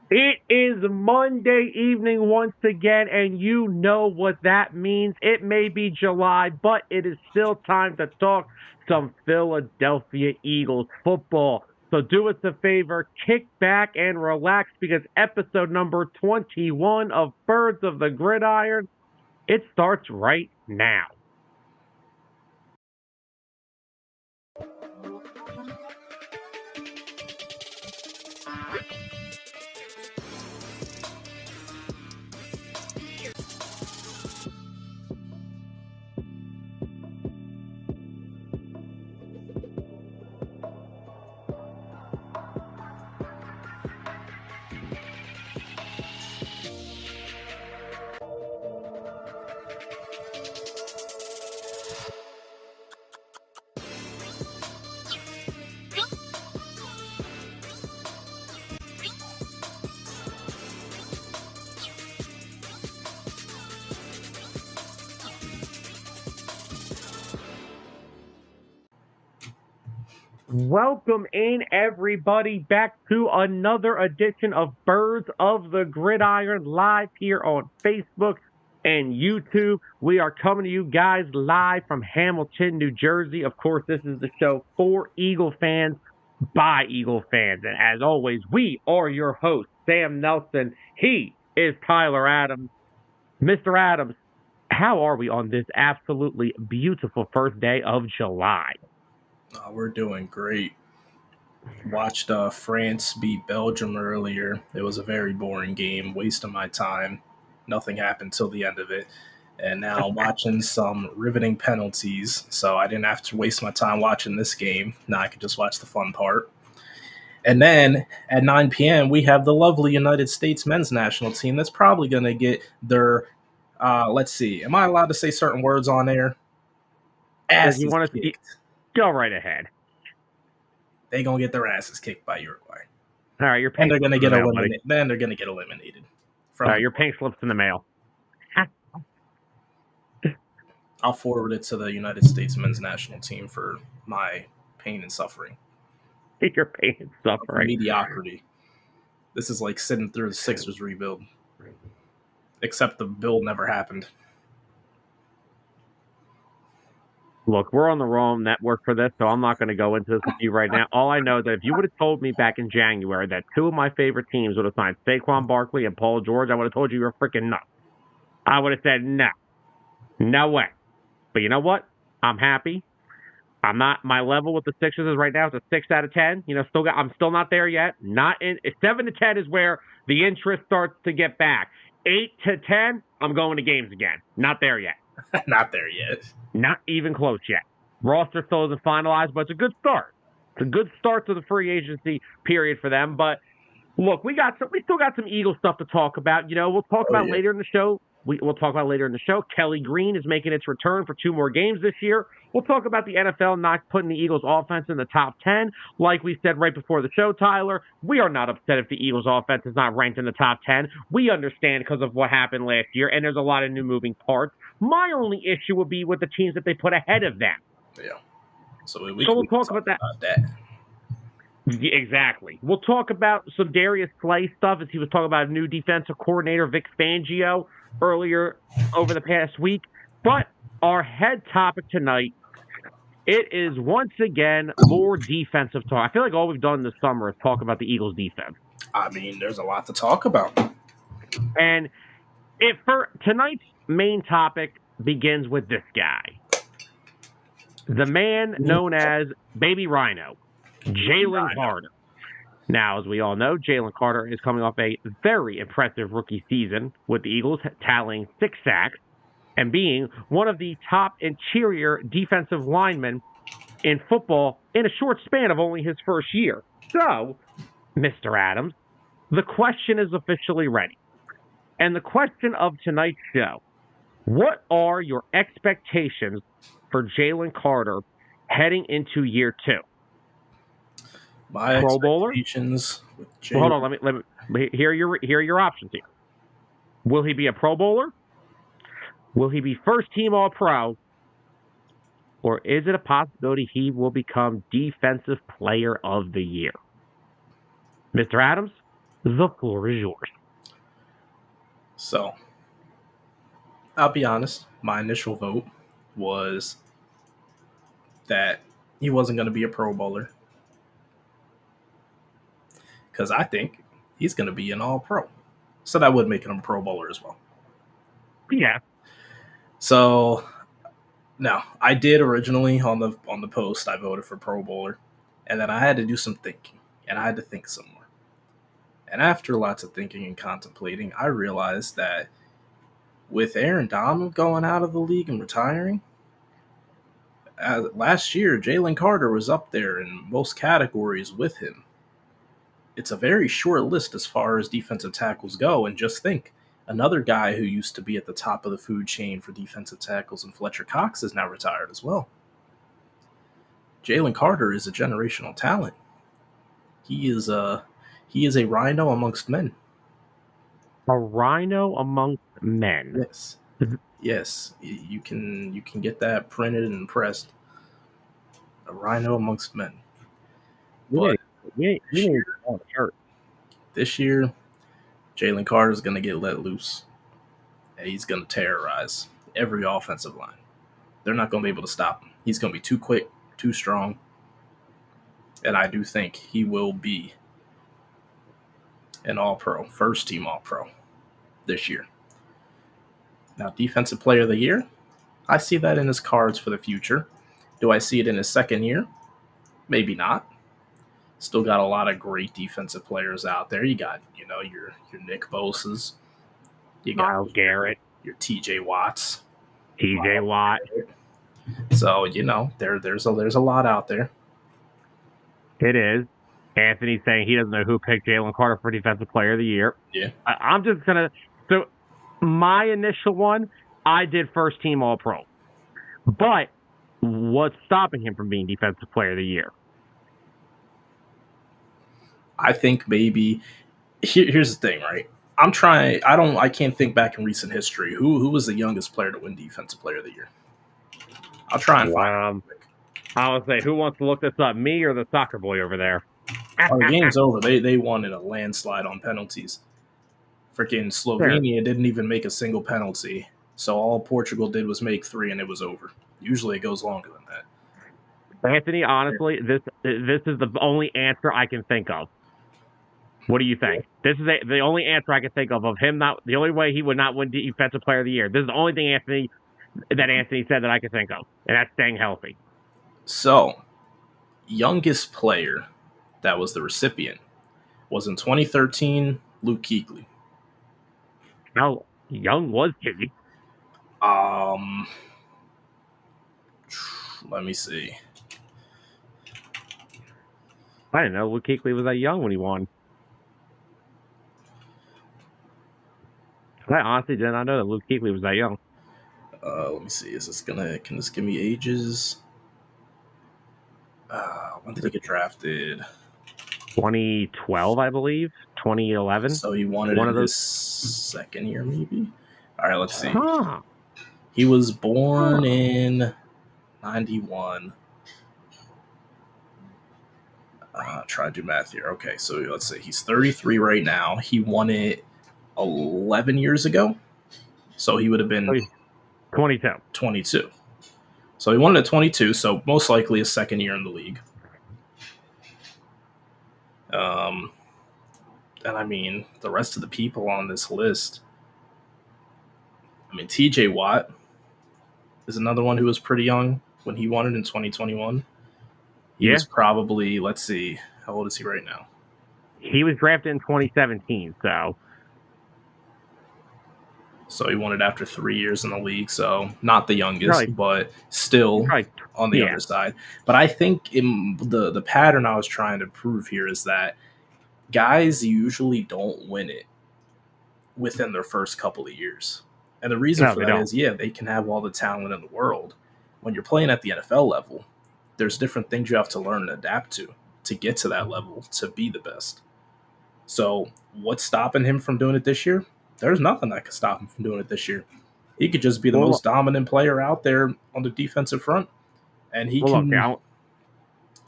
It is Monday evening once again, and you know what that means. It may be July, but it is still time to talk some Philadelphia Eagles football. So do us a favor, kick back and relax because episode number 21 of Birds of the Gridiron, it starts right now. Welcome in, everybody, back to another edition of Birds of the Gridiron live here on Facebook and YouTube. We are coming to you guys live from Hamilton, New Jersey. Of course, this is the show for Eagle fans by Eagle fans. And as always, we are your hosts, Sam Nelson. He is Tyler Adams. Mr. Adams, how are we on this absolutely beautiful first day of July? We're doing great. Watched France beat Belgium earlier. It was a very boring game, waste of my time. Nothing happened till the end of it. And now I'm watching some riveting penalties, so I didn't have to waste my time watching this game. Now I could just watch the fun part. And then at 9 p.m., we have the lovely United States men's national team that's probably going to get their, let's see, am I allowed to say certain words on there? If you Asses want to kicked. go right ahead. They're going to get their asses kicked by Uruguay. All right, your And pink they're going to slips in get the mail, buddy. eliminated. Then they're going to get eliminated. All right, your pink slips in the mail. I'll forward it to the United States men's national team for my pain and suffering. Your pain and suffering. Mediocrity. This is like sitting through the Sixers rebuild. Except the build never happened. Look, we're on the wrong network for this, so I'm not going to go into this with you right now. All I know is that if you would have told me back in January that two of my favorite teams would have signed Saquon Barkley and Paul George, I would have told you were freaking nuts. I would have said, no way. But you know what? I'm happy. I'm not. My level with the Sixers is right now is a 6 out of 10. I'm still not there yet. 7 to 10 is where the interest starts to get back. 8 to 10, I'm going to games again. Not there yet. Not there yet. Not even close yet. Roster still isn't finalized, but it's a good start. It's a good start to the free agency period for them. But look, we still got some Eagle stuff to talk about. We'll talk about later in the show. We'll talk about later in the show. Kelly Green is making its return for 2 more games this year. We'll talk about the NFL not putting the Eagles' offense in the top 10. Like we said right before the show, Tyler, we are not upset if the Eagles' offense is not ranked in the top 10. We understand because of what happened last year, and there's a lot of new moving parts. My only issue would be with the teams that they put ahead of them. Yeah. So we'll talk about that. Exactly. We'll talk about some Darius Slay stuff as he was talking about a new defensive coordinator, Vic Fangio, earlier over the past week. But our head topic tonight, it is once again more defensive talk. I feel like all we've done this summer is talk about the Eagles' defense. I mean, there's a lot to talk about. And for tonight's main topic begins with this guy. The man known as Baby Rhino, Jalen Carter. Now, as we all know, Jalen Carter is coming off a very impressive rookie season with the Eagles, tallying 6 sacks and being one of the top interior defensive linemen in football in a short span of only his first year. So, Mr. Adams, the question is officially ready. And the question of tonight's show, what are your expectations for Jalen Carter heading into year 2? My Pro Bowler? expectations with Jalen. Well, hold on, let me hear your options here. Will he be a Pro Bowler? Will he be first team All Pro? Or is it a possibility he will become Defensive Player of the Year? Mr. Adams, The floor is yours. So, I'll be honest. My initial vote was that he wasn't going to be a Pro Bowler because I think he's going to be an All Pro. So that would make him a Pro Bowler as well. Yeah. So now I did originally on the post. I voted for Pro Bowler, and then I had to do some thinking, and I had to think some more. And after lots of thinking and contemplating, I realized that with Aaron Donald going out of the league and retiring, last year Jalen Carter was up there in most categories with him. It's a very short list as far as defensive tackles go, and just think, another guy who used to be at the top of the food chain for defensive tackles and Fletcher Cox is now retired as well. Jalen Carter is a generational talent. He is a rhino amongst men. A rhino amongst men. Yes. Yes, you can get that printed and pressed. A rhino amongst men. But this year, Jalen Carter is going to get let loose, and he's going to terrorize every offensive line. They're not going to be able to stop him. He's going to be too quick, too strong, and I do think he will be an All-Pro, first-team All-Pro this year. Now, Defensive Player of the Year, I see that in his cards for the future. Do I see it in his second year? Maybe not. Still got a lot of great defensive players out there. You got, your Nick Bosa's. You got Myles Garrett. Your TJ Watts. TJ Watt. So, there's a lot out there. It is. Anthony saying he doesn't know who picked Jalen Carter for Defensive Player of the Year. Yeah. I'm just going to... So, my initial one, I did first team All-Pro. But what's stopping him from being Defensive Player of the Year? I think maybe... Here's the thing, right? I can't think back in recent history. Who was the youngest player to win Defensive Player of the Year? I'll try and find it. I would say, who wants to look this up, me or the soccer boy over there? The game's over. They won in a landslide on penalties. Freaking Slovenia didn't even make a single penalty. So all Portugal did was make 3, and it was over. Usually it goes longer than that. Anthony, honestly, this is the only answer I can think of. What do you think? This is the only answer I can think of him not. The only way he would not win Defensive Player of the Year. This is the only thing Anthony said that I can think of, and that's staying healthy. So, youngest player that was the recipient was in 2013, Luke Kuechly. How young was Kuechly? Let me see. I didn't know Luke Kuechly was that young when he won. I honestly did not know that Luke Kuechly was that young. Let me see. Can this give me ages? When did he get drafted? 2012, I believe. 2011. So he won it in his second year, maybe? All right, let's see. Huh. He was born in 91. Try to do math here. Okay, so let's see. He's 33 right now. He won it 11 years ago. So he would have been 22. So he won it at 22, so most likely his second year in the league. And I mean, the rest of the people on this list, I mean, TJ Watt is another one who was pretty young when he won it in 2021. He was probably, let's see, how old is he right now? He was drafted in 2017, so he won it after 3 years in the league, so not the youngest, but still on the other side. But I think the pattern I was trying to prove here is that guys usually don't win it within their first couple of years. And the reason for that is, they can have all the talent in the world. When you're playing at the NFL level, there's different things you have to learn and adapt to get to that level, to be the best. So what's stopping him from doing it this year? There's nothing that could stop him from doing it this year. He could just be the most dominant player out there on the defensive front, and he can.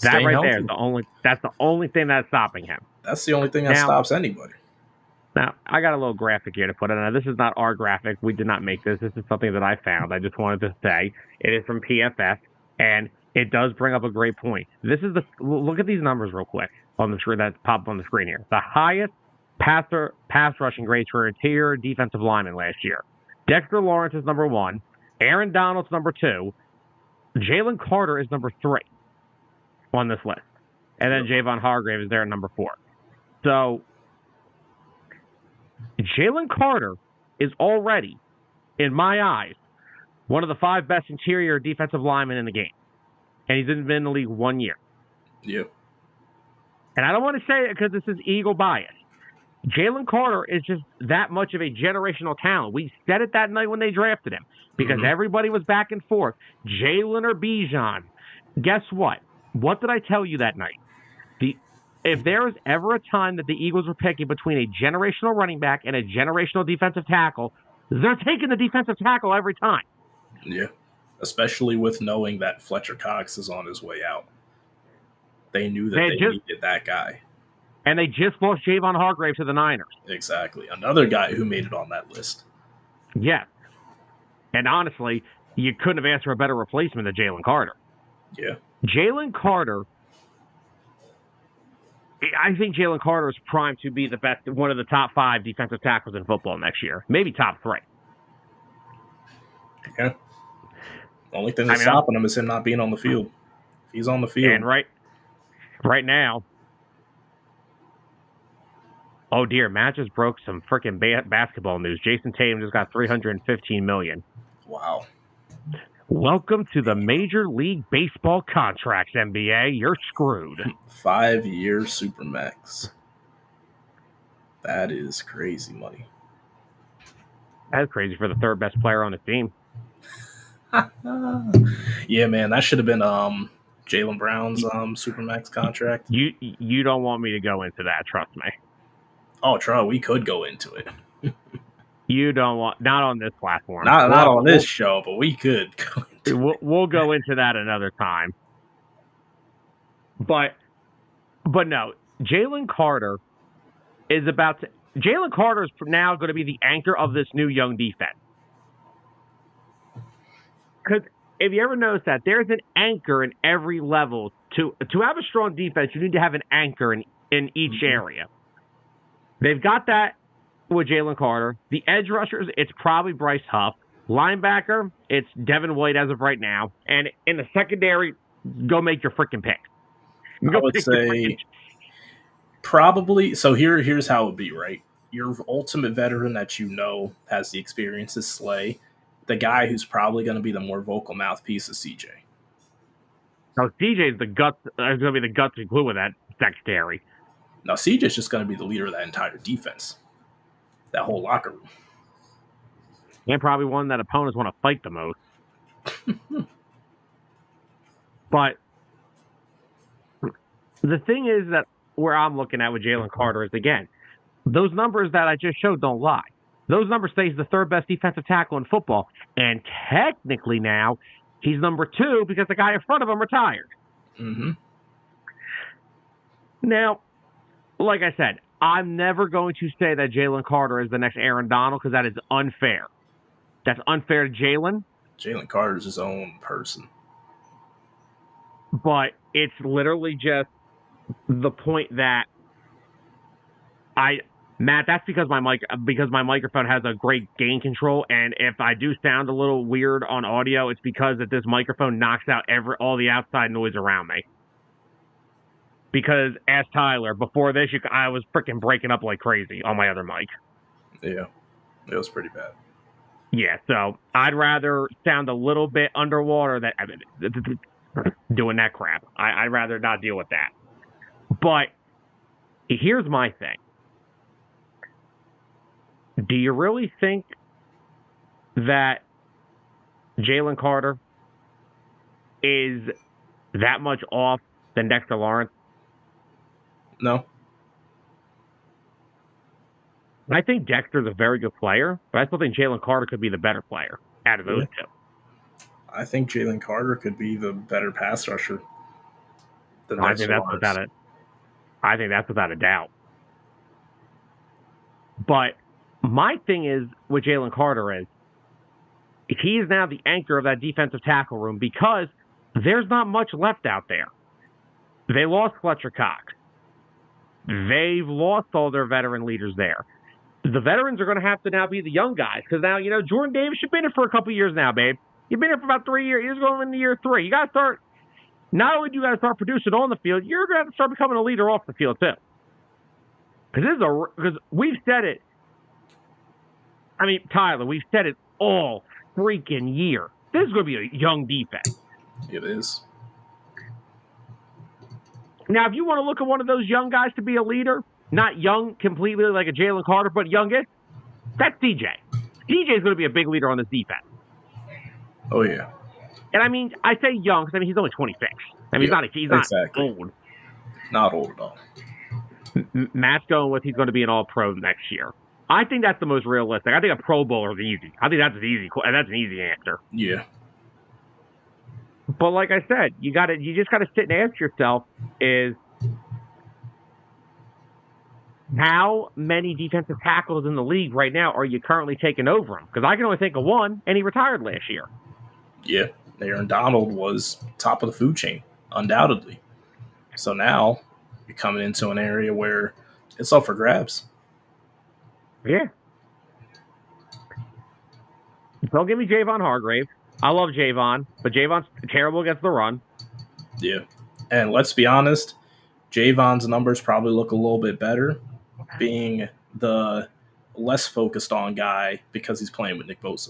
That right there is that's the only thing that's stopping him. That's the only thing that stops anybody. Now, I got a little graphic here to put in. Now, this is not our graphic. We did not make this. This is something that I found. I just wanted to say it is from PFF, and it does bring up a great point. Look at these numbers real quick on the screen that popped on the screen here. The highest pass rushing grades for interior defensive lineman last year. Dexter Lawrence is number 1. Aaron Donald's number 2. Jalen Carter is number 3 on this list. And then Javon Hargrave is there at number 4. So Jalen Carter is already, in my eyes, one of the 5 best interior defensive linemen in the game. And he's been in the league 1 year. Yeah. And I don't want to say it because this is Eagle bias. Jalen Carter is just that much of a generational talent. We said it that night when they drafted him because everybody was back and forth. Jalen or Bijan. Guess what? What did I tell you that night? If there was ever a time that the Eagles were picking between a generational running back and a generational defensive tackle, they're taking the defensive tackle every time. Yeah, especially with knowing that Fletcher Cox is on his way out. They knew that they needed that guy. And they just lost Javon Hargrave to the Niners. Exactly. Another guy who made it on that list. Yes. And honestly, you couldn't have asked for a better replacement than Jalen Carter. Yeah. Jalen Carter, I think Jalen Carter is primed to be the best, one of the top 5 defensive tackles in football next year. Maybe top 3. Yeah. The only thing that's stopping him is him not being on the field. If he's on the field. And right now, oh dear, Matt just broke some freaking basketball news. Jason Tatum just got $315 million. Wow. Welcome to the Major League Baseball contracts, NBA. You're screwed. 5-year Supermax. That is crazy money. That's crazy for the 3rd best player on the team. Yeah, man, that should have been Jaylen Brown's Supermax contract. You don't want me to go into that, trust me. Oh, Troy, we could go into it. You don't want, not on this platform. Not on this show, but we could go into we'll go into that another time. But no, Jalen Carter is Jalen Carter is now going to be the anchor of this new young defense. Because if you ever notice that, there's an anchor in every level. To have a strong defense, you need to have an anchor in each area. They've got that with Jalen Carter. The edge rushers, it's probably Bryce Huff. Linebacker, it's Devin White as of right now. And in the secondary, go make your freaking pick. I would say probably. So here's how it would be, right? Your ultimate veteran that you know has the experience is Slay. The guy who's probably going to be the more vocal mouthpiece is CJ. No, CJ is the guts. Is going to be the guts and glue with that secondary. No, CJ's just going to be the leader of that entire defense. That whole locker room. And probably one that opponents want to fight the most. But the thing is that where I'm looking at with Jalen Carter is, again, those numbers that I just showed don't lie. Those numbers say he's the 3rd best defensive tackle in football. And technically now, he's number 2 because the guy in front of him retired. Mm-hmm. Now, like I said, I'm never going to say that Jalen Carter is the next Aaron Donald because that is unfair. That's unfair to Jalen. Jalen Carter's his own person. But it's literally just the point that Matt, that's because my microphone has a great gain control, and if I do sound a little weird on audio, it's because that this microphone knocks out all the outside noise around me. Because, ask Tyler, before this, I was freaking breaking up like crazy on my other mic. Yeah, it was pretty bad. Yeah, so I'd rather sound a little bit underwater than doing that crap. I'd rather not deal with that. But here's my thing. Do you really think that Jalen Carter is that much off than Dexter Lawrence? No. I think Dexter's a very good player, but I still think Jalen Carter could be the better player out of those two. I think Jalen Carter could be the better pass rusher than I think that's without a doubt. But my thing is with Jalen Carter is he is now the anchor of that defensive tackle room because there's not much left out there. They lost Fletcher Cox. They've lost all their veteran leaders there. The veterans are going to have to now be the young guys because now, Jordan Davis, you've been here for a couple years now, babe. You've been here for about 3 years. You're going into year 3. You got to start, not only do you got to start producing on the field, you're going to have to start becoming a leader off the field too. Because we've said it. I mean, Tyler, we've said it all freaking year. This is going to be a young defense. It is. Now, if you want to look at one of those young guys to be a leader, not young completely like a Jalen Carter, but youngest, that's DJ. DJ is going to be a big leader on this defense. Oh, yeah. And I mean, I say young because, he's only 26. He's not exactly. old. Not old at all. Matt's going with he's going to be an all-pro next year. I think that's the most realistic. I think a Pro Bowler is easy. I think that's an easy answer. Yeah. But like I said, you just got to sit and ask yourself is how many defensive tackles in the league right now are you currently taking over him? Because I can only think of one, and he retired last year. Yeah, Aaron Donald was top of the food chain, undoubtedly. So now you're coming into an area where it's up for grabs. Yeah. Don't give me Javon Hargrave. I love Javon, but Javon's terrible against the run. Yeah. And let's be honest, Javon's numbers probably look a little bit better being the less focused on guy because he's playing with Nick Bosa.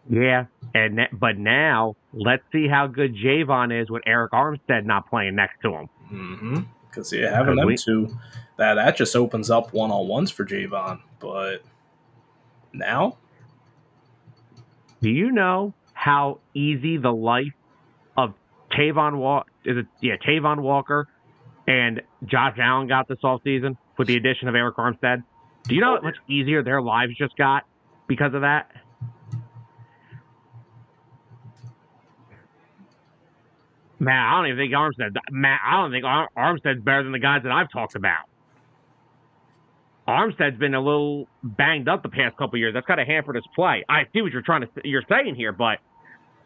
Yeah, but now let's see how good Javon is with Eric Armstead not playing next to him. Mm-hmm. Because having them two, that just opens up one-on-ones for Javon. But now, do you know how easy the life of Tavon Walker and Josh Allen got this offseason with the addition of Eric Armstead? Do you know how much easier their lives just got because of that? I don't think Armstead's better than the guys that I've talked about. Armstead's been a little banged up the past couple of years. That's kind of hampered his play. I see what you're saying here, but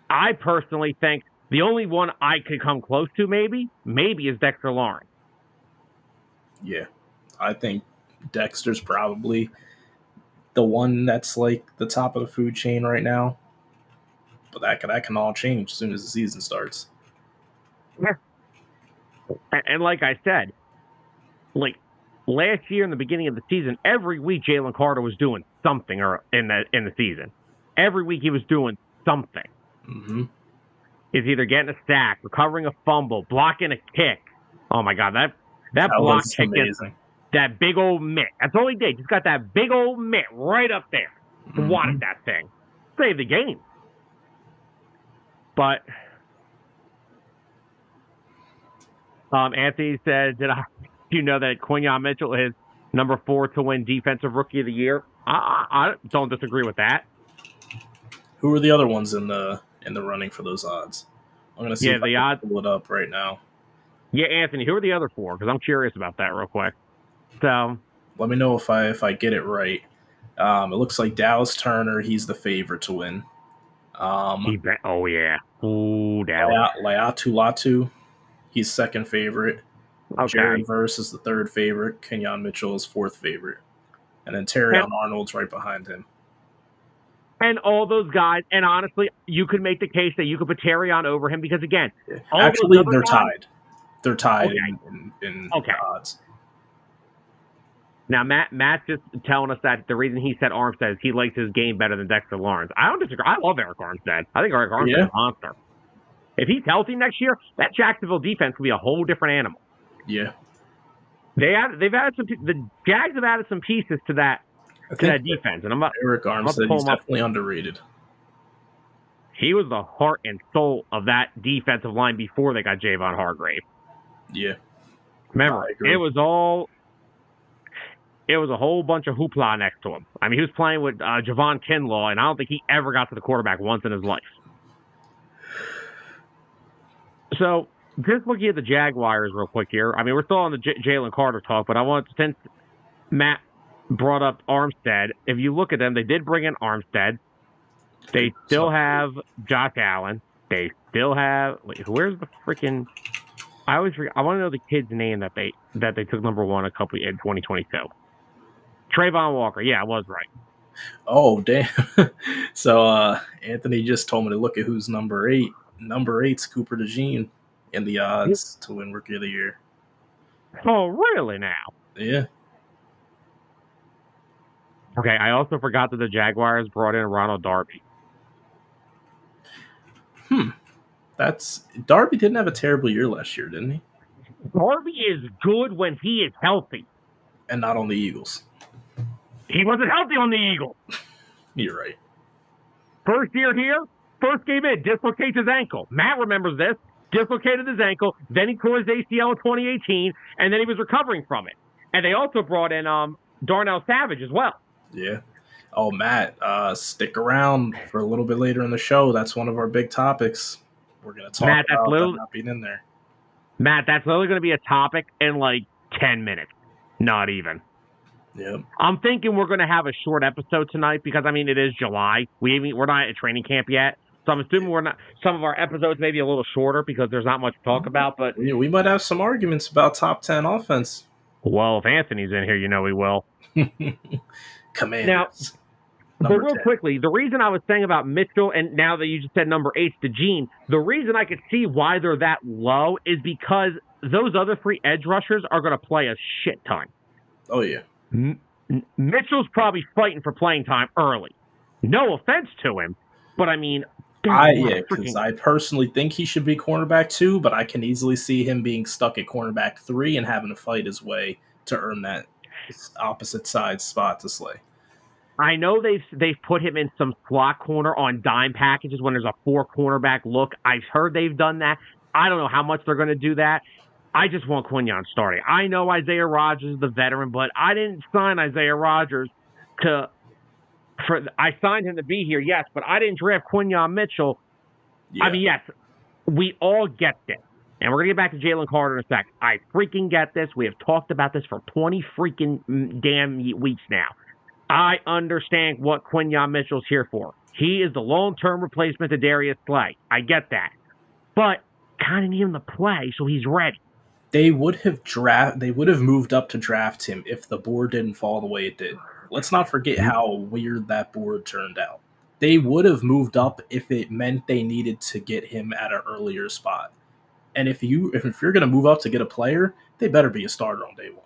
I personally think the only one I could come close to maybe is Dexter Lawrence. Yeah, I think Dexter's probably the one that's like the top of the food chain right now. But that can all change as soon as the season starts. Yeah. And like I said, like last year in the beginning of the season, every week Jalen Carter was doing something in the season. Every week he was doing something. Mm-hmm. He's either getting a sack, recovering a fumble, blocking a kick. Oh my God, that block kick is that big old mitt. That's all he did. He's got that big old mitt right up there. Mm-hmm. Wanted that thing. Saved the game. But Anthony said, do you know that Quinyon Mitchell is number 4 to win Defensive Rookie of the Year? I don't disagree with that. Who are the other ones in the running for those odds? I'm going to see if I can pull it up right now. Yeah, Anthony, who are the other 4? Because I'm curious about that real quick. So let me know if I get it right. It looks like Dallas Turner, he's the favorite to win. Oh, yeah. Ooh, Dallas. Laiatu Latu, he's second favorite. Okay. Jared Verse is the third favorite. Quinyon Mitchell is fourth favorite. And then Terrion Arnold's right behind him. And all those guys, and honestly, you could make the case that you could put Terrion over him because, again, actually, they're tied. They're tied in odds. Now, Matt's just telling us that the reason he said Armstead is he likes his game better than Dexter Lawrence. I don't disagree. I love Eric Armstead. I think Eric Armstead is a monster. If he's healthy next year, that Jacksonville defense will be a whole different animal. Yeah. The Jags have added some pieces to that defense. And Eric Armstead, he's definitely underrated. He was the heart and soul of that defensive line before they got Javon Hargrave. Yeah. Remember, it was a whole bunch of hoopla next to him. I mean, he was playing with Javon Kinlaw, and I don't think he ever got to the quarterback once in his life. So, just looking at the Jaguars real quick here. I mean, we're still on the Jalen Carter talk, but I want, since Matt brought up Armstead. If you look at them, they did bring in Armstead. They still have Josh Allen. They still have. Where's the freaking? I always forget. I want to know the kid's name that they took number one in 2022. Trayvon Walker. Yeah, I was right. Oh, damn. So Anthony just told me to look at who's number 8. Number 8's Cooper DeJean in the odds to win Rookie of the Year. Oh, really now? Yeah. Okay, I also forgot that the Jaguars brought in Ronald Darby. Darby didn't have a terrible year last year, didn't he? Darby is good when he is healthy. And not on the Eagles. He wasn't healthy on the Eagles. You're right. First year here, first game in, dislocates his ankle. Matt remembers this. Dislocated his ankle. Then he tore his ACL in 2018, and then he was recovering from it. And they also brought in Darnell Savage as well. Yeah. Oh, Matt, stick around for a little bit later in the show. That's one of our big topics. We're going to talk about that not being in there. Matt, that's literally going to be a topic in like 10 minutes. Not even. Yep. I'm thinking we're going to have a short episode tonight because, I mean, it is July. We're not at training camp yet. So I'm assuming we're not. Some of our episodes may be a little shorter because there's not much to talk about. But yeah, we might have some arguments about top 10 offense. Well, if Anthony's in here, you know he will. Commanders. Now, but real quickly, the reason I was saying about Mitchell, and now that you just said number 8's DeJean, the reason I could see why they're that low is because those other 3 edge rushers are going to play a shit ton. Oh, yeah. Mitchell's probably fighting for playing time early. No offense to him, but I mean... because I personally think he should be cornerback 2, but I can easily see him being stuck at cornerback 3 and having to fight his way to earn that opposite side spot to Slay. I know they've put him in some slot corner on dime packages when there's a 4 cornerback look. I've heard they've done that. I don't know how much they're going to do that. I just want Quinyon starting. I know Isaiah Rodgers is the veteran, but I didn't sign Isaiah Rodgers I signed him to be here, yes, but I didn't draft Quinyon Mitchell. Yeah. I mean, yes, we all get this. And we're going to get back to Jalen Carter in a sec. I freaking get this. We have talked about this for 20 freaking damn weeks now. I understand what Quinyon Mitchell's here for. He is the long-term replacement to Darius Slay. I get that. But kind of need him to play so he's ready. They would have moved up to draft him if the board didn't fall the way it did. Let's not forget how weird that board turned out. They would have moved up if it meant they needed to get him at an earlier spot. And if you're going to move up to get a player, they better be a starter on day one.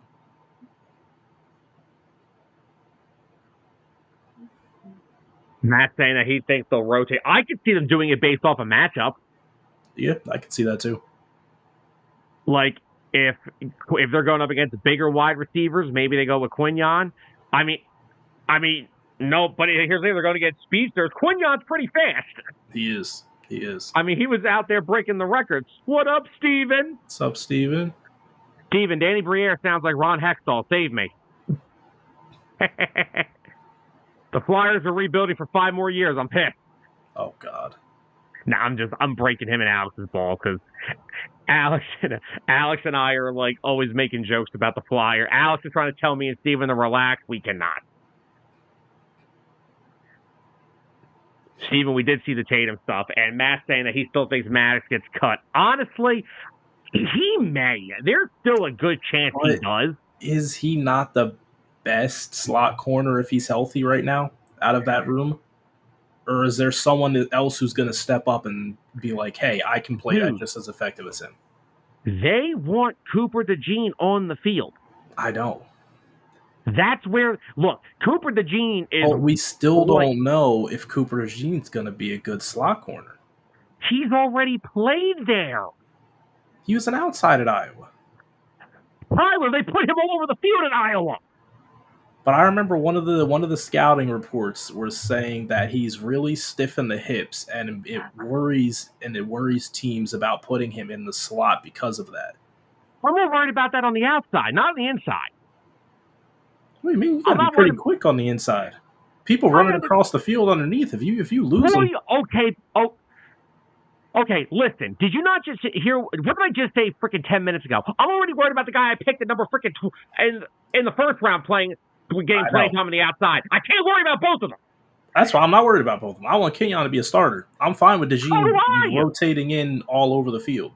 Matt saying that he thinks they'll rotate. I could see them doing it based off a matchup. Yeah, I could see that too. Like, if they're going up against bigger wide receivers, maybe they go with Quinyon. I mean, no, but here's the thing, they're going to get speedsters. Quinyon's pretty fast. He is. I mean, he was out there breaking the records. What up, Steven? What's up, Steven? Steven, Danny Briere sounds like Ron Hextall. Save me. The Flyers are rebuilding for 5 more years. I'm pissed. Oh, God. No, I'm breaking him and Alex's ball because Alex and I are like always making jokes about the Flyer. Alex is trying to tell me and Steven to relax. We cannot. Steven, we did see the Tatum stuff, and Matt's saying that he still thinks Maddox gets cut. Honestly, he may. There's still a good chance he does. Is he not the best slot corner if he's healthy right now out of that room? Or is there someone else who's going to step up and be like, hey, I can play that just as effective as him? They want Cooper DeJean on the field. I don't. That's where, look, Cooper DeJean is... But we still don't know if Cooper DeJean's going to be a good slot corner. He's already played there. He was an outside at Iowa. Tyler, they put him all over the field in Iowa. But I remember one of the scouting reports was saying that he's really stiff in the hips, and it worries teams about putting him in the slot because of that. I'm more worried about that on the outside, not on the inside. What do you mean? You got to be pretty quick on the inside. People running across the field underneath. If you lose them. Okay. Okay, listen. Did you not just hear? What did I just say freaking 10 minutes ago? I'm already worried about the guy I picked at number freaking in the first round playing getting playing time on the outside. I can't worry about both of them. That's why I'm not worried about both of them. I want Kenyon to be a starter. I'm fine with DeJean rotating in all over the field.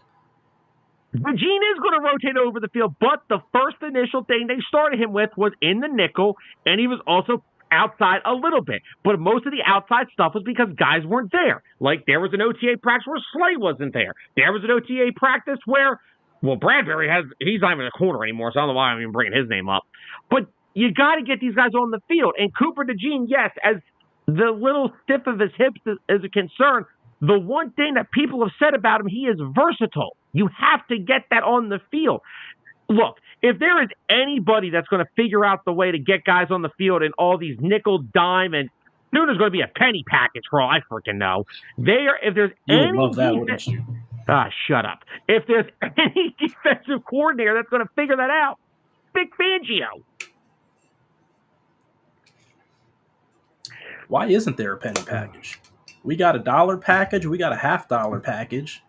DeJean is going to rotate over the field, but the first initial thing they started him with was in the nickel, and he was also outside a little bit. But most of the outside stuff was because guys weren't there. Like, there was an OTA practice where Slay wasn't there. There was an OTA practice where, well, Bradbury he's not even a corner anymore, so I don't know why I'm even bringing his name up. But you got to get these guys on the field. And Cooper DeJean, yes, as the little stiff of his hips is a concern, the one thing that people have said about him, he is versatile. You have to get that on the field. Look, if there is anybody that's going to figure out the way to get guys on the field in all these nickel, dime, and soon is going to be a penny package for all I freaking know. If there's any love that, wouldn't you? Shut up. If there's any defensive coordinator that's going to figure that out, Big Fangio. Why isn't there a penny package? We got a $1 package. We got a $50 package.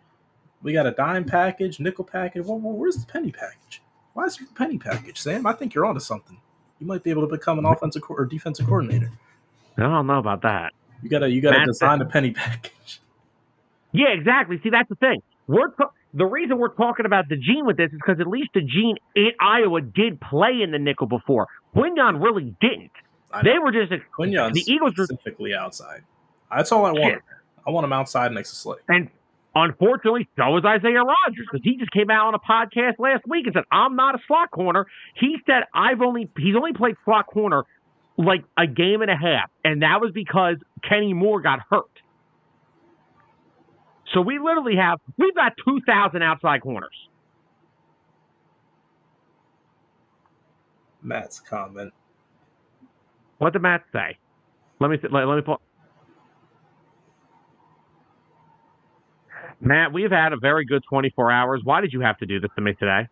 We got a dime package, nickel package. Well, where's the penny package? Why is there a penny package, Sam? I think you're onto something. You might be able to become an offensive or defensive coordinator. I don't know about that. You gotta design a penny package. Yeah, exactly. See, that's the thing. The reason we're talking about DeJean with this is because at least DeJean in Iowa did play in the nickel before. Quinyon really didn't. They were just Quinyon's the Eagles were specifically outside. That's all I want. Yeah. I want him outside next to Slay. And unfortunately, so is Isaiah Rodgers, because he just came out on a podcast last week and said, "I'm not a slot corner." He said he's only played slot corner like a game and a half, and that was because Kenny Moore got hurt. So we've got 2,000 outside corners. Matt's comment. What did Matt say? Let me pull. Matt, we've had a very good 24 hours. Why did you have to do this to me today?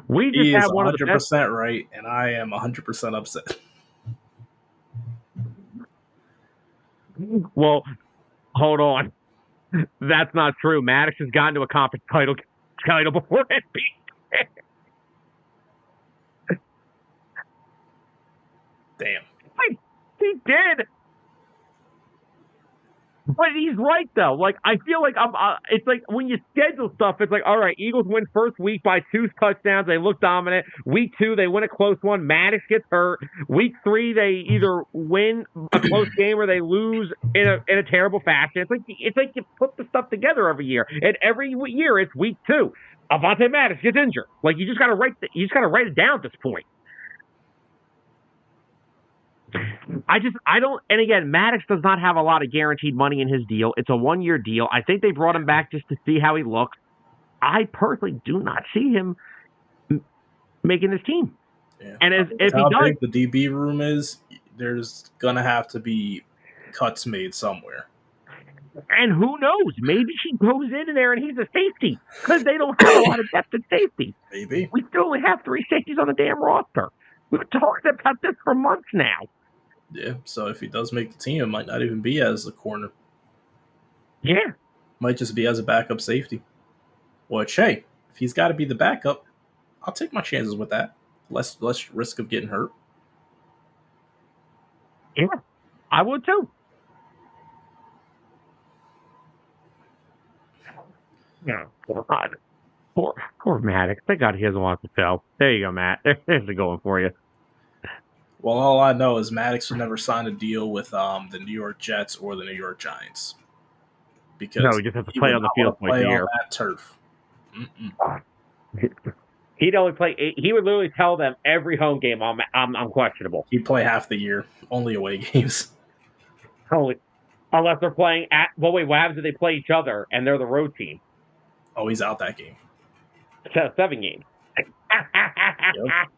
We just had one of the best. 100% right, and I am 100% upset. Well, hold on. That's not true. Maddox has gotten to a conference title before and beat. Damn. He did. But he's right, though. Like, I feel like it's like when you schedule stuff, it's like, all right, Eagles win first week by 2 touchdowns. They look dominant. Week 2, they win a close one. Maddox gets hurt. Week 3, they either win a close game or they lose in a terrible fashion. It's like you put the stuff together every year, and every year it's week 2. Avonte Maddox gets injured. Like, you just got to write it down at this point. And again, Maddox does not have a lot of guaranteed money in his deal. It's a 1-year deal. I think they brought him back just to see how he looks. I personally do not see him making this team. Yeah. And if how he does, big the DB room is, there's going to have to be cuts made somewhere. And who knows? Maybe he goes in there and he's a safety because they don't have a lot of depth at safety. Maybe. We still only have 3 safeties on the damn roster. We've talked about this for months now. Yeah, so if he does make the team, it might not even be as a corner. Yeah. Might just be as a backup safety. Which, hey, if he's got to be the backup, I'll take my chances with that. Less risk of getting hurt. Yeah, I would too. No, poor Maddox. Thank God he doesn't want to sell. There you go, Matt. There's the going for you. Well, all I know is Maddox would never sign a deal with the New York Jets or the New York Giants. Because he just has to play on the field for a year. On that turf. He'd only play. He would literally tell them every home game I'm questionable. He'd play half the year, only away games. Unless they're playing at. Well, wait. What happens if they play each other and they're the road team? Oh, he's out that game. 7 games. Yep.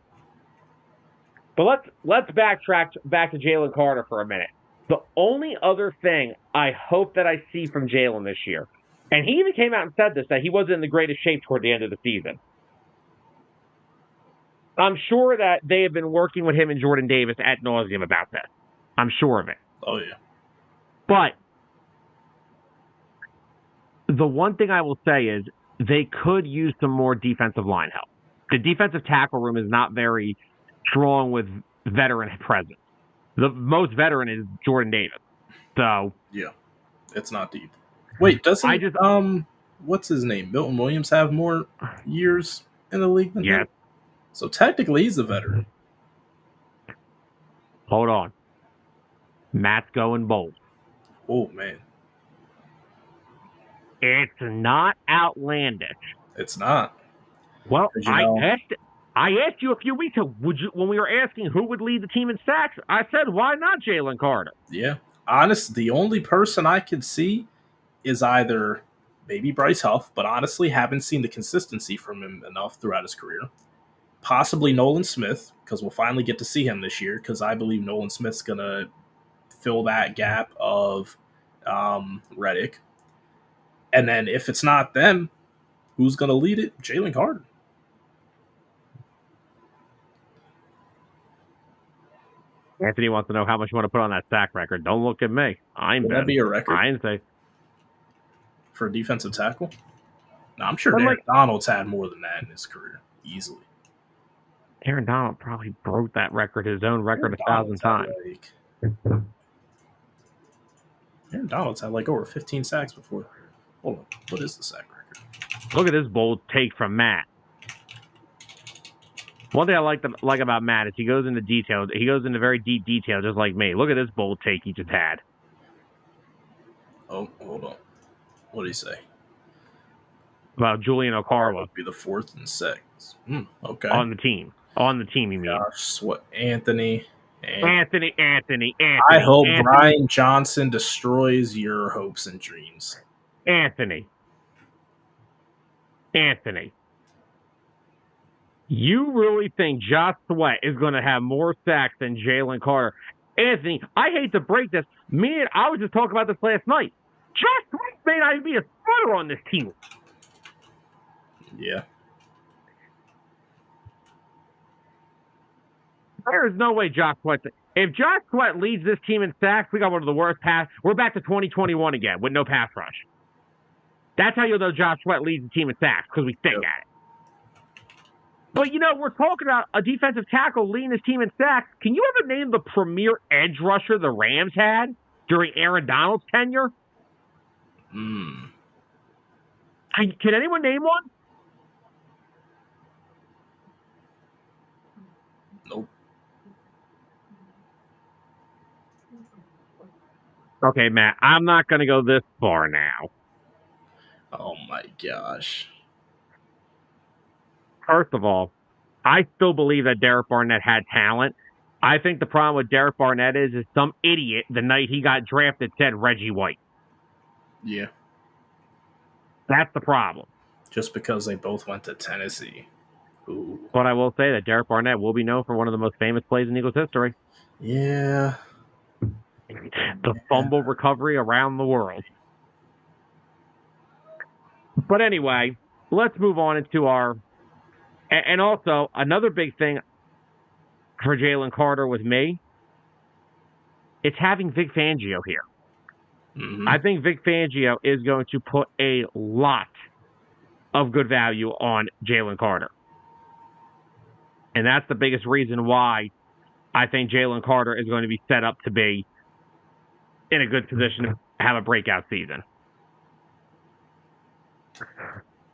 But let's backtrack back to Jalen Carter for a minute. The only other thing I hope that I see from Jalen this year, and he even came out and said this, that he wasn't in the greatest shape toward the end of the season. I'm sure that they have been working with him and Jordan Davis ad nauseum about this. I'm sure of it. Oh, yeah. But the one thing I will say is they could use some more defensive line help. The defensive tackle room is not very strong with veteran presence. The most veteran is Jordan Davis. So yeah, it's not deep. Wait, doesn't what's his name? Milton Williams have more years in the league than him? So technically, he's a veteran. Hold on. Matt's going bold. Oh man, it's not outlandish. It's not. Well, I asked you a few weeks ago, when we were asking who would lead the team in sacks, I said, why not Jalen Carter? Yeah. Honestly, the only person I could see is either maybe Bryce Huff, but honestly haven't seen the consistency from him enough throughout his career. Possibly Nolan Smith, because we'll finally get to see him this year, because I believe Nolan Smith's going to fill that gap of Reddick. And then if it's not them, who's going to lead it? Jalen Carter. Anthony wants to know how much you want to put on that sack record. Don't look at me. Would that be a record? I didn't say. For a defensive tackle? No, I'm sure Aaron Donald's had more than that in his career, easily. Aaron Donald probably broke that record, his own record, 1,000 times. Aaron Donald's had like over 15 sacks before. Hold on. What is the sack record? Look at this bold take from Matt. One thing I like about Matt is he goes into detail. He goes into very deep detail, just like me. Look at this bold take he just had. Oh, hold on. What did he say? About Julian Ocarwa. Would be the 4th and 6th. Okay. On the team. On the team, you mean? Gosh, what? Anthony. Anthony. I hope Brian Johnson destroys your hopes and dreams. Anthony. You really think Josh Sweat is going to have more sacks than Jalen Carter? Anthony, I hate to break this. I was just talking about this last night. Josh Sweat may not even be a starter on this team. Yeah. There is no way Josh Sweat. If Josh Sweat leads this team in sacks, we got one of the worst pass. We're back to 2021 again with no pass rush. That's how you'll know Josh Sweat leads the team in sacks, because we think at it. But, we're talking about a defensive tackle leading his team in sacks. Can you ever name the premier edge rusher the Rams had during Aaron Donald's tenure? Can anyone name one? Nope. Okay, Matt, I'm not going to go this far now. Oh, my gosh. First of all, I still believe that Derek Barnett had talent. I think the problem with Derek Barnett is some idiot the night he got drafted said Reggie White. Yeah. That's the problem. Just because they both went to Tennessee. Ooh. But I will say that Derek Barnett will be known for one of the most famous plays in Eagles history. Yeah. The fumble recovery around the world. But anyway, let's move on into our... And also, another big thing for Jalen Carter with me, it's having Vic Fangio here. Mm-hmm. I think Vic Fangio is going to put a lot of good value on Jalen Carter. And that's the biggest reason why I think Jalen Carter is going to be set up to be in a good position to have a breakout season.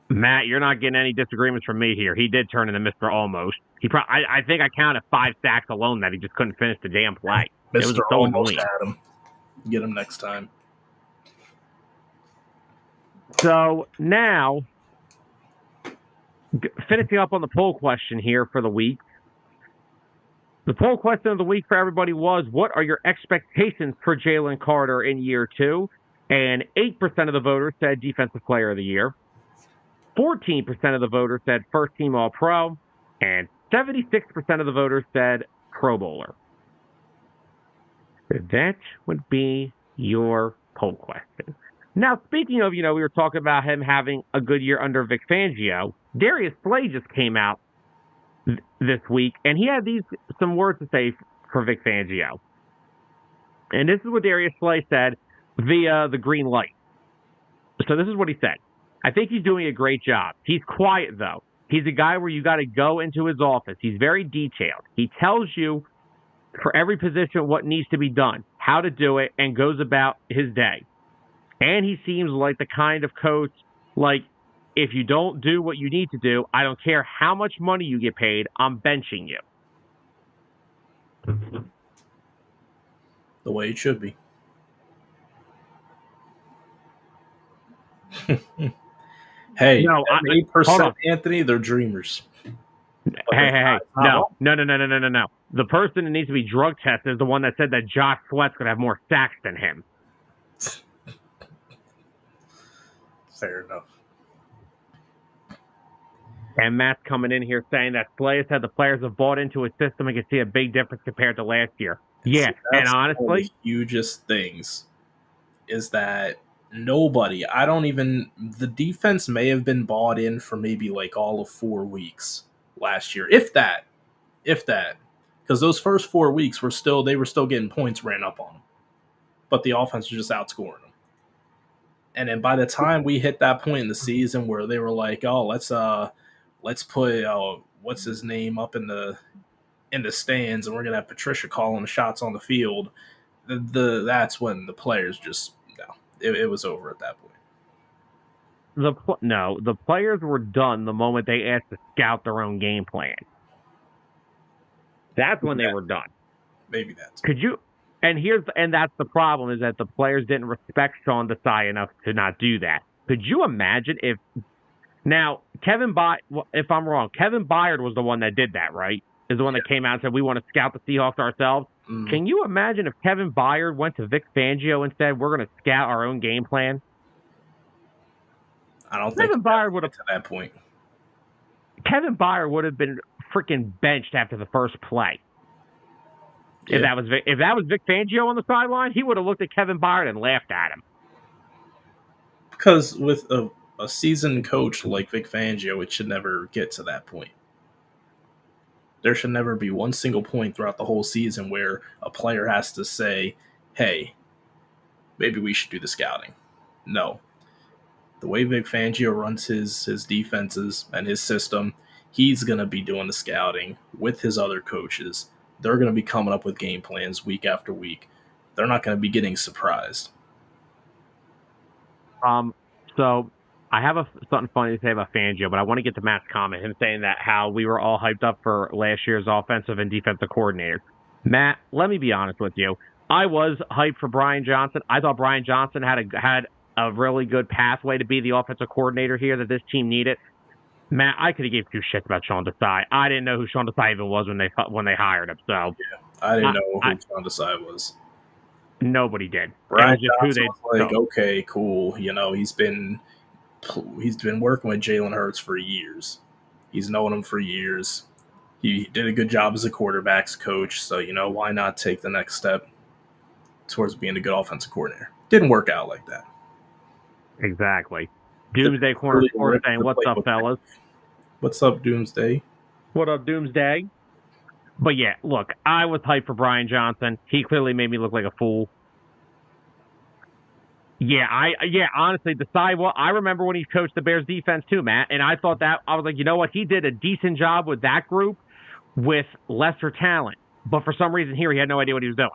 Matt, you're not getting any disagreements from me here. He did turn into Mr. Almost. I think I counted 5 sacks alone that he just couldn't finish the damn play. Mr. Almost had him. Get him next time. So now, finishing up on the poll question here for the week. The poll question of the week for everybody was, what are your expectations for Jalen Carter in year 2? And 8% of the voters said Defensive Player of the Year. 14% of the voters said First Team All-Pro. And 76% of the voters said Pro Bowler. That would be your poll question. Now, speaking of, we were talking about him having a good year under Vic Fangio. Darius Slay just came out this week, and he had some words to say for Vic Fangio. And this is what Darius Slay said via the green light. So this is what he said. I think he's doing a great job. He's quiet, though. He's a guy where you got to go into his office. He's very detailed. He tells you for every position what needs to be done, how to do it, and goes about his day. And he seems like the kind of coach, like, if you don't do what you need to do, I don't care how much money you get paid, I'm benching you. The way it should be. Hey, No, 8%, Anthony, they're dreamers. Hey. No. The person that needs to be drug tested is the one that said that Josh Sweat's going to have more sacks than him. Fair enough. And Matt's coming in here saying that Slay said the players have bought into his system and can see a big difference compared to last year. Yeah, See, and honestly, one of the hugest things is that nobody, the defense may have been bought in for maybe like all of 4 weeks last year, if that, because those first 4 weeks they were still getting points ran up on them, but the offense was just outscoring them. And then by the time we hit that point in the season where they were like, oh, let's put what's his name up in the stands, and we're gonna have Patricia calling the shots on the field. That's when the players just it was over at that point. The players were done the moment they asked to scout their own game plan. That's when they were done. Maybe that's. Could you? And that's the problem, is that the players didn't respect Sean Desai enough to not do that. Could you imagine if now if I'm wrong, Kevin Byard was the one that did that, right? Is the one that came out and said we want to scout the Seahawks ourselves. Mm. Can you imagine if Kevin Byard went to Vic Fangio and said we're going to scout our own game plan? I don't think Kevin Byard would have to that point. Kevin Byard would have been freaking benched after the first play. Yeah. If that was Vic Fangio on the sideline, he would have looked at Kevin Byard and laughed at him. Because with a seasoned coach like Vic Fangio, it should never get to that point. There should never be one single point throughout the whole season where a player has to say, hey, maybe we should do the scouting. No. The way Vic Fangio runs his defenses and his system, he's going to be doing the scouting with his other coaches. They're going to be coming up with game plans week after week. They're not going to be getting surprised. So I have something funny to say about Fangio, but I want to get to Matt's comment, him saying that how we were all hyped up for last year's offensive and defensive coordinators. Matt, let me be honest with you. I was hyped for Brian Johnson. I thought Brian Johnson had a really good pathway to be the offensive coordinator here that this team needed. Matt, I could have gave 2 shits about Sean Desai. I didn't know who Sean Desai even was when they hired him. So yeah, I didn't know who Sean Desai was. Nobody did. Brian Johnson was like, okay, cool. He's been working with Jalen Hurts for years. He's known him for years. He did a good job as a quarterback's coach. So why not take the next step towards being a good offensive coordinator? Didn't work out like that. Exactly. Doomsday Corner Sports saying, "What's up, fellas?" What's up, Doomsday? What up, Doomsday? But yeah, look, I was hyped for Brian Johnson. He clearly made me look like a fool. Yeah, honestly, I remember when he coached the Bears defense too, Matt, and I thought that, I was like, you know what, he did a decent job with that group with lesser talent. But for some reason here, he had no idea what he was doing.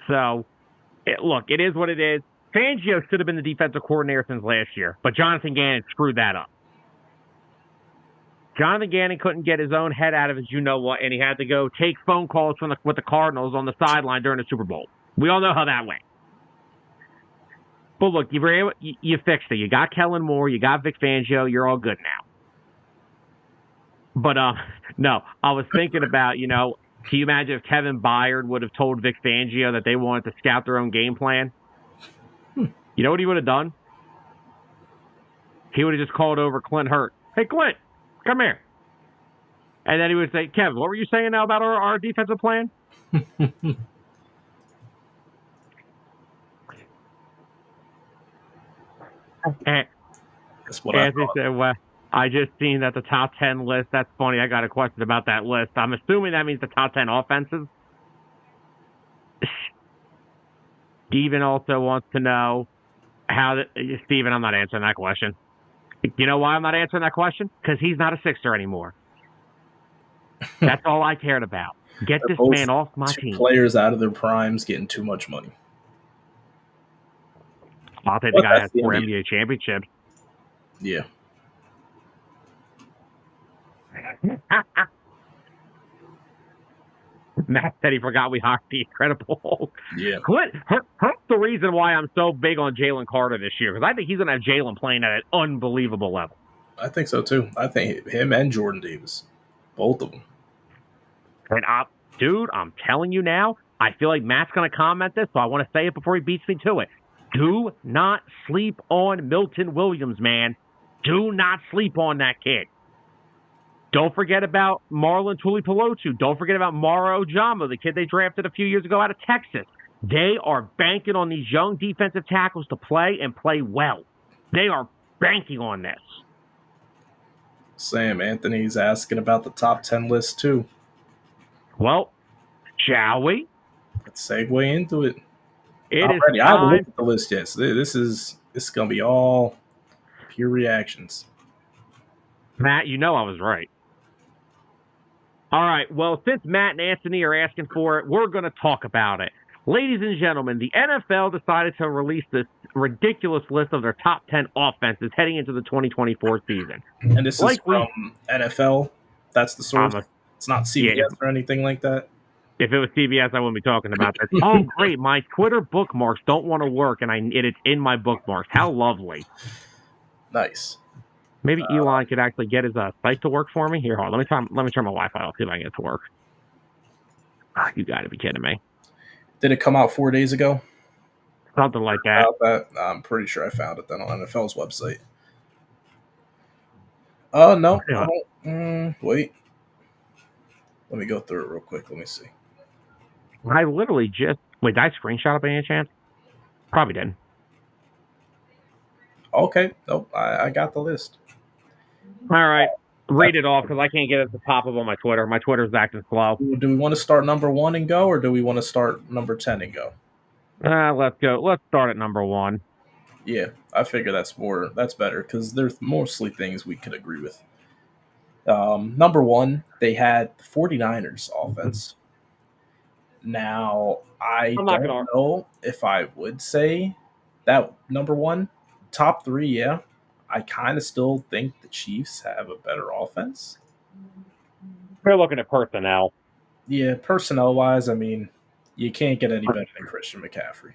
So, look, it is what it is. Fangio should have been the defensive coordinator since last year, but Jonathan Gannon screwed that up. Jonathan Gannon couldn't get his own head out of his you-know-what, and he had to go take phone calls with the Cardinals on the sideline during the Super Bowl. We all know how that went. But look, you fixed it. You got Kellen Moore. You got Vic Fangio. You're all good now. But, no, I was thinking about, can you imagine if Kevin Byard would have told Vic Fangio that they wanted to scout their own game plan? You know what he would have done? He would have just called over Clint Hurt. Hey, Clint, come here. And then he would say, Kevin, what were you saying now about our defensive plan? That's what I thought. Said, well, I just seen that the top 10 list. That's funny. I got a question about that list. I'm assuming that means the top 10 offenses. Steven also wants to know Steven, I'm not answering that question. You know why I'm not answering that question? Because he's not a Sixer anymore. That's all I cared about. Get this man off my team. Players out of their primes getting too much money. I'll take the guy that has 4 NBA championships. Yeah. Matt said he forgot we hocked the Incredible Hulk. Yeah. Hulk's the reason why I'm so big on Jalen Carter this year, because I think he's going to have Jalen playing at an unbelievable level. I think so, too. I think him and Jordan Davis, both of them. And, dude, I'm telling you now, I feel like Matt's going to comment this, so I want to say it before he beats me to it. Do not sleep on Milton Williams, man. Do not sleep on that kid. Don't forget about Marlon Tulipilotu. Don't forget about Mara Ojama, the kid they drafted a few years ago out of Texas. They are banking on these young defensive tackles to play and play well. They are banking on this. Sam Anthony's asking about the top 10 list, too. Well, shall we? Let's segue into it. I haven't looked at the list yet. So this is going to be all pure reactions. Matt, you know I was right. All right, well, since Matt and Anthony are asking for it, we're going to talk about it. Ladies and gentlemen, the NFL decided to release this ridiculous list of their top 10 offenses heading into the 2024 season. And this is from NFL? That's the source? It's not CBS or anything like that? If it was CBS, I wouldn't be talking about this. Oh, great, my Twitter bookmarks don't want to work, and it's in my bookmarks. How lovely. Nice. Maybe Elon could actually get his site to work for me. Here, hold on. Let me turn my Wi-Fi off, see if I can get it to work. You got to be kidding me. Did it come out 4 days ago? Something like that. I'm pretty sure I found it then on NFL's website. Oh, no. Yeah. Wait. Let me go through it real quick. Let me see. I literally just... Wait, did I screenshot it by any chance? Probably didn't. Okay. Nope. I got the list. All right. Read it off because I can't get it to pop up on my Twitter. My Twitter's acting slow. Do we want to start number 1 and go, or do we want to start number 10 and go? Let's go. Let's start at number 1. Yeah, I figure that's better because there's mostly things we could agree with. Number 1, they had the 49ers offense. Now, I don't know if I would say that number 1. Top 3, yeah. I kind of still think the Chiefs have a better offense. We're looking at personnel. Yeah, personnel-wise, I mean, you can't get any better than Christian McCaffrey.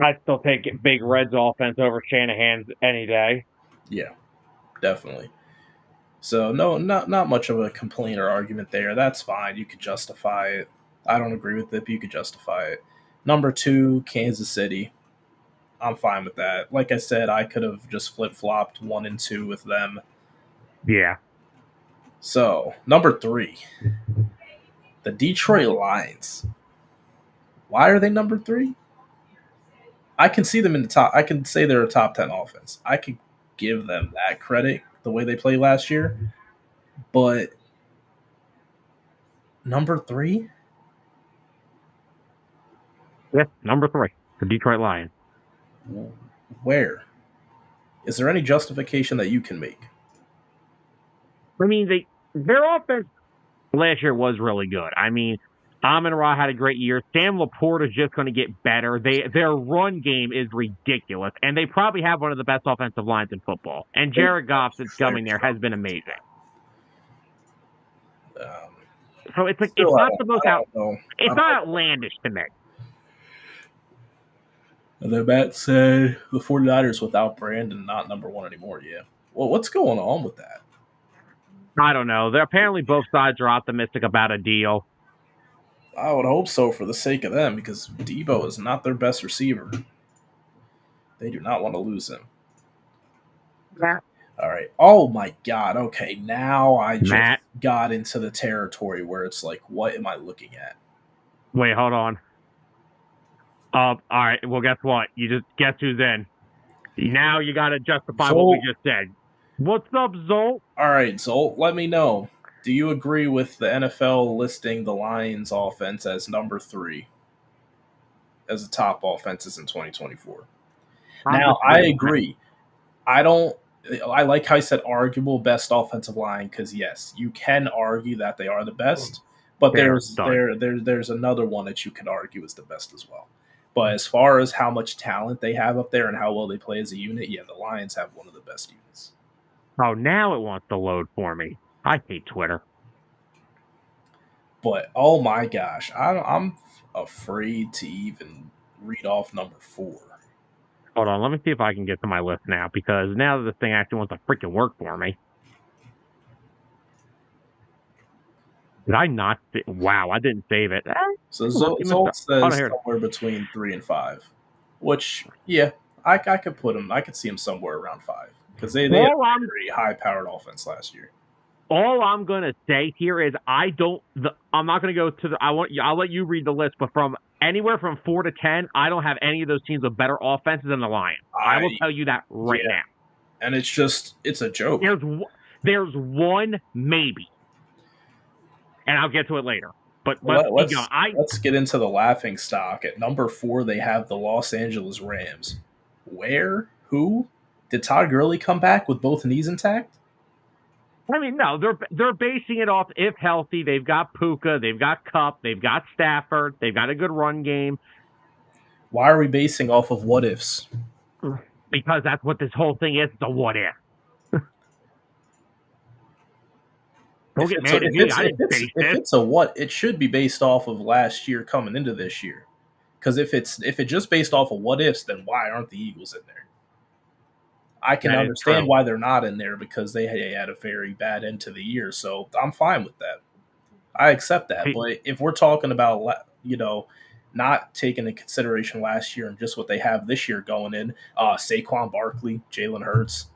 I'd still take Big Red's offense over Shanahan's any day. Yeah, definitely. So, no, not much of a complaint or argument there. That's fine. You could justify it. I don't agree with it, but you could justify it. Number 2, Kansas City. I'm fine with that. Like I said, I could have just flip-flopped 1 and 2 with them. Yeah. So, number 3, the Detroit Lions. Why are they number 3? I can see them in the top. I can say they're a top 10 offense. I could give them that credit the way they played last year. But number 3? Yeah, number 3, the Detroit Lions. Where? Is there any justification that you can make? I mean, their offense last year was really good. I mean, Amon-Ra had a great year. Sam Laporte is just going to get better. Their run game is ridiculous, and they probably have one of the best offensive lines in football. And Jared Goff, since coming there, has been amazing. So it's like it's not the most it's not outlandish to me. And then Matt said the 49ers without Brandon not number 1 anymore. Yeah. Well, what's going on with that? I don't know. They're apparently both sides are optimistic about a deal. I would hope so for the sake of them because Debo is not their best receiver. They do not want to lose him. Yeah. All right. Oh, my God. Okay, now I just got into the territory where it's like, what am I looking at? Wait, hold on. All right. Well, guess what? You just guess who's in. Now you got to justify what we just said. What's up, Zolt? All right, Zolt, let me know. Do you agree with the NFL listing the Lions offense as number 3 as the top offenses in 2024? Now, I agree. I don't I like how I said arguable best offensive line because yes, you can argue that they are the best, but there's another one that you can argue is the best as well. But as far as how much talent they have up there and how well they play as a unit, yeah, the Lions have one of the best units. Oh, now it wants to load for me. I hate Twitter. But oh my gosh, I'm afraid to even read off number 4. Hold on, let me see if I can get to my list now, because now this thing actually wants to freaking work for me. Did I not? Wow, I didn't save it. So Zolt says somewhere between 3 and 5, which, yeah, I could put him. I could see him somewhere around 5 because they had a very high-powered offense last year. All I'm gonna say here is I'm not gonna go to the. I'll let you read the list, but from anywhere from 4 to 10, I don't have any of those teams with better offenses than the Lions. I will tell you that right now. And it's a joke. There's one maybe, and I'll get to it later. But let's get into the laughing stock. At number 4, they have the Los Angeles Rams. Where? Who? Did Todd Gurley come back with both knees intact? I mean, no, they're basing it off if healthy. They've got Puka, they've got Kupp, they've got Stafford, they've got a good run game. Why are we basing off of what ifs? Because that's what this whole thing is. The what if. If it's a what, it should be based off of last year coming into this year. Because if it's just based off of what ifs, then why aren't the Eagles in there? I can understand why they're not in there because they had a very bad end to the year. So I'm fine with that. I accept that. But if we're talking about, not taking into consideration last year and just what they have this year going in, Saquon Barkley, Jalen Hurts,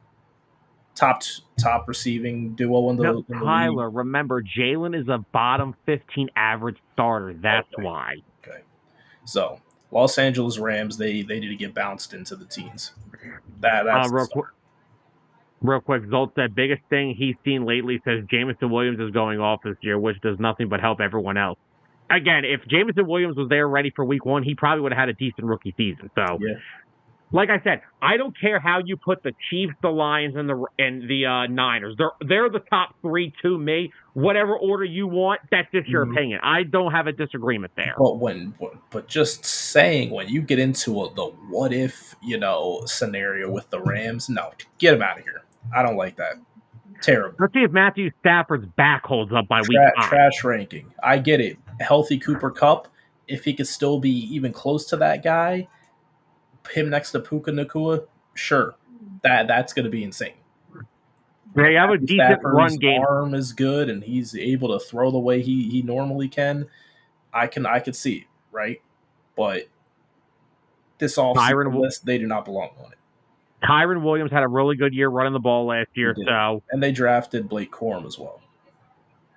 top receiving duo in the Tyler, league. remember, Jalen is a bottom 15 average starter. That's why. Okay. So Los Angeles Rams, they need to get bounced into the teens. That's real quick. Zolt said biggest thing he's seen lately says Jameson Williams is going off this year, which does nothing but help everyone else. Again, if Jameson Williams was there ready for week 1, he probably would have had a decent rookie season. So, like I said, I don't care how you put the Chiefs, the Lions, and the Niners. They're the top 3 to me. Whatever order you want, that's just your opinion. I don't have a disagreement there. But just saying, when you get into the what if scenario with the Rams, no, get them out of here. I don't like that. Terrible. Let's see if Matthew Stafford's back holds up by week 5. Trash ranking. I get it. Healthy Cooper Kupp, if he could still be even close to that guy, him next to Puka Nacua, sure, that's going to be insane. They have a decent run game. Arm is good, and he's able to throw the way he normally can. I could see it, right? But this offseason list, they do not belong on it. Kyron Williams had a really good year running the ball last year, and they drafted Blake Corum as well.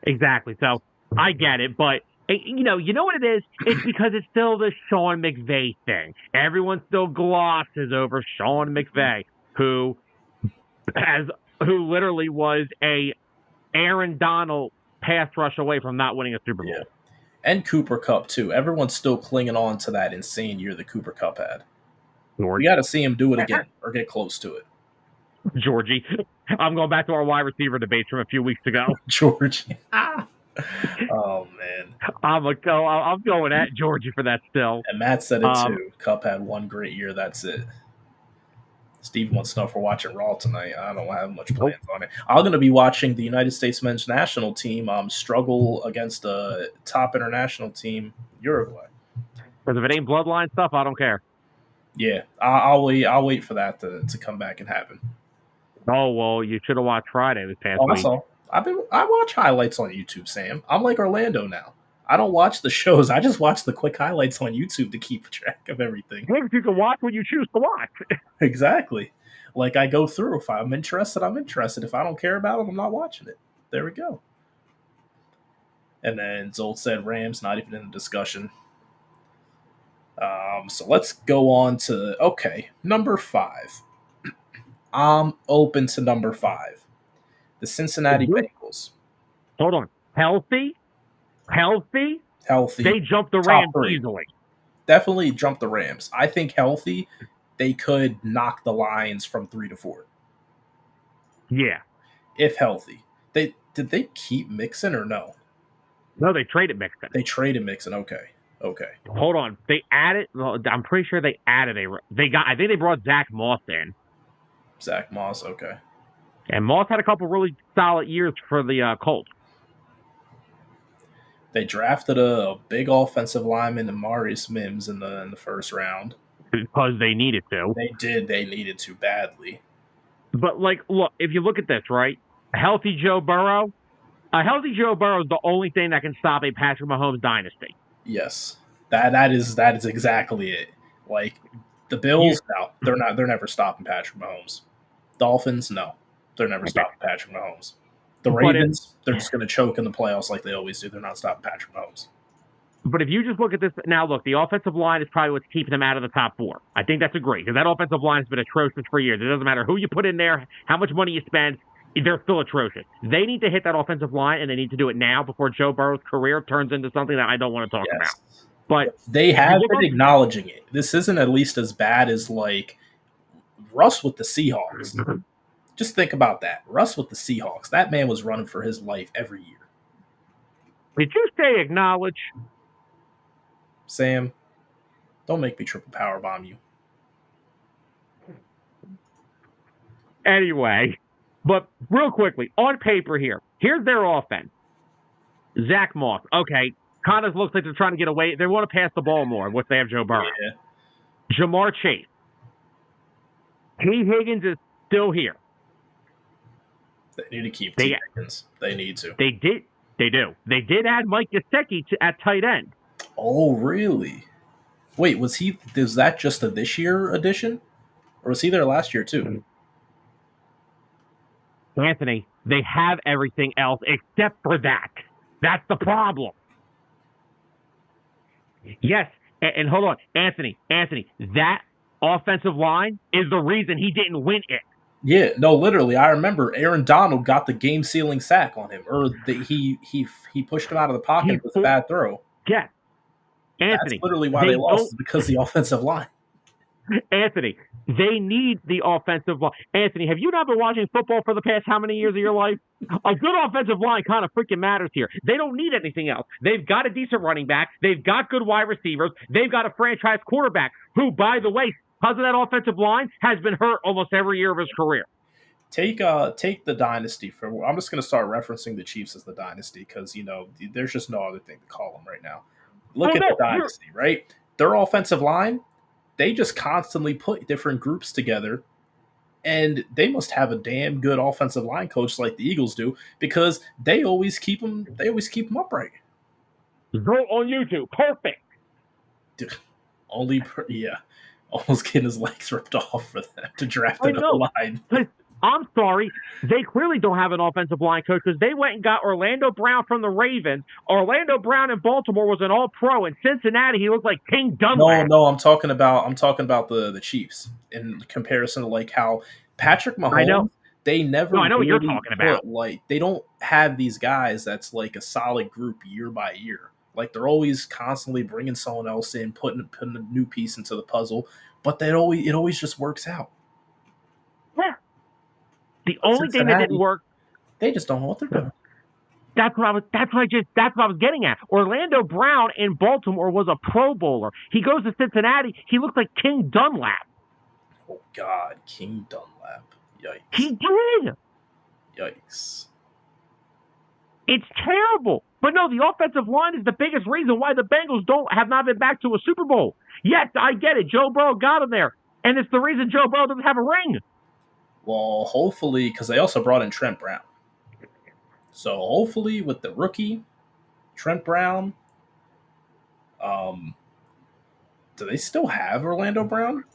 Exactly. So I get it, but you know what it is? It's because it's still the Sean McVay thing. Everyone still glosses over Sean McVay, who literally was a Aaron Donald pass rush away from not winning a Super Bowl. Yeah. And Cooper Kupp too. Everyone's still clinging on to that insane year that Cooper Kupp had. We got to see him do it again or get close to it. Georgie. I'm going back to our wide receiver debates from a few weeks ago. Georgie. Oh, man. I'm going at Georgie for that still. And Matt said it too. Kupp had one great year. That's it. Steve wants to know if we're watching Raw tonight. I don't have much plans on it. I'm going to be watching the United States men's national team struggle against a top international team, Uruguay. Because if it ain't bloodline stuff, I don't care. Yeah, I'll wait for that to come back and happen. Oh, well, you should have watched Friday this past week. I watch highlights on YouTube, Sam. I'm like Orlando now. I don't watch the shows. I just watch the quick highlights on YouTube to keep track of everything. Well, you can watch what you choose to watch. Exactly. Like I go through. If I'm interested, I'm interested. If I don't care about it, I'm not watching it. There we go. And then Zolt said Rams, not even in the discussion. So let's go on to, number 5. I'm open to number 5. The Cincinnati Bengals. Hold on. Healthy. They jumped the Rams easily. Definitely jumped the Rams. I think healthy, they could knock the Lions from 3 to 4. Yeah. if healthy. Did they keep Mixon or no? No, they traded Mixon. They traded Mixon. Okay. Hold on. They added. I'm pretty sure they added a. They got. I think they brought Zach Moss in. Zach Moss. Okay. And Moss had a couple really solid years for the Colts. They drafted a big offensive lineman, Amarius Mims, in the first round. Because they needed to. They did. They needed to badly. But, look, if you look at this, right? A healthy Joe Burrow is the only thing that can stop a Patrick Mahomes dynasty. Yes. That is exactly it. Like, the Bills, no. They're never stopping Patrick Mahomes. Dolphins, no. They're never stopping Patrick Mahomes. The Ravens, they're just going to choke in the playoffs like they always do. They're not stopping Patrick Mahomes. But if you just look at this now, look, the offensive line is probably what's keeping them out of the top 4. I think that's great because that offensive line has been atrocious for years. It doesn't matter who you put in there, how much money you spend, they're still atrocious. They need to hit that offensive line, and they need to do it now before Joe Burrow's career turns into something that I don't want to talk about. But they have been acknowledging it. This isn't at least as bad as like Russ with the Seahawks. Just think about that. Russ with the Seahawks. That man was running for his life every year. Did you say acknowledge? Sam, don't make me triple powerbomb you. Anyway, but real quickly, on paper here's their offense. Zach Moss. Okay, kind of looks like they're trying to get away. They want to pass the ball more, which they have Joe Burrow. Yeah. Jamar Chase. T. Higgins is still here. They need to keep T. Higgins. They need to. They do. They did add Mike Gesicki at tight end. Oh, really? Wait, was that just a this year addition? Or was he there last year too? Anthony, they have everything else except for that. That's the problem. Yes, and hold on, Anthony, that offensive line is the reason he didn't win it. Yeah, no, literally. I remember Aaron Donald got the game-sealing sack on him, or he pushed him out of the pocket with a bad throw. Yes. Anthony, that's literally why they lost, because the offensive line. Anthony, they need the offensive line. Anthony, have you not been watching football for the past how many years of your life? A good offensive line kind of freaking matters here. They don't need anything else. They've got a decent running back. They've got good wide receivers. They've got a franchise quarterback who, by the way, because of that offensive line, has been hurt almost every year of his career. Take the dynasty for. I'm just going to start referencing the Chiefs as the dynasty because there's just no other thing to call them right now. Look at the dynasty, right? Their offensive line, they just constantly put different groups together, and they must have a damn good offensive line coach like the Eagles do because they always keep them. They always keep them upright. Go on YouTube, perfect. Dude, almost getting his legs ripped off for them to draft an O-line. I'm sorry. They clearly don't have an offensive line coach because they went and got Orlando Brown from the Ravens. Orlando Brown in Baltimore was an all-pro. In Cincinnati, he looked like King Dunlap. No, I'm talking about the Chiefs in comparison to like how Patrick Mahomes. I know. They never. I know what you're talking about. Like they don't have these guys that's like a solid group year by year. Like they're always constantly bringing someone else in, putting a new piece into the puzzle, but it always just works out. Yeah. The only thing that didn't work, they just don't know what they're doing. That's what I was getting at. Orlando Brown in Baltimore was a Pro Bowler. He goes to Cincinnati. He looks like King Dunlap. Oh God, King Dunlap! Yikes! He did. Yikes! It's terrible. But no, the offensive line is the biggest reason why the Bengals have not been back to a Super Bowl. Yes, I get it. Joe Burrow got him there, and it's the reason Joe Burrow doesn't have a ring. Well, hopefully, because they also brought in Trent Brown. So hopefully with the rookie, Trent Brown, do they still have Orlando Brown?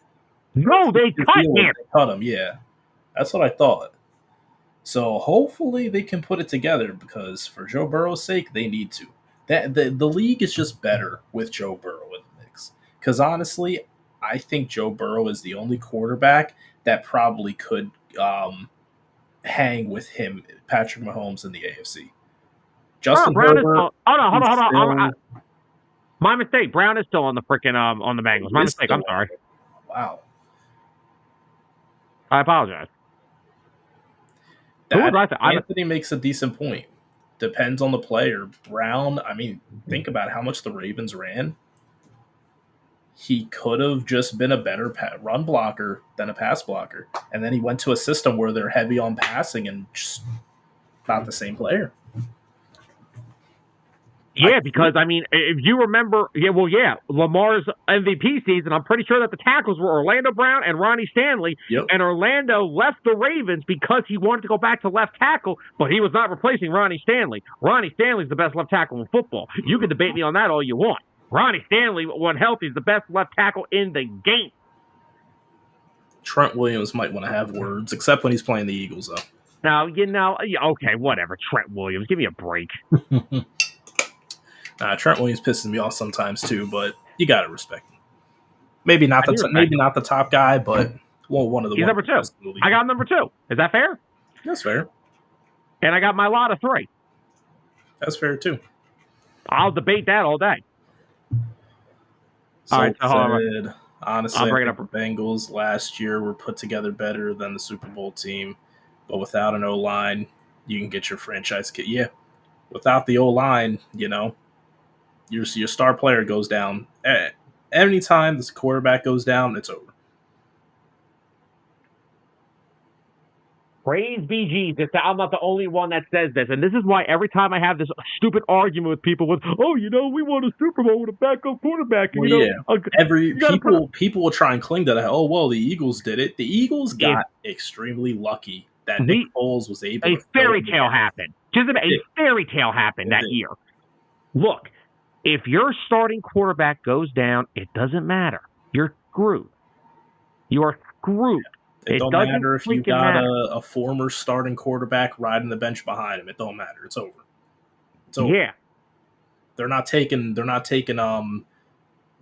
No, they cut him. They cut him, yeah. That's what I thought. So hopefully they can put it together because for Joe Burrow's sake, they need to. The league is just better with Joe Burrow in the mix. Because honestly, I think Joe Burrow is the only quarterback that probably could hang with him, Patrick Mahomes, in the AFC. Justin Herbert. Hold on. My mistake. Brown is still on the freaking on the Bengals. My mistake. I'm sorry. Wow. I apologize. Anthony makes a decent point. Depends on the player. Brown, I mean, think about how much the Ravens ran. He could have just been a better run blocker than a pass blocker. And then he went to a system where they're heavy on passing and just not the same player. Yeah, because, I mean, if you remember, Lamar's MVP season, I'm pretty sure that the tackles were Orlando Brown and Ronnie Stanley, and Orlando left the Ravens because he wanted to go back to left tackle, but he was not replacing Ronnie Stanley. Ronnie Stanley's the best left tackle in football. You can debate me on that all you want. Ronnie Stanley, when healthy, is the best left tackle in the game. Trent Williams might want to have words, except when he's playing the Eagles, though. Now, okay, whatever, Trent Williams. Give me a break. Trent Williams pisses me off sometimes too, but you gotta respect him. Maybe not the top guy, but one of the. He's number 2. I got number 2. Is that fair? That's fair. And I got my lot of 3. That's fair too. I'll debate that all day. All right, honestly, I'll bring it up. The Bengals last year were put together better than the Super Bowl team, but without an O-line, you can get your franchise kit. Yeah, without the O-line, your star player goes down. Anytime this quarterback goes down, it's over. Praise be Jesus. I'm not the only one that says this. And this is why every time I have this stupid argument with people with, we won a Super Bowl with a backup quarterback. People will try and cling to that. Oh, well, the Eagles did it. The Eagles got extremely lucky that Nick Foles was able to. A fairy tale happened. A fairy tale happened that year. Look, if your starting quarterback goes down, it doesn't matter. You're screwed. You're screwed. It don't matter if you got a former starting quarterback riding the bench behind him. It don't matter. It's over. It's over. Yeah. They're not taking the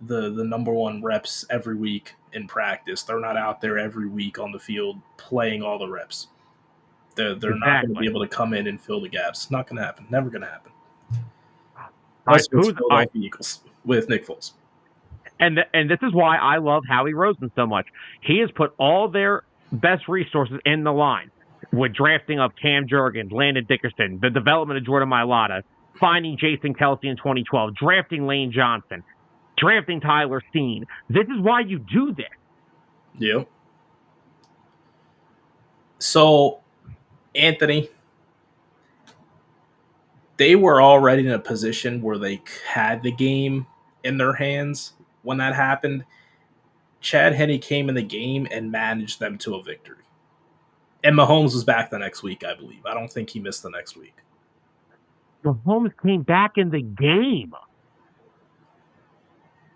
number 1 reps every week in practice. They're not out there every week on the field playing all the reps. They're not going to be able to come in and fill the gaps. It's not going to happen. Never going to happen. Who's Philadelphia Eagles with Nick Foles. And this is why I love Howie Roseman so much. He has put all their best resources in the line with drafting of Cam Jurgens, Landon Dickerson, the development of Jordan Mailata, finding Jason Kelsey in 2012, drafting Lane Johnson, drafting Tyler Steen. This is why you do this. Yeah. So, Anthony, they were already in a position where they had the game in their hands when that happened. Chad Henne came in the game and managed them to a victory. And Mahomes was back the next week, I believe. I don't think he missed the next week. Mahomes came back in the game.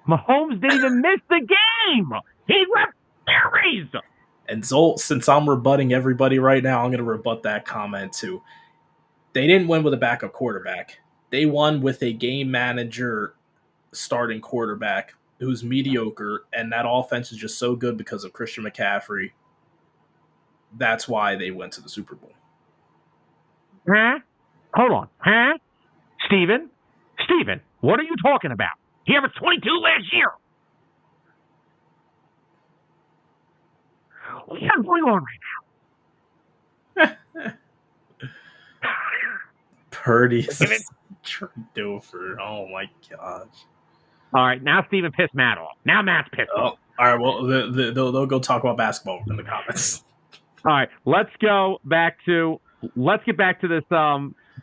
Mahomes didn't even miss the game. He left series. And Zolt, since I'm rebutting everybody right now, I'm going to rebut that comment too. They didn't win with a backup quarterback. They won with a game manager starting quarterback who's mediocre, and that offense is just so good because of Christian McCaffrey. That's why they went to the Super Bowl. Huh? Hold on. Huh? Steven, what are you talking about? He averaged 22 last year. What's going on right now? Purdy's Dofer. Oh, my gosh. All right, now Steven pissed Matt off. Now Matt's pissed off. All right, well, they'll go talk about basketball in the comments. All right, let's get back to this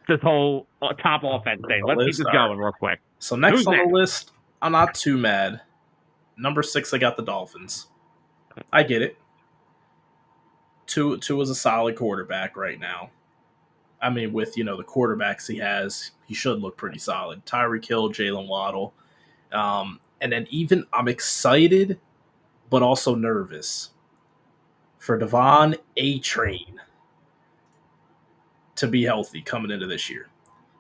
this whole top offense thing. Let's keep this going real quick. So next on the list, I'm not too mad. Number 6, I got the Dolphins. I get it. Tua is a solid quarterback right now. I mean, with the quarterbacks he has, he should look pretty solid. Tyreek Hill, Jalen Waddle. And then even I'm excited, but also nervous for Devon A-Train to be healthy coming into this year.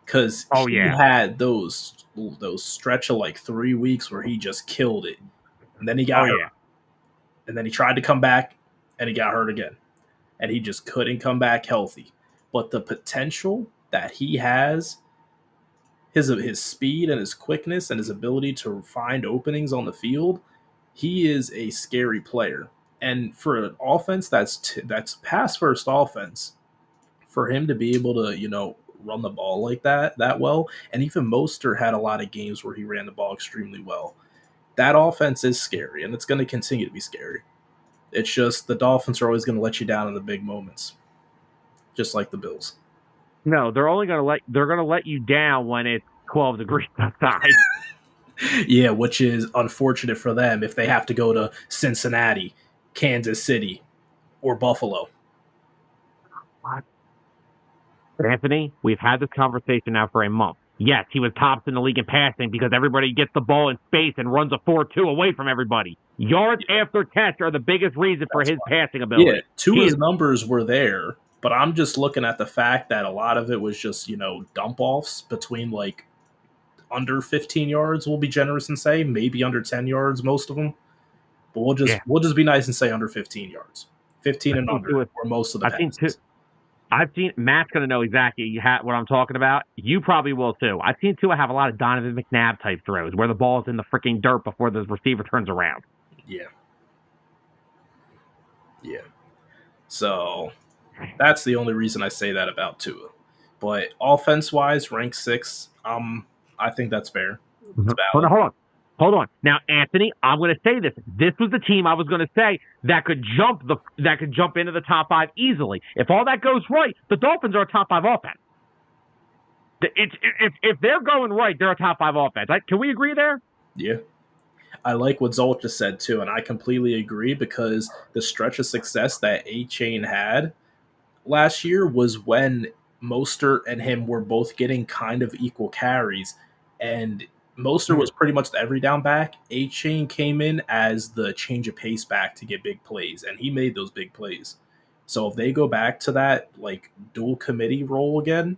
Because he had those stretch of like 3 weeks where he just killed it. And then he got hurt. Yeah. And then he tried to come back, and he got hurt again. And he just couldn't come back healthy. But the potential that he has, his speed and his quickness and his ability to find openings on the field, he is a scary player. And for an offense that's pass-first offense, for him to be able to, run the ball like that well, and even Mostert had a lot of games where he ran the ball extremely well. That offense is scary, and it's going to continue to be scary. It's just the Dolphins are always going to let you down in the big moments, just like the Bills. No, they're going to let you down when it's 12 degrees outside. Yeah, which is unfortunate for them if they have to go to Cincinnati, Kansas City, or Buffalo. What? Anthony, we've had this conversation now for a month. Yes, he was tops in the league in passing because everybody gets the ball in space and runs a 4-2 away from everybody. Yards after catch are the biggest reason for his passing ability. Yeah, Tua's numbers were there, but I'm just looking at the fact that a lot of it was just, dump offs between like under 15 yards, we'll be generous and say, maybe under 10 yards, most of them. But we'll just be nice and say under 15 yards. 15 and under were most of the passes. I've seen Matt's going to know exactly what I'm talking about. You probably will too. I've seen Tua have a lot of Donovan McNabb type throws where the ball's in the freaking dirt before the receiver turns around. Yeah. So that's the only reason I say that about Tua. But offense-wise, rank 6, I think that's fair. It's valid. Hold on. Now, Anthony, I'm going to say this. This was the team I was going to say that could jump into the top 5 easily. If all that goes right, the Dolphins are a top 5 offense. If they're going right, they're a top 5 offense. Can we agree there? Yeah. I like what Zolt just said, too, and I completely agree because the stretch of success that A-Chain had last year was when Mostert and him were both getting kind of equal carries, and Mostert was pretty much the every down back. A-Chain came in as the change of pace back to get big plays, and he made those big plays. So if they go back to that like dual committee role again,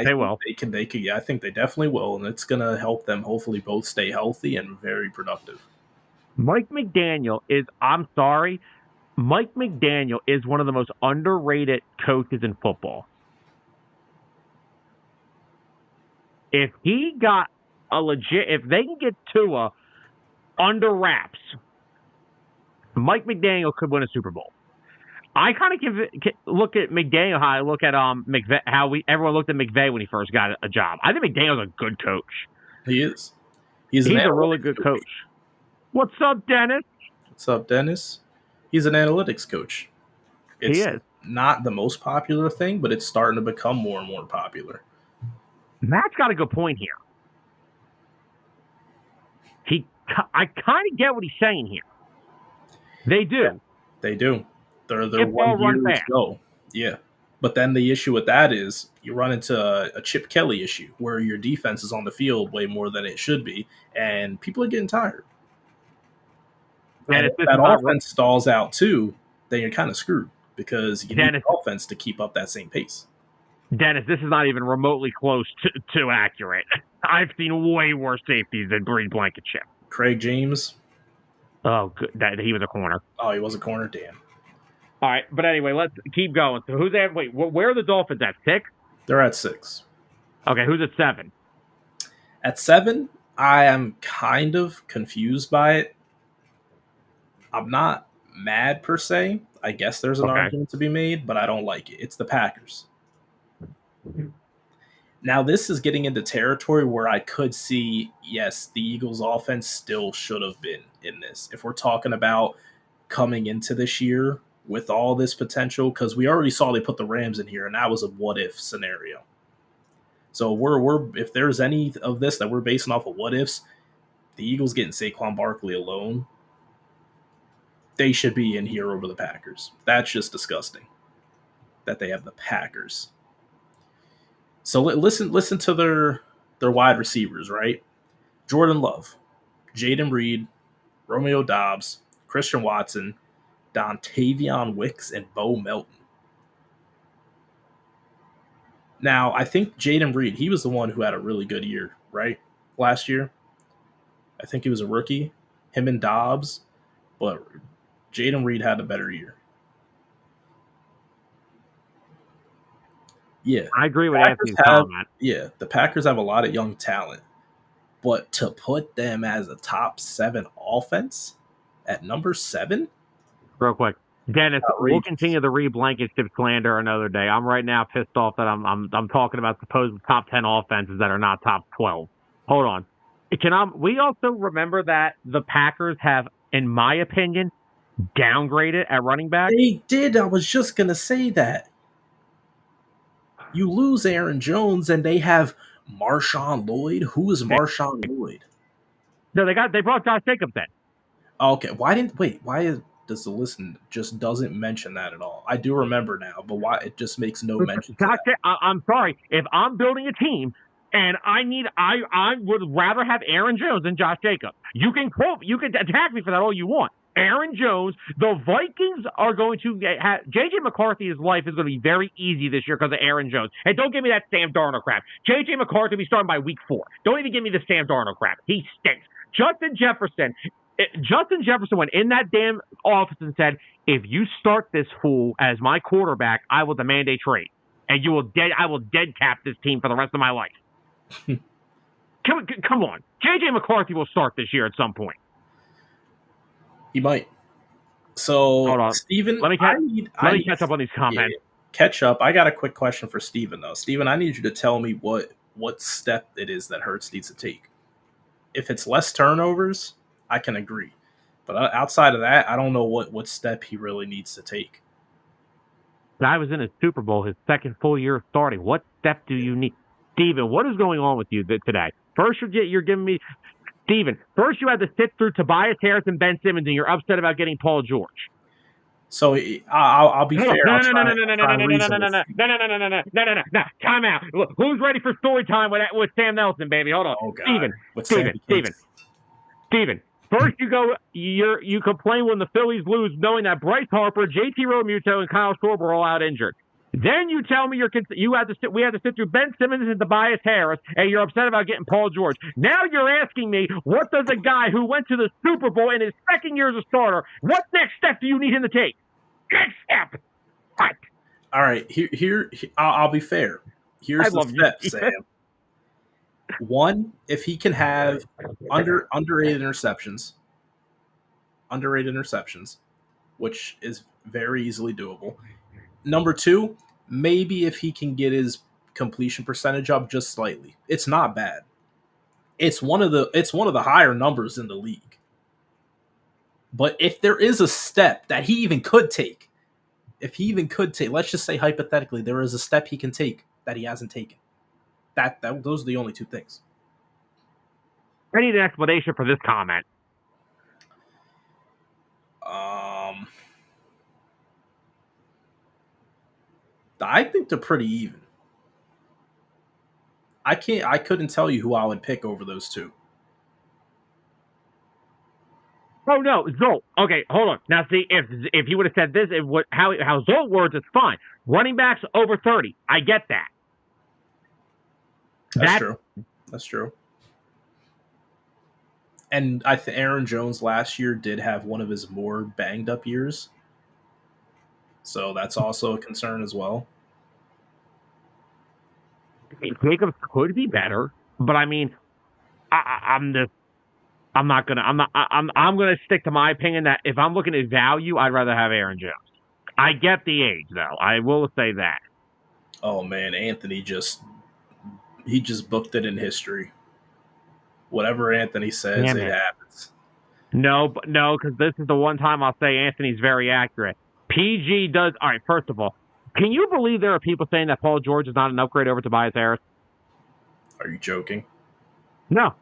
they will. They can. Yeah, I think they definitely will, and it's gonna help them hopefully both stay healthy and very productive. Mike McDaniel is one of the most underrated coaches in football. If they can get Tua under wraps, Mike McDaniel could win a Super Bowl. I kind of look at McDaniel how I look at McVay, everyone looked at McVay when he first got a job. I think McDaniel's a good coach. He is. He's a really good coach. What's up, Dennis? What's up, Dennis? He's an analytics coach. He is. Not the most popular thing, but it's starting to become more and more popular. Matt's got a good point here. I kind of get what he's saying here. They do. Yeah, they do. They're 1 year go. Yeah. But then the issue with that is you run into a Chip Kelly issue where your defense is on the field way more than it should be, and people are getting tired. And if that offense stalls out too, then you're kind of screwed because you need the offense to keep up that same pace. Dennis, this is not even remotely close to accurate. I've seen way worse safeties than Green Blankenship. Craig James. Oh, good. He was a corner. Oh, he was a corner? Damn. All right, but anyway, let's keep going. So who's at? Wait, where are the Dolphins at? 6? They're at 6. Okay, who's at 7? At 7, I am kind of confused by it. I'm not mad per se. I guess there's an argument to be made, but I don't like it. It's the Packers. Now, this is getting into territory where I could see, yes, the Eagles' offense still should have been in this. If we're talking about coming into this year with all this potential, because we already saw they put the Rams in here, and that was a what-if scenario. So we're if there's any of this that we're basing off of what-ifs, the Eagles getting Saquon Barkley alone, they should be in here over the Packers. That's just disgusting that they have the Packers. So listen to their wide receivers, right? Jordan Love, Jaden Reed, Romeo Doubs, Christian Watson, Dontavion Wicks, and Bo Melton. Now, I think Jaden Reed, he was the one who had a really good year, right? Last year. I think he was a rookie. Him and Dobbs. But Jaden Reed had a better year. Yeah. I agree with Anthony's comment. Yeah, the Packers have a lot of young talent. But to put them as a top 7 offense at number 7? Real quick. Dennis, we'll continue the Reed Blankenship slander another day. I'm right now pissed off that I'm talking about supposed top 10 offenses that are not top 12. Hold on. We also remember that the Packers have, in my opinion, downgraded at running back? They did. I was just going to say that. You lose Aaron Jones, and they have Marshawn Lloyd. Who is Marshawn Lloyd? No, they brought Josh Jacobs in. Okay, why does the list just doesn't mention that at all? I do remember now, but why it just makes no mention to that? I'm sorry. If I'm building a team and I would rather have Aaron Jones than Josh Jacobs. You can attack me for that all you want. Aaron Jones, the Vikings are going to have J.J. McCarthy's life is going to be very easy this year because of Aaron Jones. And don't give me that Sam Darnold crap. J.J. McCarthy will be starting by week 4. Don't even give me the Sam Darnold crap. He stinks. Justin Jefferson went in that damn office and said, if you start this fool as my quarterback, I will demand a trade. And I will dead cap this team for the rest of my life. Come on. J.J. McCarthy will start this year at some point. He might. So, hold on. Steven, let me catch up on these comments. Yeah, catch up. I got a quick question for Steven, though. Steven, I need you to tell me what step it is that Hurts needs to take. If it's less turnovers, I can agree. But outside of that, I don't know what step he really needs to take. I was in a Super Bowl, his second full year of starting. What step do you need? Steven, what is going on with you today? First, you're giving me... Steven, first you had to sit through Tobias Harris and Ben Simmons, and you're upset about getting Paul George. So I'll be fair. No. Time out. Look, who's ready for story time with Sam Nelson, baby? Hold on. Oh, God. Steven. First you complain when the Phillies lose, knowing that Bryce Harper, JT Realmuto, and Kyle Schwarber are all out injured. Then you tell me we had to sit through Ben Simmons and Tobias Harris, and you're upset about getting Paul George. Now you're asking me, what does a guy who went to the Super Bowl in his second year as a starter, what next step do you need him to take? Next step. What? All right, here I'll be fair. Here's the steps, Sam. One, if he can have underrated interceptions, which is very easily doable. Number 2, maybe if he can get his completion percentage up just slightly. It's not bad. It's one of the higher numbers in the league. But if there is a step that he even could take, let's just say hypothetically, there is a step he can take that he hasn't taken. Those are the only 2 things. I need an explanation for this comment. I think they're pretty even. I couldn't tell you who I would pick over those 2. Oh no, Zolt. Okay, hold on. Now see, if you would have said this, how Zolt words, it's fine. Running backs over 30. I get that. That's true. And I think Aaron Jones last year did have one of his more banged up years. So that's also a concern as well. Jacobs could be better, but I mean, I'm gonna stick to my opinion that if I'm looking at value, I'd rather have Aaron Jones. I get the age though. I will say that. Oh man, Anthony he just booked it in history. Whatever Anthony says, it happens. No, because this is the one time I'll say Anthony's very accurate. PG does. All right, first of all, can you believe there are people saying that Paul George is not an upgrade over Tobias Harris? Are you joking? No.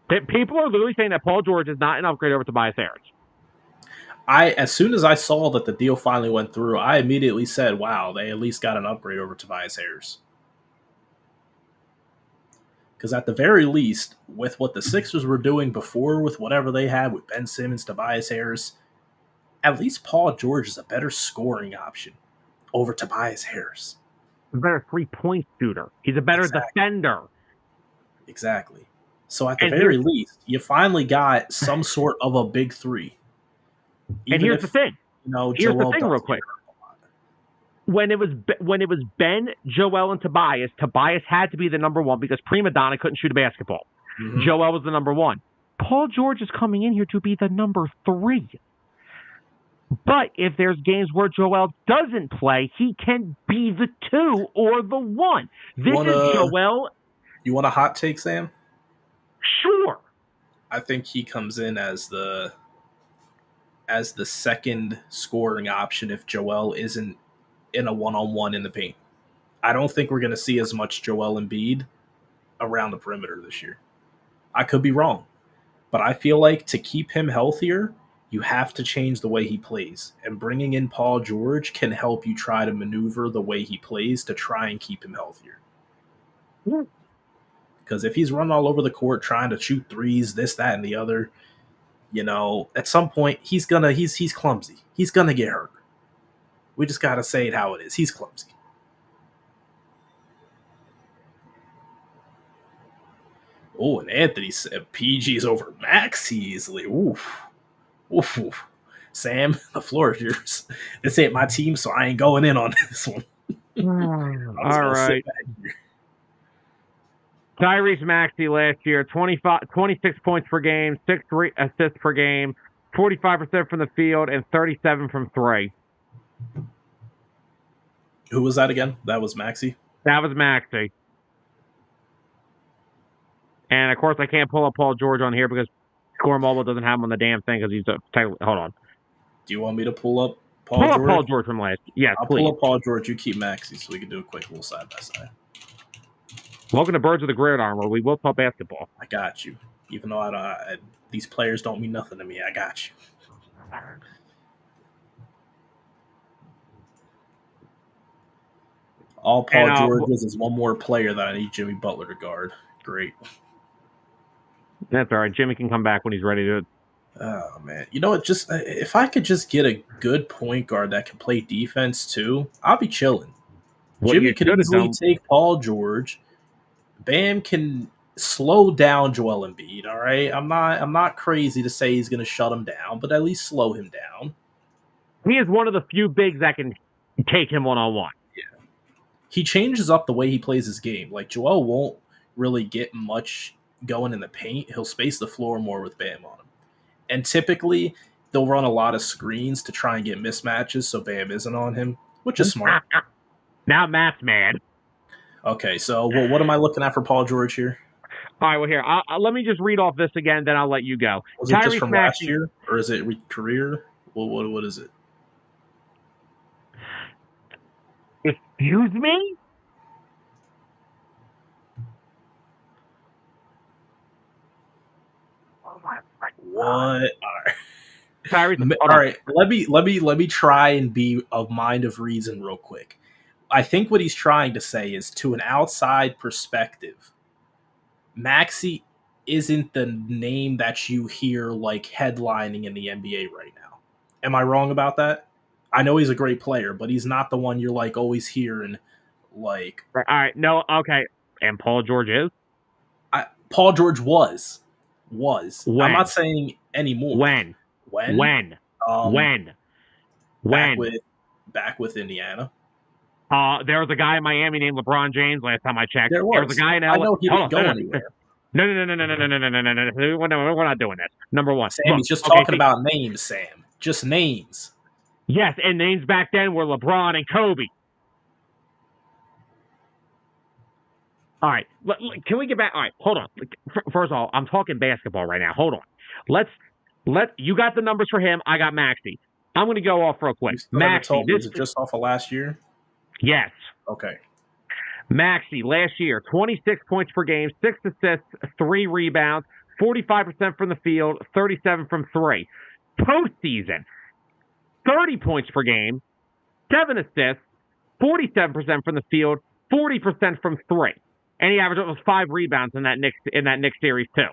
People are literally saying that Paul George is not an upgrade over Tobias Harris. As soon as I saw that the deal finally went through, I immediately said, wow, they at least got an upgrade over Tobias Harris. Because at the very least, with what the Sixers were doing before, with whatever they had with Ben Simmons, Tobias Harris, at least Paul George is a better scoring option over Tobias Harris. He's a better three-point shooter. He's a better defender. Exactly. So at the very least, you finally got some sort of a big 3. And here's the thing. Here's the thing real quick. When it was Ben, Joel, and Tobias had to be the number 1 because Prima Donna couldn't shoot a basketball. Mm-hmm. Joel was the number 1. Paul George is coming in here to be the number 3. But if there's games where Joel doesn't play, he can be the 2 or the 1. This is Joel. You want a hot take, Sam? Sure. I think he comes in as the second scoring option if Joel isn't in a one-on-one in the paint. I don't think we're going to see as much Joel Embiid around the perimeter this year. I could be wrong, but I feel like to keep him healthier, you have to change the way he plays. And bringing in Paul George can help you try to maneuver the way he plays to try and keep him healthier. Because if he's running all over the court trying to shoot threes, this, that, and the other, at some point he's clumsy. He's gonna get hurt. We just gotta say it how it is. He's clumsy. Oh, and Anthony said PG's over Max easily. Oof. Sam, the floor is yours. This ain't my team, so I ain't going in on this one. All right. Tyrese Maxey last year, 26 points per game, 6 assists per game, 45% from the field, and 37 from 3. Who was that again? That was Maxey? That was Maxey. And, of course, I can't pull up Paul George on here because Score Mobile doesn't have him on the damn thing because he's hold on. Do you want me to pull up Paul George? Paul George from last year. Yes, I'll please. pull up Paul George. You keep Maxey so we can do a quick little side-by-side. Welcome to Birds of the Gridiron, where we will talk basketball. I got you. Even though these players don't mean nothing to me, I got you. All Paul George is one more player that I need Jimmy Butler to guard. Great. That's all right. Jimmy can come back when he's ready to. Oh, man. You know what? Just if I could just get a good point guard that can play defense, too, I'll be chilling. Jimmy could easily take Paul George. Bam can slow down Joel Embiid, all right? I'm not crazy to say he's going to shut him down, but at least slow him down. He is one of the few bigs that can take him one-on-one. Yeah. He changes up the way he plays his game. Like, Joel won't really get much going in the paint. He'll space the floor more with Bam on him. And typically, they'll run a lot of screens to try and get mismatches so Bam isn't on him, which is smart. Now Matt's mad. Okay, so what am I looking at for Paul George here? All right, well, here, let me just read off this again, then I'll let you go. Was it just from last year, or is it career? What is it? Excuse me? What? Tyrese, all right, let me try and be of mind of reason real quick. I think what he's trying to say is, to an outside perspective, Maxey isn't the name that you hear like headlining in the NBA right now. Am I wrong about that? I know he's a great player, but he's not the one you're like always hearing. Like, all right, no, okay, and Paul George is. Paul George was. When? I'm not saying anymore. When? Back with Indiana. There was a guy in Miami named LeBron James last time I checked. There was a guy in LA. I know he didn't go anywhere. No. We're not doing this. Number one. Sam, he's just talking about names, Sam. Just names. Yes, and names back then were LeBron and Kobe. All right. Can we get back? All right, hold on. First of all, I'm talking basketball right now. Hold on. You got the numbers for him. I got Maxey. I'm going to go off real quick. Maxey. Was it just off of last year? Yes. Okay. Maxey, last year, 26 points per game, 6 assists, 3 rebounds, 45% from the field, 37 from 3. Postseason, 30 points per game, 7 assists, 47% from the field, 40% from 3. And he averaged almost 5 rebounds in that Knicks series, too.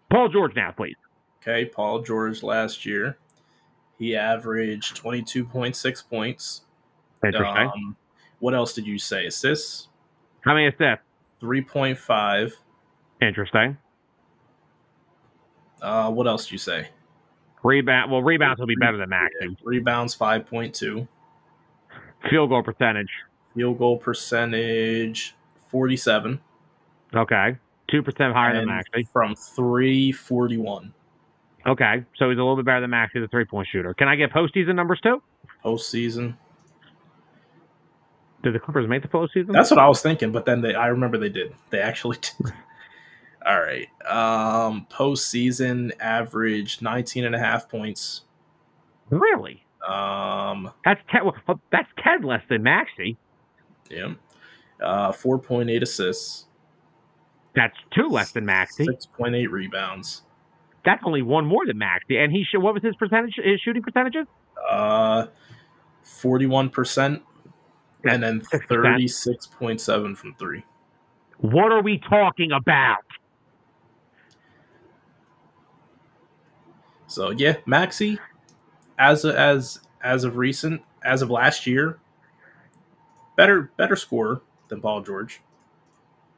Paul George now, please. Okay, Paul George last year, he averaged 22.6 points. Interesting. What else did you say? Assists? How many assists? 3.5. Interesting. What else did you say? Rebounds will be better than Maxey. Yeah, rebounds 5.2. Field goal percentage. 47. Okay. 2% higher than Maxey. From 3, 41. Okay, so he's a little bit better than Maxey, the 3-point shooter. Can I get postseason numbers too? Postseason. Did the Clippers make the postseason? That's what I was thinking, but then I remember they did. They actually did. All right. Postseason average 19.5 points. Really? That's 10 less than Maxey. Yeah. 4.8 assists. That's 2 less than Maxey. 6.8 rebounds. That's only 1 more than Maxey. And what was his percentage? His shooting percentages? 41%, and then 6%. 36.7 from 3. What are we talking about? So yeah, Maxey, as of last year, better scorer than Paul George.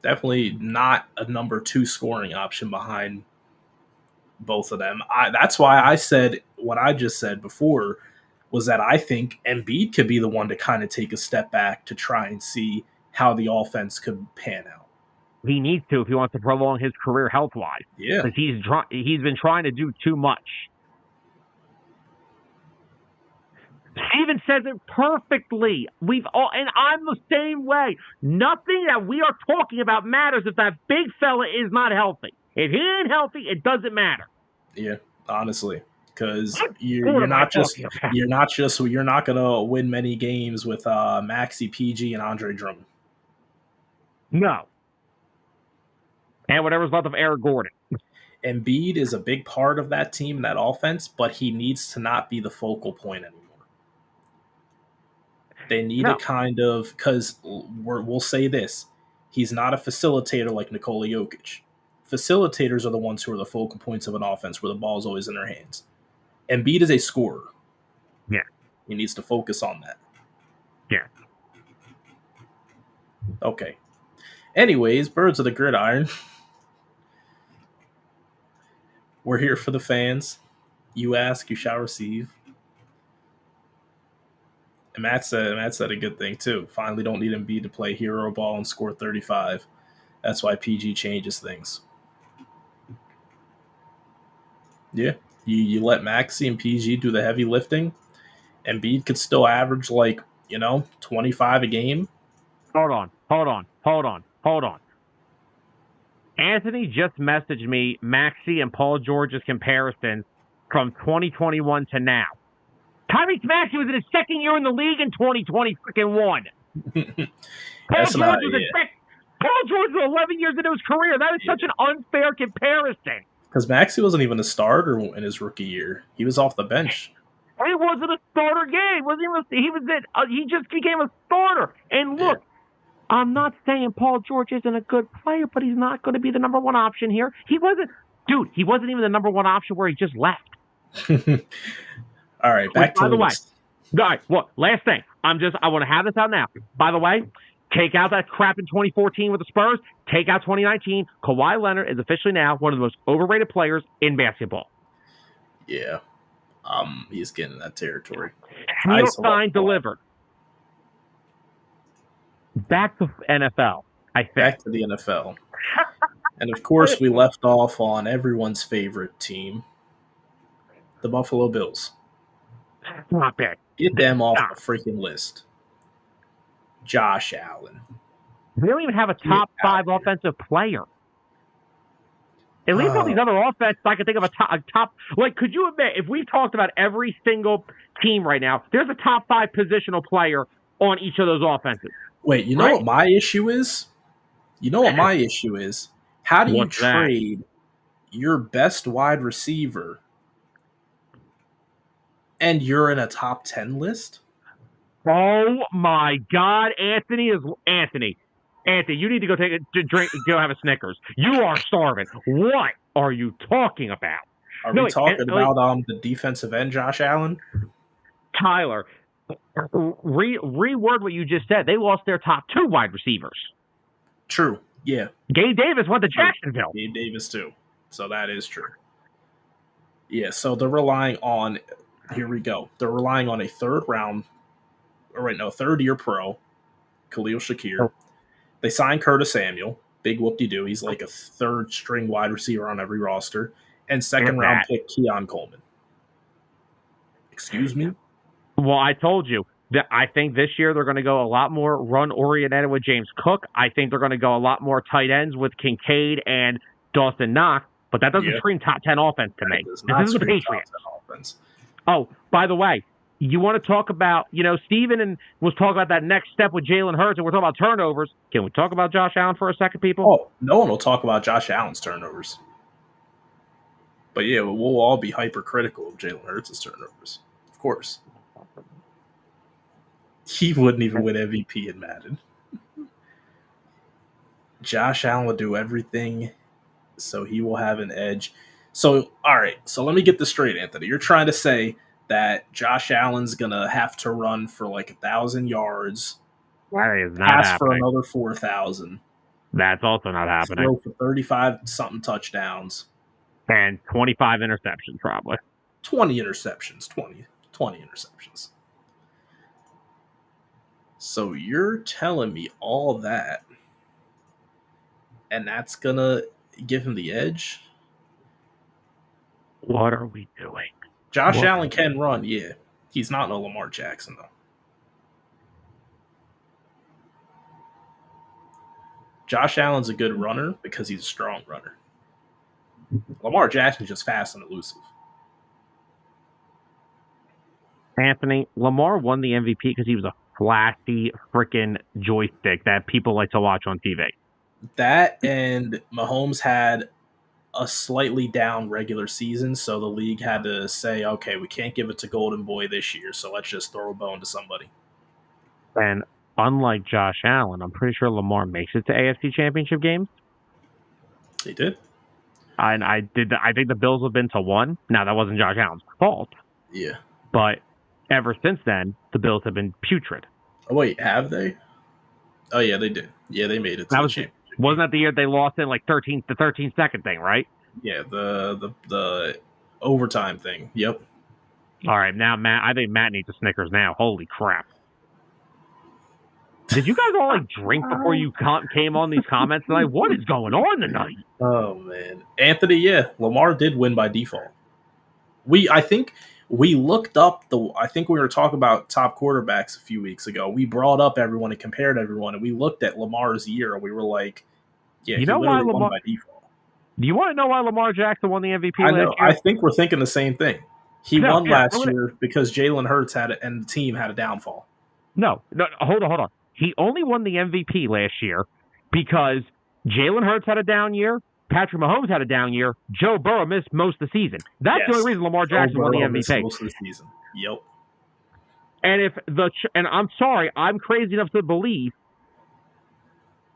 Definitely not a number 2 scoring option behind both of them. That's why I said what I just said before, was that I think Embiid could be the one to kind of take a step back to try and see how the offense could pan out. He needs to if he wants to prolong his career health-wise. Yeah. Because he's been trying to do too much. Steven says it perfectly. And I'm the same way. Nothing that we are talking about matters if that big fella is not healthy. If he ain't healthy, it doesn't matter. Yeah, honestly, because you're not gonna win many games with Maxey, PG, and Andre Drummond. No. And whatever's left of Eric Gordon. Embiid is a big part of that team, that offense, but he needs to not be the focal point anymore. They need a kind of, because we'll say this, he's not a facilitator like Nikola Jokic. Facilitators are the ones who are the focal points of an offense where the ball is always in their hands. Embiid is a scorer. Yeah. He needs to focus on that. Yeah. Okay. Anyways, Birds of the Gridiron. We're here for the fans. You ask, you shall receive. And Matt said a good thing too. Finally don't need Embiid to play hero ball and score 35. That's why PG changes things. Yeah. You let Maxey and PG do the heavy lifting. Embiid could still average 25 a game. Hold on. Anthony just messaged me Maxey and Paul George's comparison from 2021 to now. Tyrese Maxey was in his second year in the league in 2020 freaking one. Paul George was 11 years into his career. That is such an unfair comparison. Because Maxey wasn't even a starter in his rookie year. He was off the bench. It wasn't a starter game. He just became a starter. And look, I'm not saying Paul George isn't a good player, but he's not going to be the number one option here. He wasn't even the number one option where he just left. All right, back to the list. All right, well, last thing. I want to have this out now. By the way, take out that crap in 2014 with the Spurs. Take out 2019. Kawhi Leonard is officially now one of the most overrated players in basketball. Yeah. He's getting in that territory. Deal signed, delivered. Back to NFL, I think. Back to the NFL. And of course, we left off on everyone's favorite team, the Buffalo Bills. Stop it. Get them off the freaking list. Josh Allen. They don't even have a top 5 offensive player. At least all these other offenses, I can think of a top. Like, could you admit, if we talked about every single team right now, there's a top 5 positional player on each of those offenses. Wait, you know what my issue is? How do you trade your best wide receiver and you're in a top 10 list? Oh my God, Anthony, you need to go take a drink, go have a Snickers. You are starving. What are you talking about? Are we talking about the defensive end, Josh Allen? Tyler, reword what you just said. They lost their top 2 wide receivers. True. Yeah. Gabe Davis went to Jacksonville. Gabe Davis too. So that is true. Yeah. So they're relying on. Here we go. They're relying on a third year pro, Khalil Shakir. Oh. They signed Curtis Samuel. Big whoop-de-doo. He's like a third string wide receiver on every roster. And second round pick Keon Coleman. Excuse me? Well, I told you that I think this year they're going to go a lot more run-oriented with James Cook. I think they're going to go a lot more tight ends with Kincaid and Dawson Knox, but that doesn't scream top 10 offense to me. This is the Patriots. Offense. Oh, by the way, you want to talk about, Steven was talking about that next step with Jalen Hurts, and we're talking about turnovers. Can we talk about Josh Allen for a second, people? Oh, no one will talk about Josh Allen's turnovers. But yeah, we'll all be hypercritical of Jalen Hurts' turnovers. Of course. He wouldn't even win MVP in Madden. Josh Allen will do everything, so he will have an edge. So, all right. So let me get this straight, Anthony. You're trying to say that Josh Allen's going to have to run for like 1,000 yards, pass for another 4,000. That's also not happening. Throw for 35-something touchdowns. And 25 interceptions, probably. 20 interceptions. 20 interceptions. So you're telling me all that, and that's going to give him the edge? What are we doing? Josh Allen can run, yeah. He's not no Lamar Jackson, though. Josh Allen's a good runner because he's a strong runner. Lamar Jackson's just fast and elusive. Anthony, Lamar won the MVP because he was a flashy freaking joystick that people like to watch on TV. That and Mahomes had a slightly down regular season, so the league had to say, okay, we can't give it to Golden Boy this year, so let's just throw a bone to somebody. And unlike Josh Allen, I'm pretty sure Lamar makes it to AFC Championship games. He did. And I think the Bills have been to one. Now, that wasn't Josh Allen's fault. Yeah. But ever since then, the Bills have been putrid. Oh, wait, have they? Oh, yeah, they did. Yeah, they made it to the championship. Wasn't that the year they lost in like the 13-second thing, right? Yeah, the overtime thing. Yep. All right, now I think Matt needs a Snickers now. Holy crap. Did you guys all like drink before you came on these comments tonight? What is going on tonight? Oh man, Anthony, yeah, Lamar did win by default. I think we looked up I think we were talking about top quarterbacks a few weeks ago. We brought up everyone and compared everyone, and we looked at Lamar's year, and we were like, yeah, you know why Lamar won by default. Do you want to know why Lamar Jackson won the MVP last year? I think we're thinking the same thing. He won last year because Jalen Hurts and the team had a downfall. No, hold on. He only won the MVP last year because Jalen Hurts had a down year, Patrick Mahomes had a down year, Joe Burrow missed most of the season. That's the only reason Lamar Jackson won the MVP. Most of the season. Yep. And I'm sorry, I'm crazy enough to believe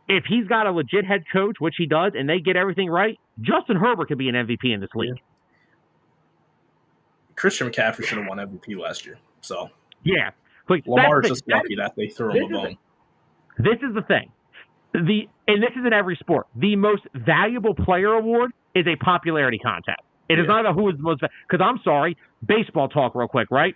if he's got a legit head coach, which he does, and they get everything right, Justin Herbert could be an MVP in this league. Yeah. Christian McCaffrey should have won MVP last year. So yeah. Lamar's just lucky that they threw him a bone. This is the thing. And this is in every sport. The most valuable player award is a popularity contest. It is not about who is the most. Because I'm sorry, baseball talk real quick, right?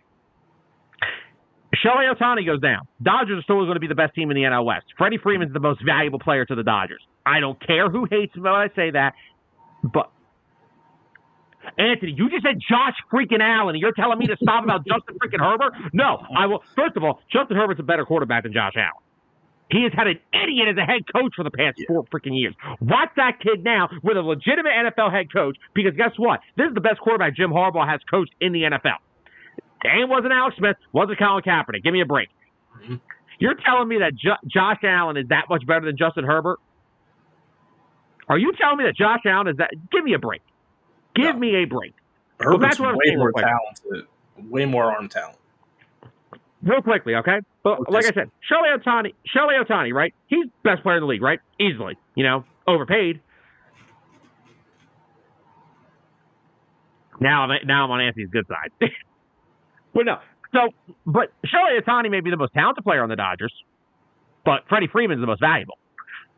Shohei Ohtani goes down. Dodgers are still going to be the best team in the NL West. Freddie Freeman's the most valuable player to the Dodgers. I don't care who hates me when I say that, but Anthony, you just said Josh freaking Allen, and you're telling me to stop about Justin freaking Herbert? No, I will. First of all, Justin Herbert's a better quarterback than Josh Allen. He has had an idiot as a head coach for the past 4 freaking years. Watch that kid now with a legitimate NFL head coach, because guess what? This is the best quarterback Jim Harbaugh has coached in the NFL. And wasn't Alex Smith, wasn't Colin Kaepernick. Give me a break. Mm-hmm. You're telling me that Josh Allen is that much better than Justin Herbert? Are you telling me that Josh Allen is that? Give me a break. Give me a break. Herbert's way more talented, way more arm talent. Real quickly, okay? But like I said, Shohei Ohtani, right? He's best player in the league, right? Easily. Overpaid. Now I'm on Anthony's good side. But no. But Shohei Ohtani may be the most talented player on the Dodgers, but Freddie Freeman's the most valuable.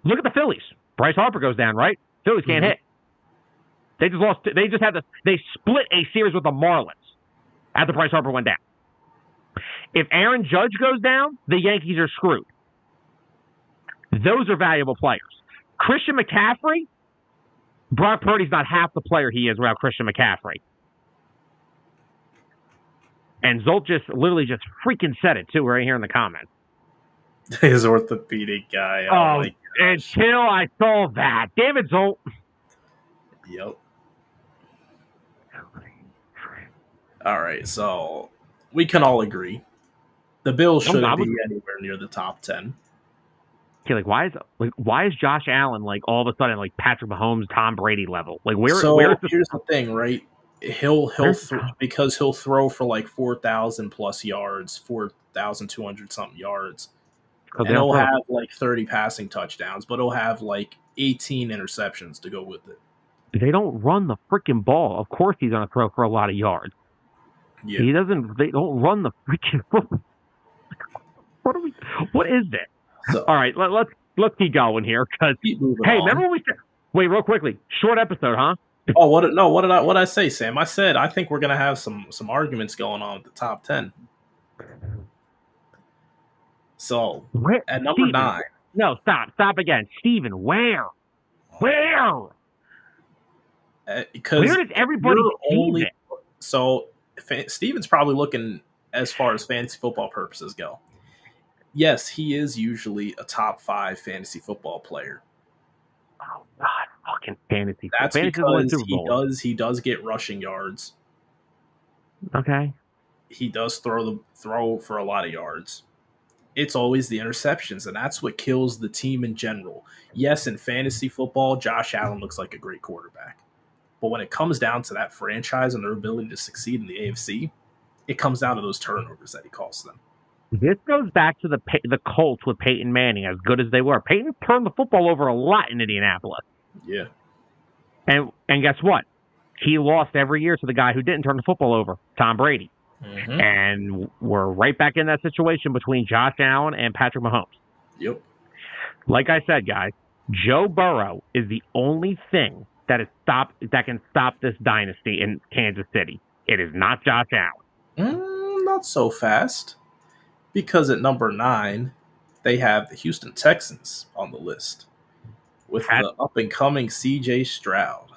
Look at the Phillies. Bryce Harper goes down, right? Phillies can't hit. They just lost. They split a series with the Marlins after Bryce Harper went down. If Aaron Judge goes down, the Yankees are screwed. Those are valuable players. Christian McCaffrey, Brock Purdy's not half the player he is without Christian McCaffrey. And Zolt just literally just freaking said it too, right here in the comments. His orthopedic guy. Oh my gosh. Until I saw that. Damn it, Zolt. Yep. All right, so we can all agree the Bills shouldn't be anywhere near the top 10. Okay, why is Josh Allen all of a sudden Patrick Mahomes, Tom Brady level? Here's the thing, right? He'll because he'll throw for 4,000 plus yards, 4,200 something yards, and he'll have 30 passing touchdowns, but he'll have 18 interceptions to go with it. They don't run the freaking ball. Of course, he's going to throw for a lot of yards. Yeah. They don't run the freaking ball. What is this? So, all right, let's keep going here because remember what we said? Wait, real quickly, short episode, huh? Oh, what did I say, Sam? I said I think we're gonna have some arguments going on with the top 10. So at number 9. No, stop again, Steven. Where? Because where does everybody see it? So Steven's probably looking as far as fantasy football purposes go. Yes, he is usually a top 5 fantasy football player. Oh God, fucking fantasy. That's because he does get rushing yards. Okay. He does throw for a lot of yards. It's always the interceptions, and that's what kills the team in general. Yes, in fantasy football, Josh Allen looks like a great quarterback. But when it comes down to that franchise and their ability to succeed in the AFC, it comes down to those turnovers that he calls them. This goes back to the Colts with Peyton Manning, as good as they were. Peyton turned the football over a lot in Indianapolis. Yeah. And guess what? He lost every year to the guy who didn't turn the football over, Tom Brady. Mm-hmm. And we're right back in that situation between Josh Allen and Patrick Mahomes. Yep. Like I said, guys, Joe Burrow is the only thing that can stop this dynasty in Kansas City. It is not Josh Allen. Not so fast. Because at number 9, they have the Houston Texans on the list with the up-and-coming C.J. Stroud.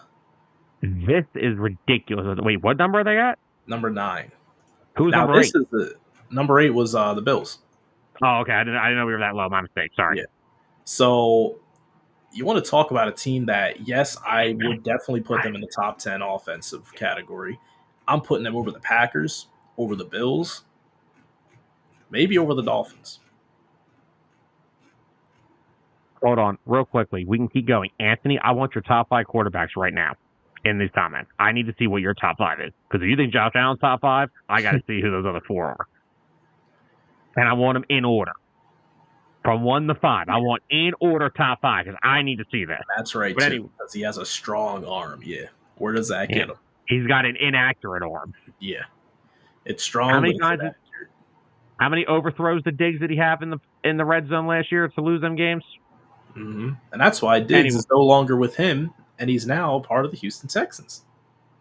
This is ridiculous. Wait, what number are they at? Number 9. Who's number 8? Number 8 was the Bills. Oh, okay. I didn't know we were that low. My mistake. Sorry. Yeah. So you want to talk about a team that, yes, I would definitely put them in the top 10 offensive category. I'm putting them over the Packers, over the Bills, maybe over the Dolphins. Hold on, real quickly. We can keep going. Anthony, I want your top 5 quarterbacks right now in these comments. I need to see what your top 5 is. Because if you think Josh Allen's top 5, I got to see who those other 4 are. And I want them in order. From 1 to 5. I want in order top 5 because I need to see that. That's right, too. Because he has a strong arm, yeah. Where does that get him? He's got an inaccurate arm. Yeah. It's strong. How many overthrows did Diggs did he have in the red zone last year to lose them games? Mm-hmm. And that's why Diggs is no longer with him, and he's now part of the Houston Texans.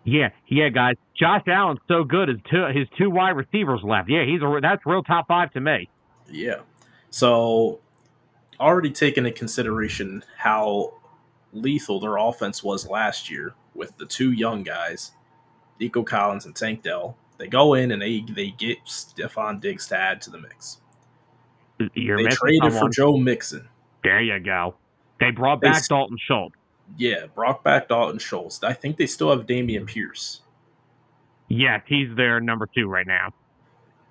Yeah, guys. Josh Allen's so good. His 2 wide receivers left. Yeah, that's real top 5 to me. Yeah. So, already taking into consideration how lethal their offense was last year with the 2 young guys, Nico Collins and Tank Dell, they go in and they get Stephon Diggs to add to the mix. They traded for Joe Mixon. There you go. They brought back Dalton Schultz. Yeah, brought back Dalton Schultz. I think they still have Dameon Pierce. Yes, he's their number 2 right now.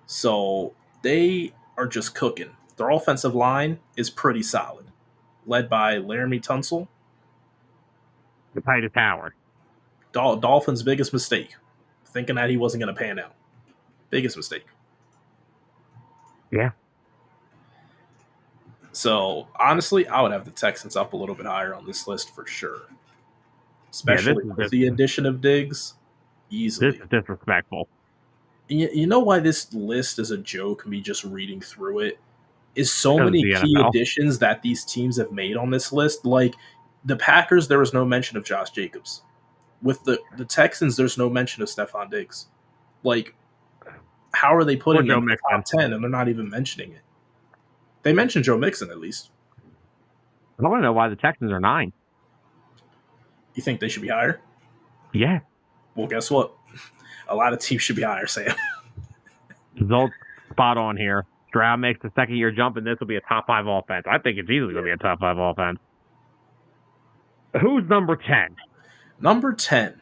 So they are just cooking. Their offensive line is pretty solid, led by Laramie Tunsil. The Titus Howard. Dolphins' biggest mistake, thinking that he wasn't going to pan out. Biggest mistake. Yeah. So, honestly, I would have the Texans up a little bit higher on this list for sure. Especially with the addition of Diggs. Easily. This is disrespectful. You know why this list is a joke, me just reading through it? Is so many key additions that these teams have made on this list. Like, the Packers, there was no mention of Josh Jacobs. With the Texans, there's no mention of Stephon Diggs. Like, how are they putting him in the top 10 and they're not even mentioning it? They mentioned Joe Mixon, at least. I don't want to know why the Texans are 9. You think they should be higher? Yeah. Well, guess what? A lot of teams should be higher, Sam. Results spot on here. Stroud makes the second-year jump, and this will be a top-5 offense. I think it's easily going to be a top-5 offense. Who's number 10? Number 10.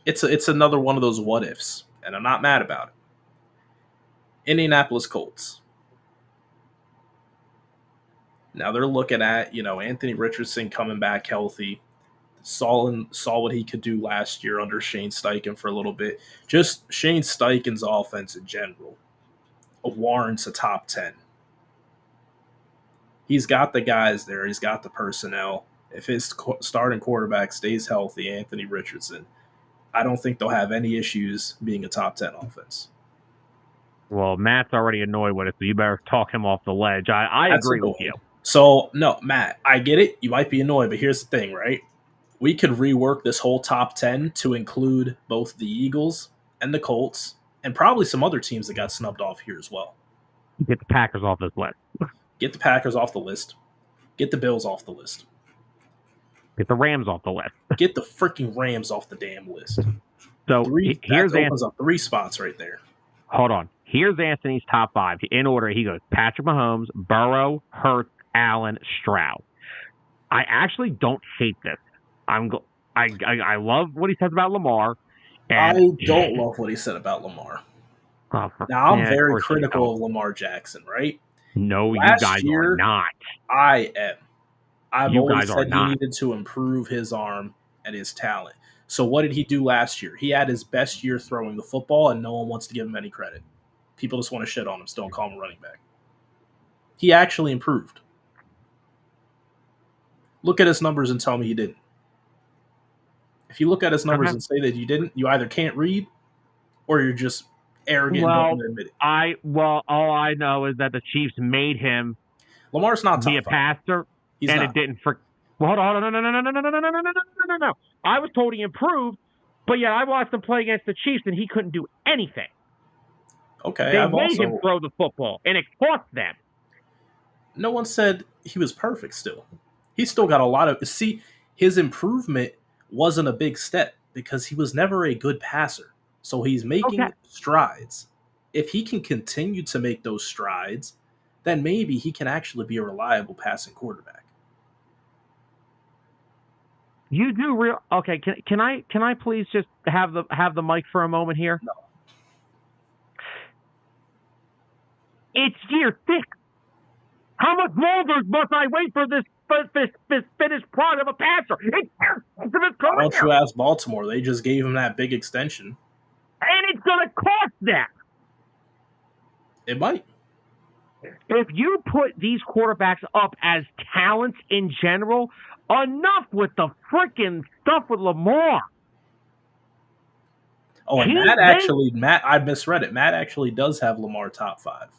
It's another one of those what-ifs, and I'm not mad about it. Indianapolis Colts. Now they're looking at, Anthony Richardson coming back healthy. Saw what he could do last year under Shane Steichen for a little bit. Just Shane Steichen's offense in general warrants a top 10. He's got the guys there. He's got the personnel. If his starting quarterback stays healthy, Anthony Richardson, I don't think they'll have any issues being a top 10 offense. Well, Matt's already annoyed with it, so you better talk him off the ledge. I agree with you. So, no, Matt, I get it. You might be annoyed, but here's the thing, right? We could rework this whole top 10 to include both the Eagles and the Colts and probably some other teams that got snubbed off here as well. Get the Packers off this list. Get the Packers off the list. Get the Bills off the list. Get the Rams off the list. Get the freaking Rams off the damn list. So here's that opens up 3 spots right there. Hold on. Here's Anthony's top 5. In order, he goes Patrick Mahomes, Burrow, Hurts, Allen, Stroud. I actually don't hate this. I love what he says about Lamar. And I don't love what he said about Lamar. Now, I'm very critical of Lamar Jackson, right? No, you guys are not. I am. I've always said he needed to improve his arm and his talent. So what did he do last year? He had his best year throwing the football, and no one wants to give him any credit. People just want to shit on him, still call him a running back. He actually improved. Look at his numbers and tell me he didn't. If you look at his numbers and say that you didn't, you either can't read or you're just arrogant and don't want to admit it. All I know is that the Chiefs made him Lamar's not be a passer, and it didn't. Well, hold on, no. I was told he improved, but yet I watched him play against the Chiefs, and he couldn't do anything. Okay, they made him throw the football, and it cost them. No one said he was perfect. Still, he's still got a lot of. See, his improvement wasn't a big step because he was never a good passer. So he's making strides. If he can continue to make those strides, then maybe he can actually be a reliable passing quarterback. You do real okay? Can I please just have the mic for a moment here? No. It's year 6. How much longer must I wait for this finished product of a passer? It's year 6 of his career. Why don't you ask Baltimore? They just gave him that big extension. And it's going to cost them. It might. If you put these quarterbacks up as talents in general, enough with the freaking stuff with Lamar. Oh, and Matt, I misread it. Matt actually does have Lamar top 5.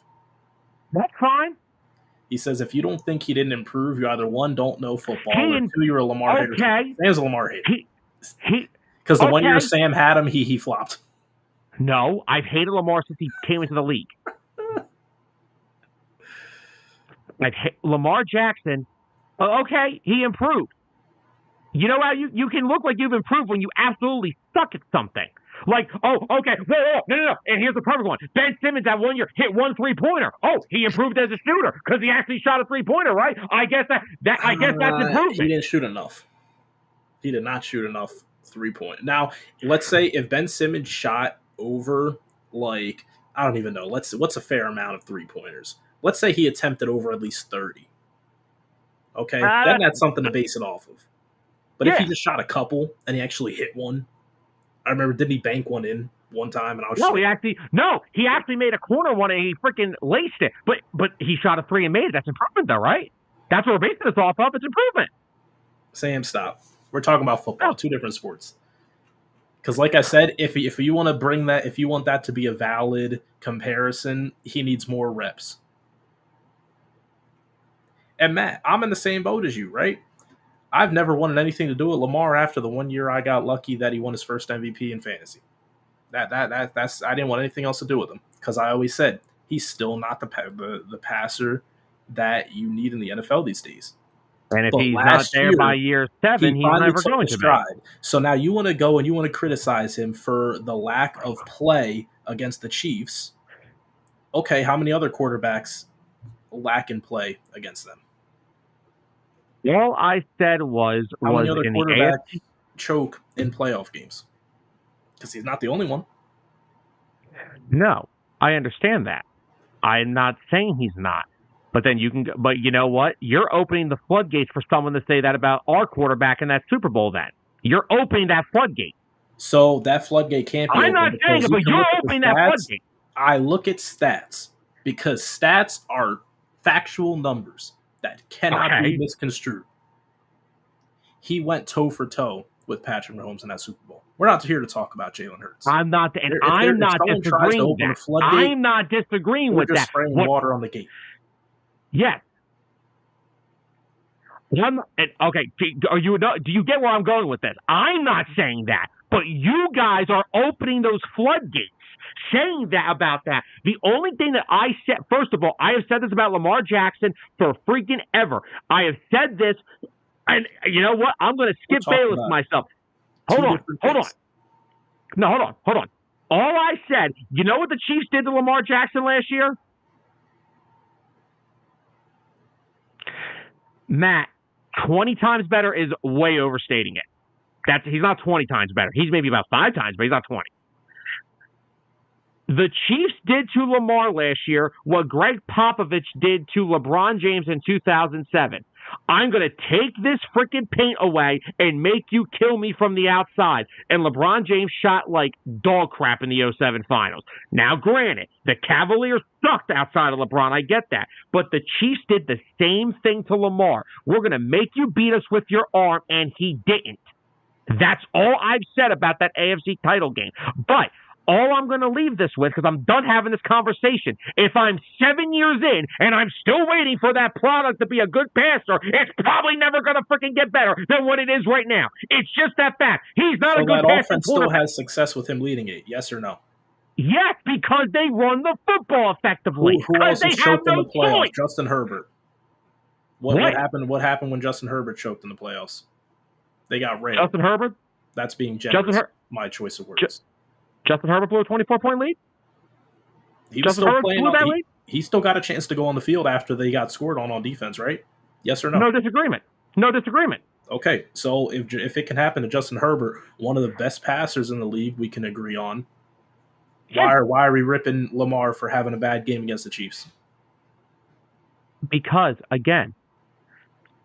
That's fine. He says if you don't think he didn't improve, you either 1, don't know football, or 2, you're a Lamar hater. Sam's a Lamar hater. Because the 1 year Sam had him, he flopped. No, I've hated Lamar since he came into the league. Lamar Jackson, okay, he improved. You know how you can look like you've improved when you absolutely suck at something. Like, no. And here's the perfect one. Ben Simmons that 1 year hit 1 3-pointer. Oh, he improved as a shooter because he actually shot a 3-pointer, right? I guess that's improvement. He didn't shoot enough. He did not shoot enough 3-point. Now, let's say if Ben Simmons shot over, like, I don't even know. What's a fair amount of 3-pointers? Let's say he attempted over at least 30. Okay, then that's something to base it off of. But if he just shot a couple and he actually hit one, I remember, didn't he bank one in one time? And I was he actually made a corner one and he freaking laced it. But he shot a 3 and made it. That's improvement, though, right? That's what we're basing this off of. It's improvement. Sam, stop. We're talking about football, 2 different sports. Because, like I said, if you want to bring that, if you want that to be a valid comparison, he needs more reps. And Matt, I'm in the same boat as you, right? I've never wanted anything to do with Lamar after the 1 year I got lucky that he won his first MVP in fantasy. That's I didn't want anything else to do with him because I always said he's still not the passer that you need in the NFL these days. And if But he's not last there year, by year 7, he he's finally never took going a to be. stride. So now you want to go and you want to criticize him for the lack of play against the Chiefs. Okay, how many other quarterbacks lack in play against them? All I said was How many other in the quarterbacks AFC. choke in playoff games? Because he's not the only one. No, I understand that. I'm not saying he's not. But then but you know what? You're opening the floodgates for someone to say that about our quarterback in that Super Bowl then. You're opening that floodgate. So that floodgate can't be I'm not open saying because it, you but can you're look at the opening that stats. floodgate. I look at stats because stats are factual numbers that cannot be misconstrued. He went toe for toe with Patrick Mahomes in that Super Bowl. We're not here to talk about Jalen Hurts. I'm not disagreeing with that. I'm not disagreeing with that. Spraying water on the gate. Yes. Okay, do you get where I'm going with this? I'm not saying that, but you guys are opening those floodgates, saying that about that. The only thing that I said, first of all, I have said this about Lamar Jackson for freaking ever. I have said this, and you know what? I'm going to skip Bayless myself. Hold on. No, hold on. All I said, you know what the Chiefs did to Lamar Jackson last year? Matt, 20 times better is way overstating it. He's not 20 times better. He's maybe about 5 times, but he's not 20. The Chiefs did to Lamar last year what Greg Popovich did to LeBron James in 2007. I'm going to take this freaking paint away and make you kill me from the outside. And LeBron James shot like dog crap in the 2007 finals. Now, granted, the Cavaliers sucked outside of LeBron. I get that. But the Chiefs did the same thing to Lamar. We're going to make you beat us with your arm, and he didn't. That's all I've said about that AFC title game. But all I'm going to leave this with, because I'm done having this conversation, if I'm 7 years in and I'm still waiting for that product to be a good passer, it's probably never going to freaking get better than what it is right now. It's just that fact. He's not a good passer. So that offense still has success with him leading it, yes or no? Yes, because they run the football effectively. Who else has choked in the playoffs? Choice. Justin Herbert. What happened? What happened when Justin Herbert choked in the playoffs? They got railed. Justin Herbert? That's being generous. My choice of words. Justin Herbert blew a 24-point lead? He was still playing on, he still got a chance to go on the field after they got scored on defense, right? Yes or no? No disagreement. Okay, so if it can happen to Justin Herbert, one of the best passers in the league, we can agree on. Why are we ripping Lamar for having a bad game against the Chiefs? Because, again,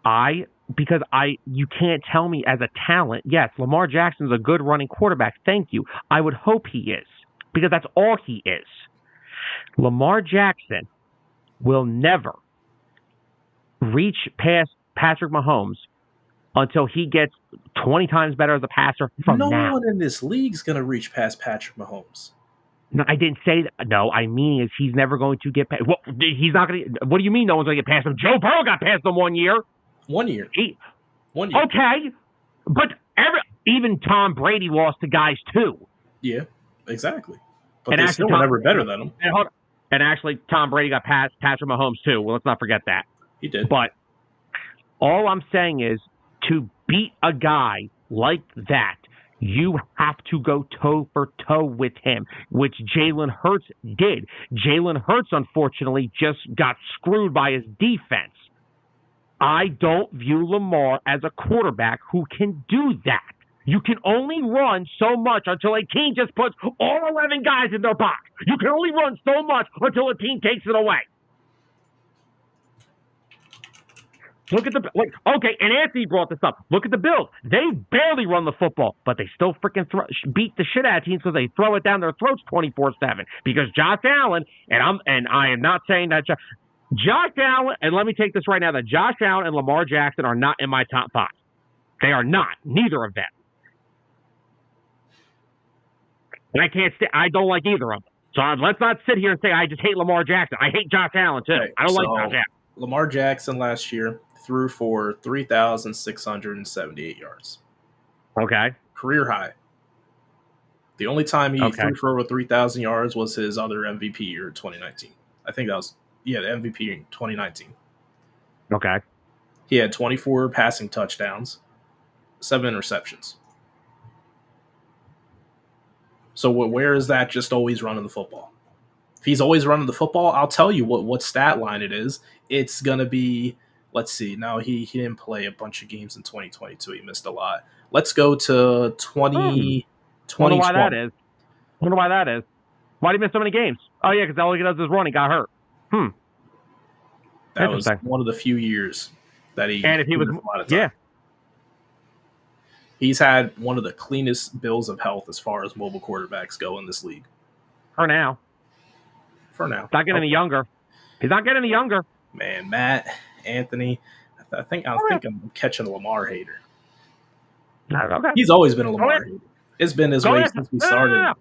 you can't tell me as a talent, yes, Lamar Jackson's a good running quarterback. Thank you. I would hope he is, because that's all he is. Lamar Jackson will never reach past Patrick Mahomes until he gets 20 times better as a passer from now. No one in this league is going to reach past Patrick Mahomes. No, I didn't say that. No, I mean he's never going to get past. Well, he's not going to. What do you mean no one's going to get past him? Joe Burrow got past him 1 year. 1 year. 1 year. Okay, but even Tom Brady lost to guys too. Yeah, exactly. But they still were never better than him. And actually, Tom Brady got past Patrick Mahomes too. Well, let's not forget that. He did. But all I'm saying is, to beat a guy like that, you have to go toe for toe with him, which Jalen Hurts did. Jalen Hurts, unfortunately, just got screwed by his defense. I don't view Lamar as a quarterback who can do that. You can only run so much until a team just puts all 11 guys in their box. You can only run so much until a team takes it away. Look at okay, and Anthony brought this up. Look at the Bills. They barely run the football, but they still freaking beat the shit out of teams because they throw it down their throats 24/7. Because Josh Allen, and I am not saying that Josh Allen, and let me take this right now, that Josh Allen and Lamar Jackson are not in my top 5. They are not. Neither of them. And I don't like either of them. So let's not sit here and say I just hate Lamar Jackson. I hate Josh Allen too. Okay, I don't like Josh Allen. Lamar Jackson last year threw for 3,678 yards. Okay. Career high. The only time he threw for over 3,000 yards was his other MVP year in 2019. I think that was, the MVP in 2019. Okay. He had 24 passing touchdowns, 7 interceptions. So where is that just always running the football? If he's always running the football, I'll tell you what stat line it is. It's going to be, let's see. Now, he didn't play a bunch of games in 2022. He missed a lot. Let's go to 2020. Wonder why that is. Why did he miss so many games? Oh, yeah, because all he does is run. He got hurt. That was one of the few years that he and if he was a lot of time. Yeah. He's had one of the cleanest bills of health as far as mobile quarterbacks go in this league. For now. He's not getting any younger. He's not getting any younger. Man, Matt, Anthony, I think I'm catching a Lamar hater. Okay. He's always been a Lamar hater. It's been his way since we started.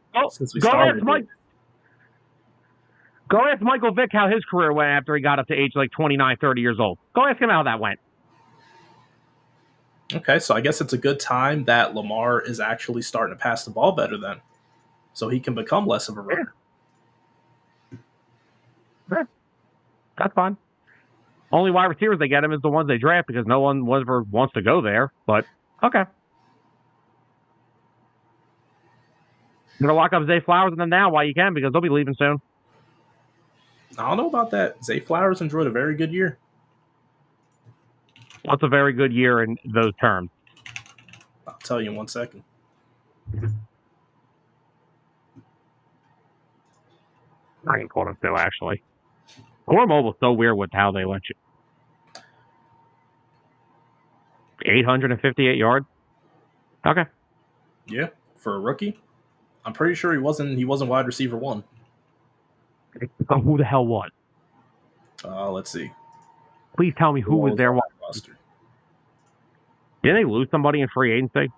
Go ask Michael Vick how his career went after he got up to age like 29, 30 years old. Go ask him how that went. Okay, so I guess it's a good time that Lamar is actually starting to pass the ball better then. So he can become less of a runner. Yeah. That's fine. Only wide receivers they get him is the ones they draft because no one ever wants to go there. But, okay. You're going to lock up Zay Flowers and then now while you can because they'll be leaving soon. I don't know about that. Zay Flowers enjoyed a very good year. What's a very good year in those terms? I'll tell you in 1 second. I can call him still, actually. Core Mobile's so weird with how they let you. 858 yards? Okay. Yeah, for a rookie. I'm pretty sure he wasn't wide receiver 1. Who the hell was? Let's see. Please tell me who was there. Roster. Didn't they lose somebody in free agency?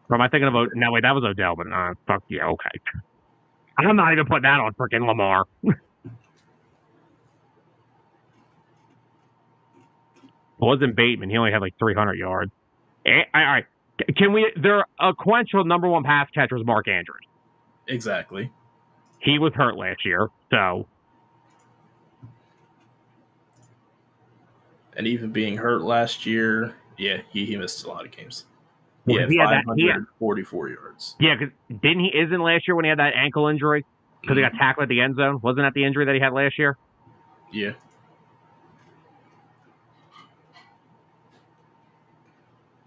Or am I thinking about... No, wait, that was Odell, but fuck yeah, okay. I'm not even putting that on freaking Lamar. Wasn't Bateman. He only had like 300 yards. All right. Can we... Their quenchable number one pass catcher was Mark Andrews. Exactly. He was hurt last year, so... And even being hurt last year, yeah, he missed a lot of games. He had 544 yards. Yeah, because isn't last year when he had that ankle injury? Because he got tackled at the end zone? Wasn't that the injury that he had last year? Yeah.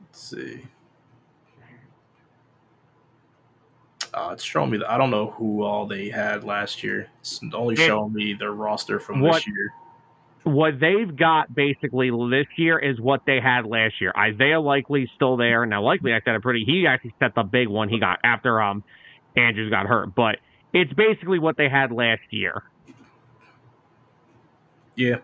Let's see. It's showing me I don't know who all they had last year. It's only showing me their roster from this year. What they've got basically this year is what they had last year. Isaiah Likely's still there. Now, Likely, I said he actually set the big one he got after Andrews got hurt. But it's basically what they had last year. Yeah.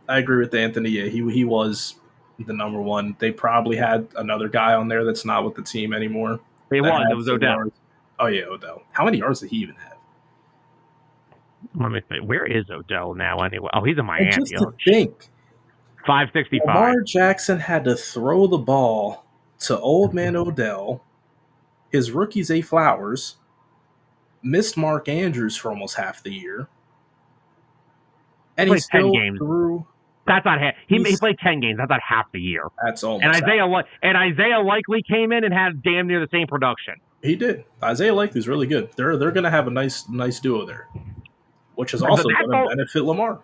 I agree with Anthony. Yeah, he was the number one. They probably had another guy on there that's not with the team anymore. It was Odell. Yards. Oh, yeah, Odell. How many yards did he even have? Let me think. Where is Odell now anyway? Oh, he's in Miami. And just to think. 565. Lamar Jackson had to throw the ball to old man Odell, his rookie Zay Flowers, missed Mark Andrews for almost half the year. And he still threw. That's not half. He played 10 games. That's not half the year. That's almost. And Isaiah Likely came in and had damn near the same production. He did. Isaiah Likely's really good. They're going to have a nice duo there, which is also going to benefit Lamar.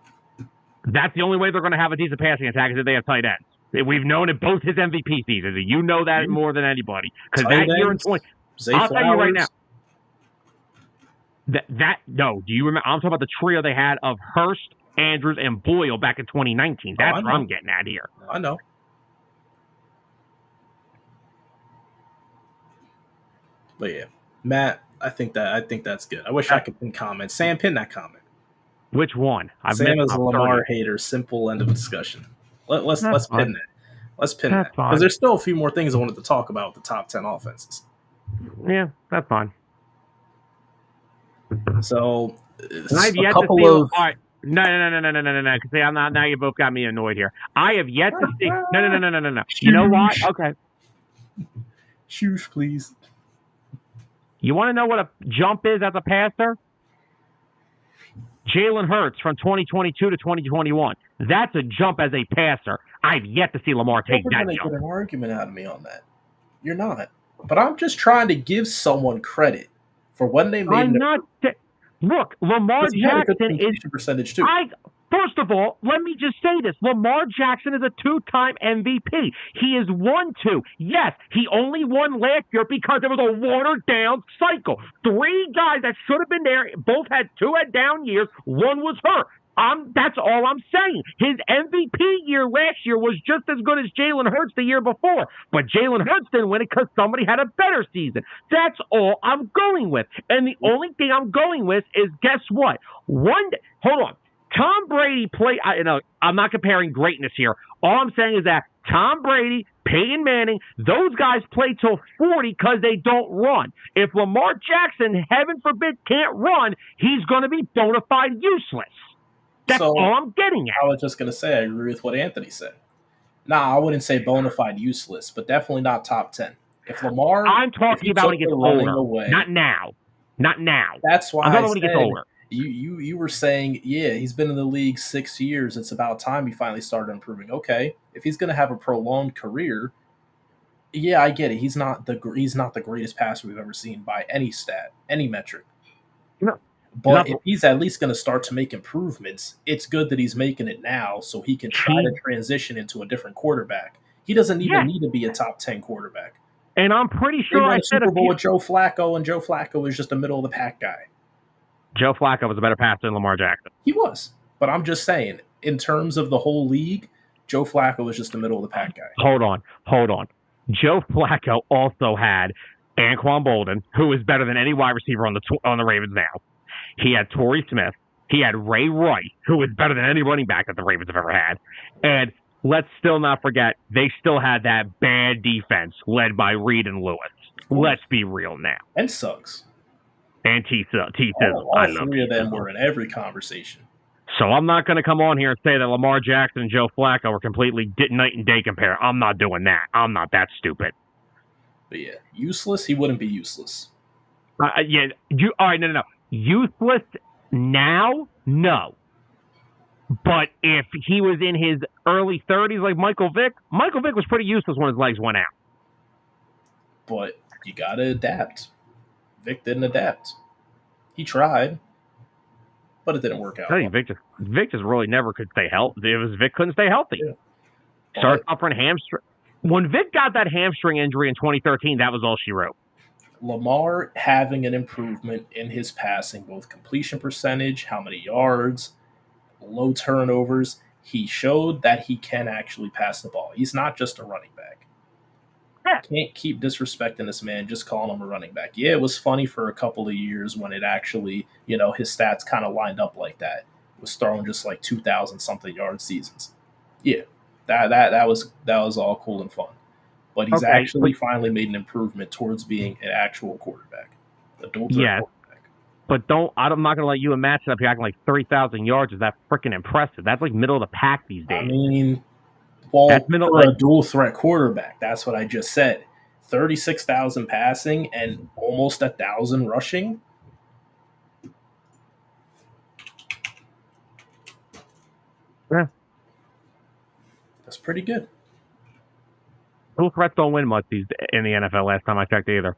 That's the only way they're going to have a decent passing attack is if they have tight ends. We've known it both his MVP seasons. You know that more than anybody. Because that year in 20, I'll tell you right now. No, do you remember? I'm talking about the trio they had of Hurst, Andrews, and Boyle back in 2019. That's what I'm getting at here. I know. But yeah, Matt, I think that's good. I wish I could pin comments. Sam, pin that comment. Which one? Sam is a Lamar hater. Simple end of discussion. Let's pin that. Let's pin that because there's still a few more things I wanted to talk about with the top 10 offenses. Yeah, that's fine. So I've yet to see. All right. No. See, I'm not. Now you both got me annoyed here. I have yet to see. No. You know why? Okay. Shoosh, please. You want to know what a jump is as a passer? Jalen Hurts from 2022 to 2021. That's a jump as a passer. I've yet to see Lamar take You're that going to jump. get an argument out of me on that. You're not. But I'm just trying to give someone credit for when they made Look, Lamar Jackson is percentage too. First of all, let me just say this. Lamar Jackson is a two-time MVP. He has won two. Yes, he only won last year because it was a watered-down cycle. Three guys that should have been there, both had down years. One was hurt. That's all I'm saying. His MVP year last year was just as good as Jalen Hurts the year before. But Jalen Hurts didn't win it because somebody had a better season. That's all I'm going with. And the only thing I'm going with is, guess what? Hold on. Tom Brady played. I'm not comparing greatness here. All I'm saying is that Tom Brady, Peyton Manning, those guys play till 40 because they don't run. If Lamar Jackson, heaven forbid, can't run, he's going to be bona fide useless. That's all I'm getting at. I was just going to say I agree with what Anthony said. I wouldn't say bona fide useless, but definitely not top 10. If Lamar, I'm talking about when he gets older, not now. That's why I'm talking when he gets older. You were saying, yeah, he's been in the league 6 years. It's about time he finally started improving. Okay, if he's going to have a prolonged career, yeah, I get it. He's not the greatest passer we've ever seen by any stat, any metric. No. But if he's at least going to start to make improvements, it's good that he's making it now so he can try to transition into a different quarterback. He doesn't even need to be a top 10 quarterback. And I'm pretty sure I said Super Bowl with Joe Flacco, and Joe Flacco is just a middle of the pack guy. Joe Flacco was a better passer than Lamar Jackson. He was. But I'm just saying, in terms of the whole league, Joe Flacco was just a middle of the pack guy. Hold on. Joe Flacco also had Anquan Bolden, who is better than any wide receiver on the Ravens now. He had Torrey Smith. He had Ray Rice, who is better than any running back that the Ravens have ever had. And let's still not forget, they still had that bad defense led by Reed and Lewis. Let's be real now. And Suggs. And T-Sizzle. All three of them were in every conversation. So I'm not going to come on here and say that Lamar Jackson and Joe Flacco were completely night and day compare. I'm not doing that. I'm not that stupid. But yeah, useless, he wouldn't be useless. All right, no. Useless now? No. But if he was in his early 30s like Michael Vick was pretty useless when his legs went out. But you got to adapt. Vick didn't adapt. He tried, but it didn't work out. I think Vick just really never could stay healthy. Vick couldn't stay healthy. Yeah. Started suffering hamstring. When Vick got that hamstring injury in 2013, that was all she wrote. Lamar having an improvement in his passing, both completion percentage, how many yards, low turnovers. He showed that he can actually pass the ball. He's not just a running back. Yeah. Can't keep disrespecting this man, just calling him a running back. Yeah, it was funny for a couple of years when it actually, his stats kind of lined up like that. It was throwing just like 2,000-something yard seasons. Yeah, that was all cool and fun. But he's actually finally made an improvement towards being an actual quarterback. A dual threat quarterback. But I'm not going to let you and Matt sit up here acting like 30,000 yards is that freaking impressive. That's like middle of the pack these days. I mean, for a dual threat quarterback, that's what I just said. 36,000 passing and almost 1,000 rushing. Yeah. That's pretty good. Dual threats don't win much in the NFL last time I checked either.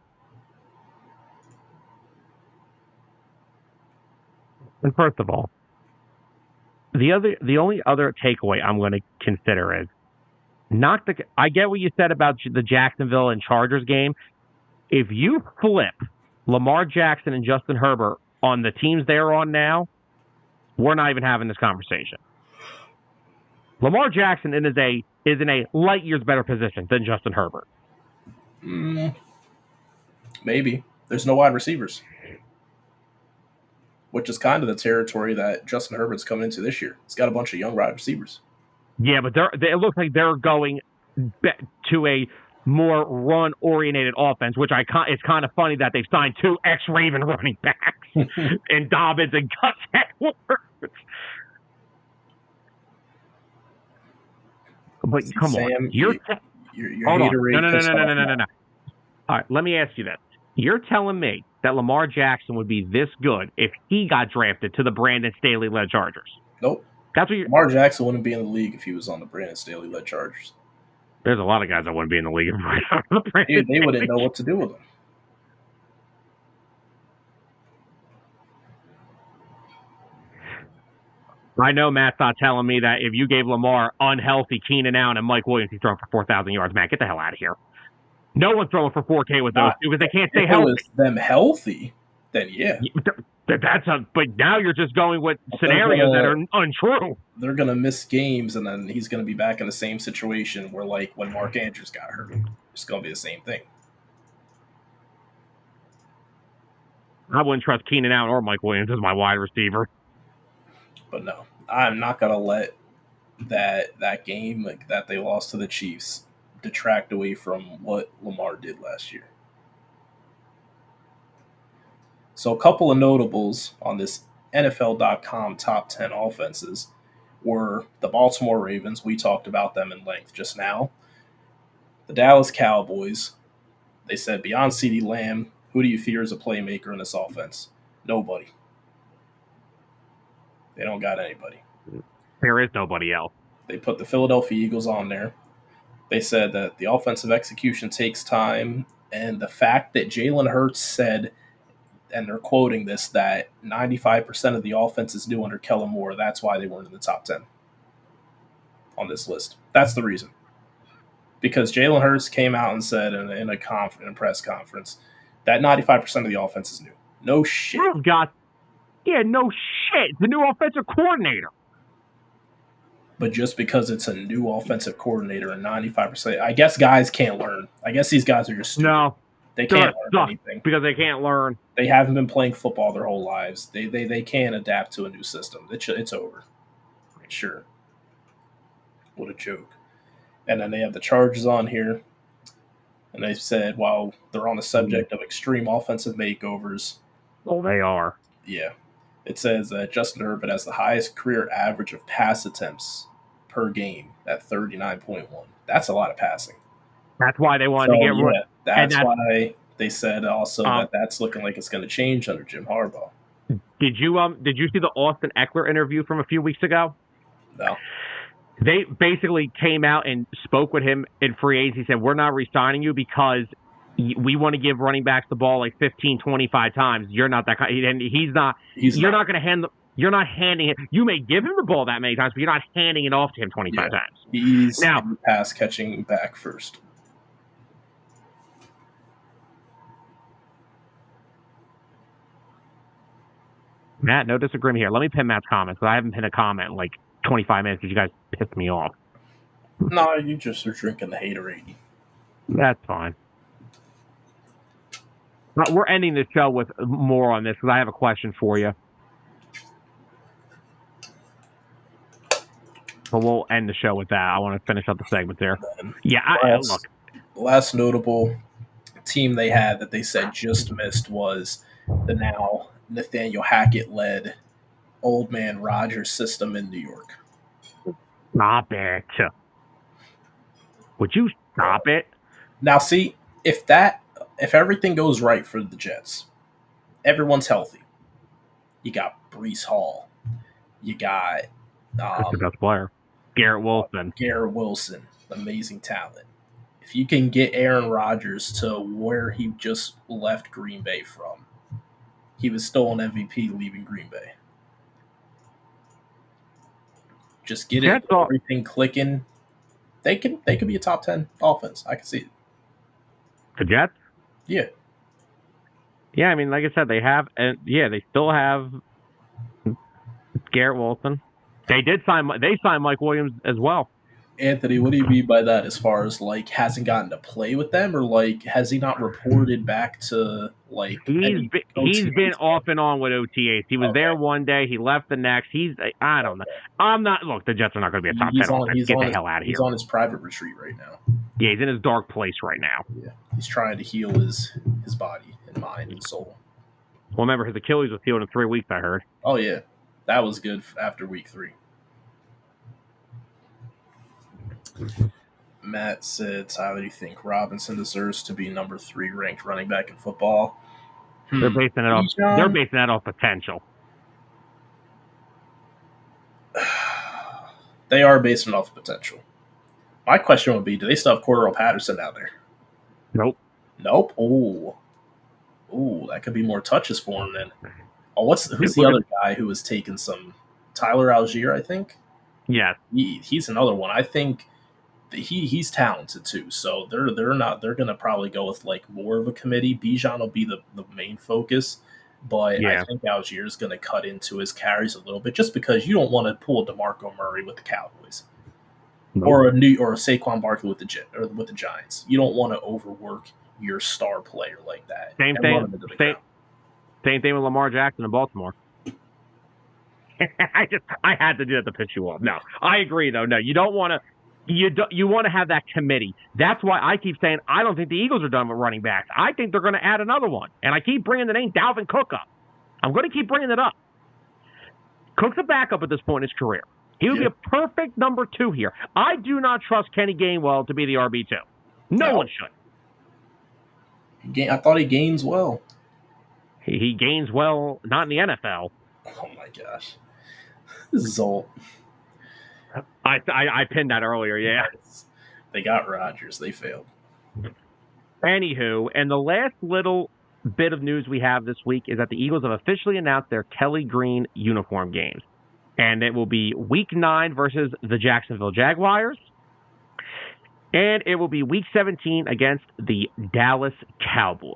And first of all, the only other takeaway I'm going to consider is I get what you said about the Jacksonville and Chargers game. If you flip Lamar Jackson and Justin Herbert on the teams they're on now, we're not even having this conversation. Lamar Jackson is in a light years better position than Justin Herbert. Maybe. There's no wide receivers, which is kind of the territory that Justin Herbert's coming into this year. He's got a bunch of young wide receivers. Yeah, but it looks like they're going to a more run-oriented offense, which it's kind of funny that they've signed two ex-Raven running backs in Dobbins and Gus Edwards. But come Sam, on, your hold on. No. All right, let me ask you this. You're telling me that Lamar Jackson would be this good if he got drafted to the Brandon Staley-led Chargers? Nope. That's what Lamar Jackson wouldn't be in the league if he was on the Brandon Staley-led Chargers. There's a lot of guys that wouldn't be in the league. They wouldn't know what to do with him. I know Matt's not telling me that if you gave Lamar unhealthy Keenan Allen and Mike Williams, he's throwing for 4,000 yards. Matt, get the hell out of here. No one's throwing for 4K with those two because they can't stay healthy. If it was them healthy, then yeah. But now you're just going with scenarios that are untrue. They're going to miss games, and then he's going to be back in the same situation where, like, when Mark Andrews got hurt. It's going to be the same thing. I wouldn't trust Keenan Allen or Mike Williams as my wide receiver. But no, I'm not going to let that game that they lost to the Chiefs detract away from what Lamar did last year. So a couple of notables on this NFL.com top 10 offenses were the Baltimore Ravens. We talked about them in length just now. The Dallas Cowboys. They said, beyond CeeDee Lamb, who do you fear is a playmaker in this offense? Nobody. They don't got anybody. There is nobody else. They put the Philadelphia Eagles on there. They said that the offensive execution takes time, and the fact that Jalen Hurts said, and they're quoting this, that 95% of the offense is new under Kellen Moore, that's why they weren't in the top 10 on this list. That's the reason. Because Jalen Hurts came out and said in a press conference that 95% of the offense is new. No shit. No shit. The new offensive coordinator. But just because it's a new offensive coordinator and 95%, I guess guys can't learn. I guess these guys are just stupid. No. They can't learn anything. Because they can't learn. They haven't been playing football their whole lives. They can't adapt to a new system. It's over. Sure. What a joke. And then they have the Chargers on here. And they said, while they're on the subject of extreme offensive makeovers. Oh, they are. Yeah. It says that Justin Herbert has the highest career average of pass attempts per game at 39.1. That's a lot of passing. That's why they wanted to get rid. That's why they said also that that's looking like it's going to change under Jim Harbaugh. Did you see the Austin Eckler interview from a few weeks ago? No. They basically came out and spoke with him in free agency. He said, we're not re-signing you because we want to give running backs the ball like 15, 25 times. You're not that kind. And you're not going to hand you're not handing it. You may give him the ball that many times, but you're not handing it off to him 25 times. He's now pass catching back first. Matt, no disagreement here. Let me pin Matt's comments, because I haven't pinned a comment in like 25 minutes because you guys pissed me off. No, you just are drinking the haterade. That's fine. We're ending the show with more on this because I have a question for you. But we'll end the show with that. I want to finish up the segment there. Yeah, look. The last notable team they had that they said just missed was the now Nathaniel Hackett-led Old Man Rodgers system in New York. Stop it. Would you stop it? Now, see, if everything goes right for the Jets, everyone's healthy. You got Breece Hall. You got that's the best player. Garrett Wilson. Amazing talent. If you can get Aaron Rodgers to where he just left Green Bay from, he was still an MVP leaving Green Bay. Just get everything clicking. They could be a top 10 offense. I can see it. The Jets? Yeah. Yeah, I mean, like I said, they still have Garrett Wilson. They signed Mike Williams as well. Anthony, what do you mean by that as far as, like, hasn't gotten to play with them, or, like, has he not reported back to, like, he's been off and on with OTAs. He was there one day, he left the next. I don't know. Look, the Jets are not going to be a top 10 offense. Get the hell out of here. He's on his private retreat right now. Yeah, he's in his dark place right now. Yeah, he's trying to heal his body and mind and soul. Well, remember, his Achilles was healed in 3 weeks, I heard. Oh, yeah. That was good after week 3. Matt said, Tyler, do you think Robinson deserves to be number 3 ranked running back in football? They're basing it off. They're basing that off potential. They are basing it off potential. My question would be: do they still have Cordero Patterson down there? Nope. Nope. Ooh, that could be more touches for him then. Oh, who's the other guy who was taking some? Tyler Algier, I think. Yes. He's another one. I think he's talented too. So they're going to probably go with like more of a committee. Bijan will be the main focus, but I think Algier is going to cut into his carries a little bit just because you don't want to pull DeMarco Murray with the Cowboys. Nope. Or a Saquon Barkley with the Giants. You don't want to overwork your star player like that. Same thing with Lamar Jackson in Baltimore. I had to do that to piss you off. No, I agree though. No, you don't want to. You want to have that committee. That's why I keep saying I don't think the Eagles are done with running backs. I think they're going to add another one, and I keep bringing the name Dalvin Cook up. I'm going to keep bringing it up. Cook's a backup at this point in his career. He would be a perfect number 2 here. I do not trust Kenny Gainwell to be the RB2. No one should. I thought he gains well. He gains well, not in the NFL. Oh my gosh. Zolt. I pinned that earlier, yeah. They got Rodgers. They failed. Anywho, and the last little bit of news we have this week is that the Eagles have officially announced their Kelly Green uniform games. And it will be Week 9 versus the Jacksonville Jaguars. And it will be Week 17 against the Dallas Cowboys.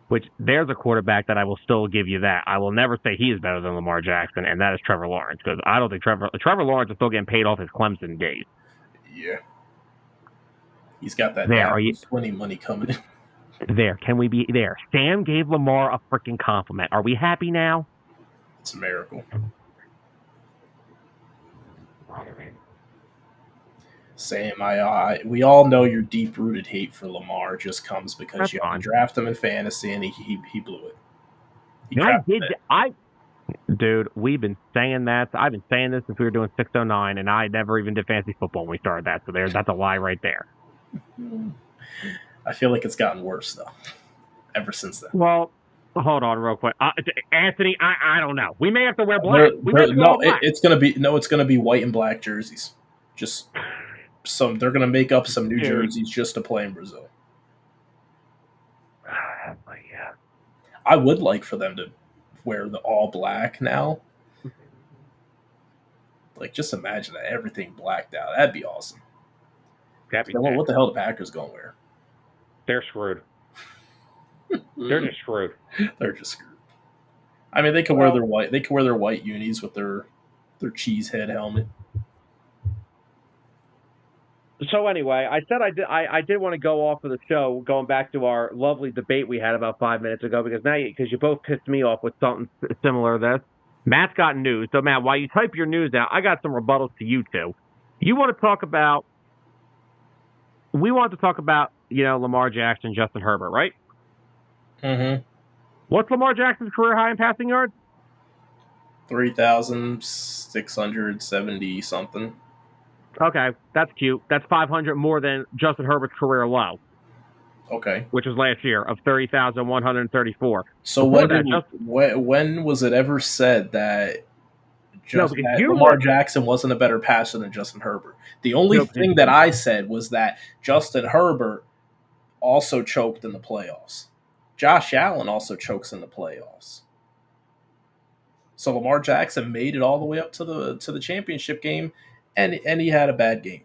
Which, there's a quarterback that I will still give you that. I will never say he is better than Lamar Jackson, and that is Trevor Lawrence. Because I don't think Trevor Lawrence is still getting paid off his Clemson days. Yeah. He's got that winning money coming in. There. Can we be there? Sam gave Lamar a freaking compliment. Are we happy now? It's a miracle. Sam, we all know your deep-rooted hate for Lamar just comes because you have to draft him in fantasy, and he blew it. Dude, we've been saying that. I've been saying this since we were doing 609, and I never even did fantasy football when we started that. So that's a lie right there. I feel like it's gotten worse though, ever since then. Well. Hold on, real quick, Anthony. I don't know. We may have to wear black. It's gonna be white and black jerseys. Just they're gonna make up some new jerseys just to play in Brazil. Yeah. I would like for them to wear the all black now. Like, just imagine that everything blacked out. That'd be awesome. What the hell the Packers gonna wear? They're screwed. They're just screwed. They're just screwed. I mean, they could wear their white. They could wear their white unis with their cheese head helmet. So anyway, I said I did want to go off of the show, going back to our lovely debate we had about 5 minutes ago, because you both pissed me off with something similar to this. Matt's got news. So Matt, while you type your news out, I got some rebuttals to you two. You want to talk about? We want to talk about Lamar Jackson, Justin Herbert, right? Mm-hmm. What's Lamar Jackson's career high in passing yards? 3,670 something. Okay, that's cute. That's 500 more than Justin Herbert's career low. Okay. Which was last year of 30,134. So when was it ever said that Lamar Jackson wasn't a better passer than Justin Herbert? The only thing that I said was that Justin Herbert also choked in the playoffs. Josh Allen also chokes in the playoffs. So Lamar Jackson made it all the way up to the championship game, and he had a bad game.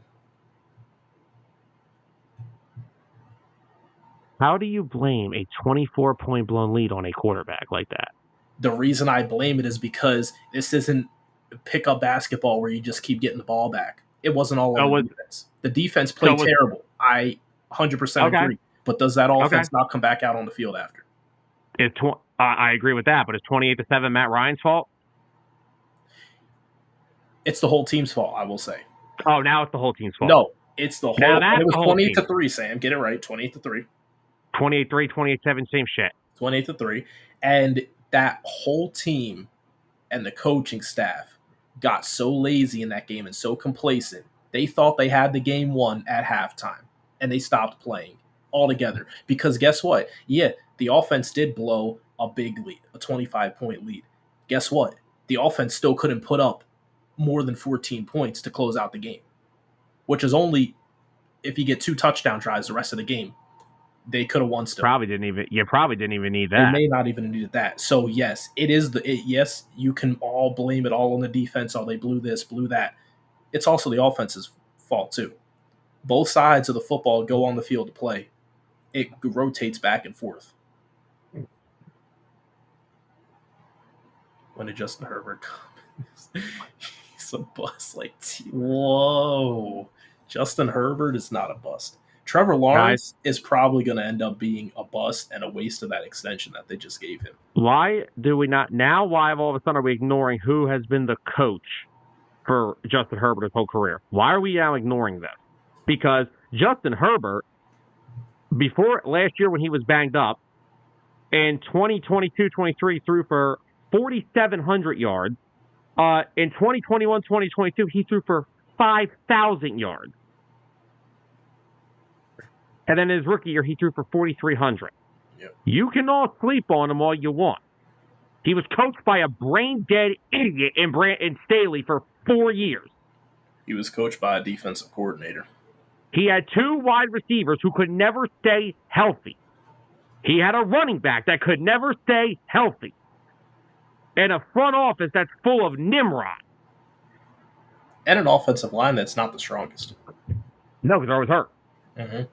How do you blame a 24-point blown lead on a quarterback like that? The reason I blame it is because this isn't pickup basketball where you just keep getting the ball back. It wasn't all on the defense. The defense played terrible. I 100% agree. But does that offense not come back out on the field after? I agree with that, but is 28-7 Matt Ryan's fault? It's the whole team's fault, I will say. Oh, now it's the whole team's fault. No, it's the whole. It was 28-3, Sam. Get it right, 28-3. 28-3, 28-7, same shit. 28-3, and that whole team and the coaching staff got so lazy in that game and so complacent. They thought they had the game won at halftime, and they stopped playing. altogether. Because guess what? Yeah, the offense did blow a big lead, a 25-point lead. Guess what? The offense still couldn't put up more than 14 points to close out the game, which is only if you get 2 touchdown tries the rest of the game. They could have won still. You probably didn't even need They that. may not even need that. So yes, yes, you can all blame it all on the defense. Oh, they blew this, blew that. It's also the offense's fault too. Both sides of the football go on the field to play. It rotates back and forth. When did Justin Herbert come? He's a bust. Whoa. Justin Herbert is not a bust. Trevor Lawrence is probably going to end up being a bust and a waste of that extension that they just gave him. Why do we not now? Why all of a sudden are we ignoring who has been the coach for Justin Herbert his whole career? Why are we now ignoring this? Because Justin Herbert, before last year when he was banged up, in 2022-23 threw for 4,700 yards. In 2021-2022, he threw for 5,000 yards. And then his rookie year, he threw for 4,300. Yep. You can all sleep on him all you want. He was coached by a brain-dead idiot in Staley for 4 years. He was coached by a defensive coordinator. He had 2 wide receivers who could never stay healthy. He had a running back that could never stay healthy. And a front office that's full of Nimrod. And an offensive line that's not the strongest. No, because they're always hurt. Mm-hmm.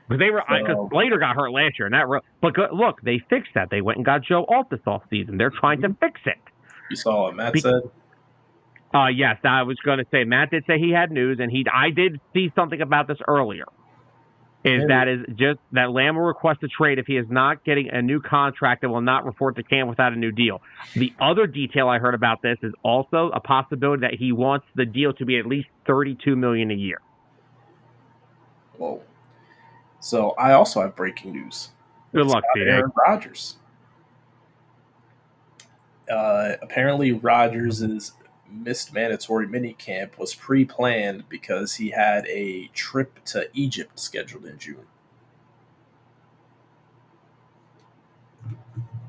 Because Slater got hurt last year, but look, they fixed that. They went and got Joe Alt this offseason. They're trying to fix it. You saw what Matt said? Yes, I was going to say Matt did say he had news, and I did see something about this earlier. That Lamb will request a trade if he is not getting a new contract and will not report to camp without a new deal. The other detail I heard about this is also a possibility that he wants the deal to be at least $32 million a year. Whoa. So I also have breaking news. Good luck, Aaron Rodgers. Apparently, Rodgers' missed mandatory minicamp was pre-planned because he had a trip to Egypt scheduled in June.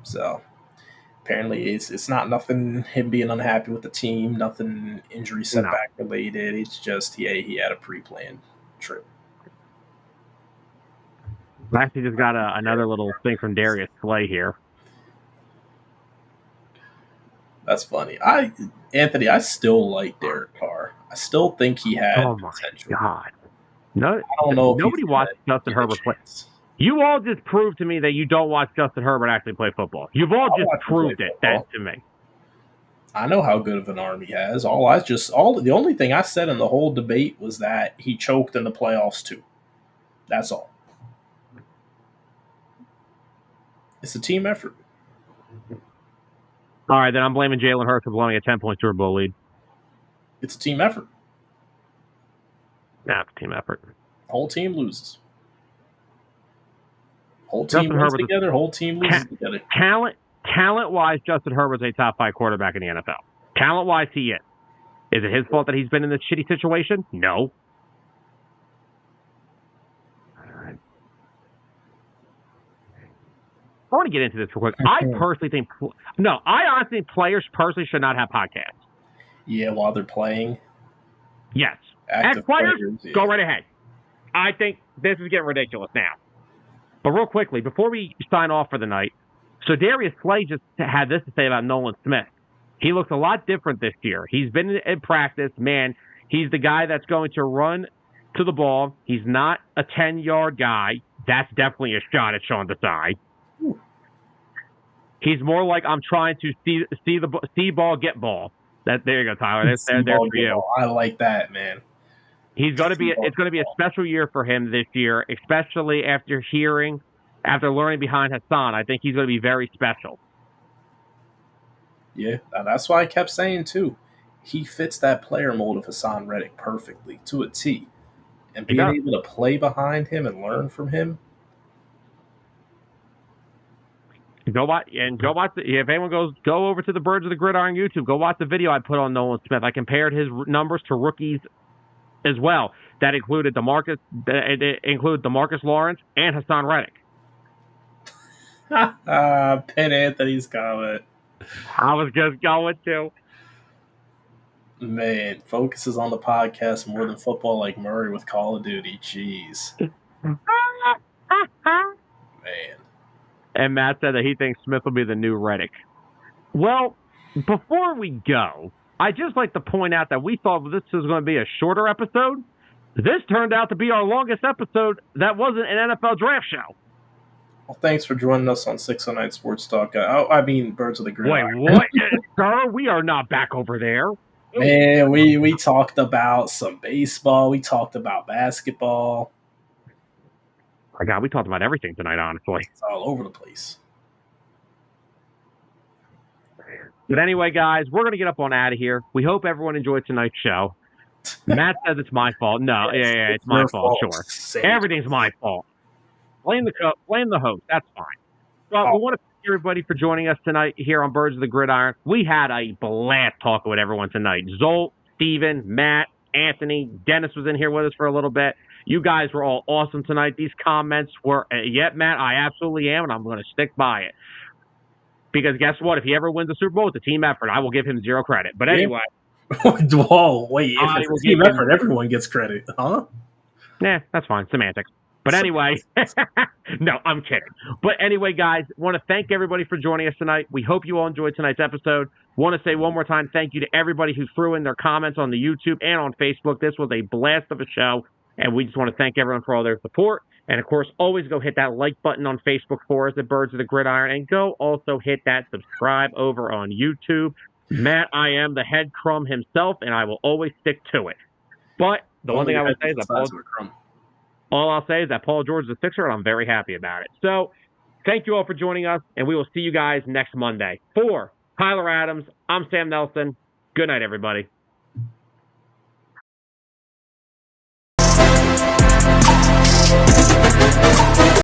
So apparently, it's not nothing. Him being unhappy with the team, nothing injury setback related. It's just he had a pre-planned trip. I actually just got another little thing from Darius Slay here. That's funny. Anthony, I still like Derek Carr. I still think he had potential. God. No, I don't know. Nobody watched Justin Herbert play. You all just proved to me that you don't watch Justin Herbert actually play football. You've all just proved that to me. I know how good of an arm he has. The only thing I said in the whole debate was that he choked in the playoffs too. That's all. It's a team effort. All right, then I'm blaming Jalen Hurts for blowing a 10-point Super Bowl lead. It's a team effort. Nah, it's a team effort. Whole team loses. Whole team wins together. Whole team loses together. Talent-wise, Justin Herbert's a top 5 quarterback in the NFL. Talent-wise, he is. Is it his fault that he's been in this shitty situation? No. I want to get into this real quick. I honestly think players personally should not have podcasts. Yeah, while they're playing. Yes. As players, go right ahead. I think this is getting ridiculous now. But real quickly, before we sign off for the night, so Darius Slay just had this to say about Nolan Smith. He looks a lot different this year. He's been in practice. Man, he's the guy that's going to run to the ball. He's not a 10-yard guy. That's definitely a shot at Sean Desai. He's more like I'm trying to see ball, get ball. There you go, Tyler. That's there for you. Ball. I like that, man. It's going to be a special year for him this year, especially after learning behind Hassan. I think he's going to be very special. Yeah, that's why I kept saying too. He fits that player mold of Hassan Reddick perfectly to a T, and being able to play behind him and learn from him. Go watch. If anyone go over to the Birds of the Gridiron YouTube. Go watch the video I put on Nolan Smith. I compared his numbers to rookies as well. that included Demarcus Lawrence and Hassan Reddick. Penn Anthony's comment. I was just going to. Man, focuses on the podcast more than football like Murray with Call of Duty. Jeez. Man. And Matt said that he thinks Smith will be the new Reddick. Well, before we go, I'd just like to point out that we thought this was going to be a shorter episode. This turned out to be our longest episode that wasn't an NFL draft show. Well, thanks for joining us on 609 Sports Talk. I mean, Birds of the Gridiron. Wait, what? Sir, we are not back over there. Man, we talked about some baseball. We talked about basketball. My God, we talked about everything tonight, honestly. It's all over the place. But anyway, guys, we're going to get up on out of here. We hope everyone enjoyed tonight's show. Matt says it's my fault. No, yeah, it's my fault, sure. Everything's my fault. Blame the host. That's fine. Well, we want to thank everybody for joining us tonight here on Birds of the Gridiron. We had a blast talking with everyone tonight. Zolt, Steven, Matt, Anthony, Dennis was in here with us for a little bit. You guys were all awesome tonight. These comments were, Matt, I absolutely am, and I'm going to stick by it. Because guess what? If he ever wins a Super Bowl, it's a team effort. I will give him zero credit. But anyway. Whoa, wait. If it's a team effort, everyone gets credit. Huh? Nah, that's fine. Semantics. But anyway, no, I'm kidding. But anyway, guys, want to thank everybody for joining us tonight. We hope you all enjoyed tonight's episode. Want to say one more time thank you to everybody who threw in their comments on the YouTube and on Facebook. This was a blast of a show, and we just want to thank everyone for all their support. And, of course, always go hit that like button on Facebook for us at Birds of the Gridiron, and go also hit that subscribe over on YouTube. Matt, I am the head crumb himself, and I will always stick to it. But the one thing I would say is that all I'll say is that Paul George is a Sixer, and I'm very happy about it. So, thank you all for joining us, and we will see you guys next Monday. For Tyler Adams, I'm Sam Nelson. Good night, everybody.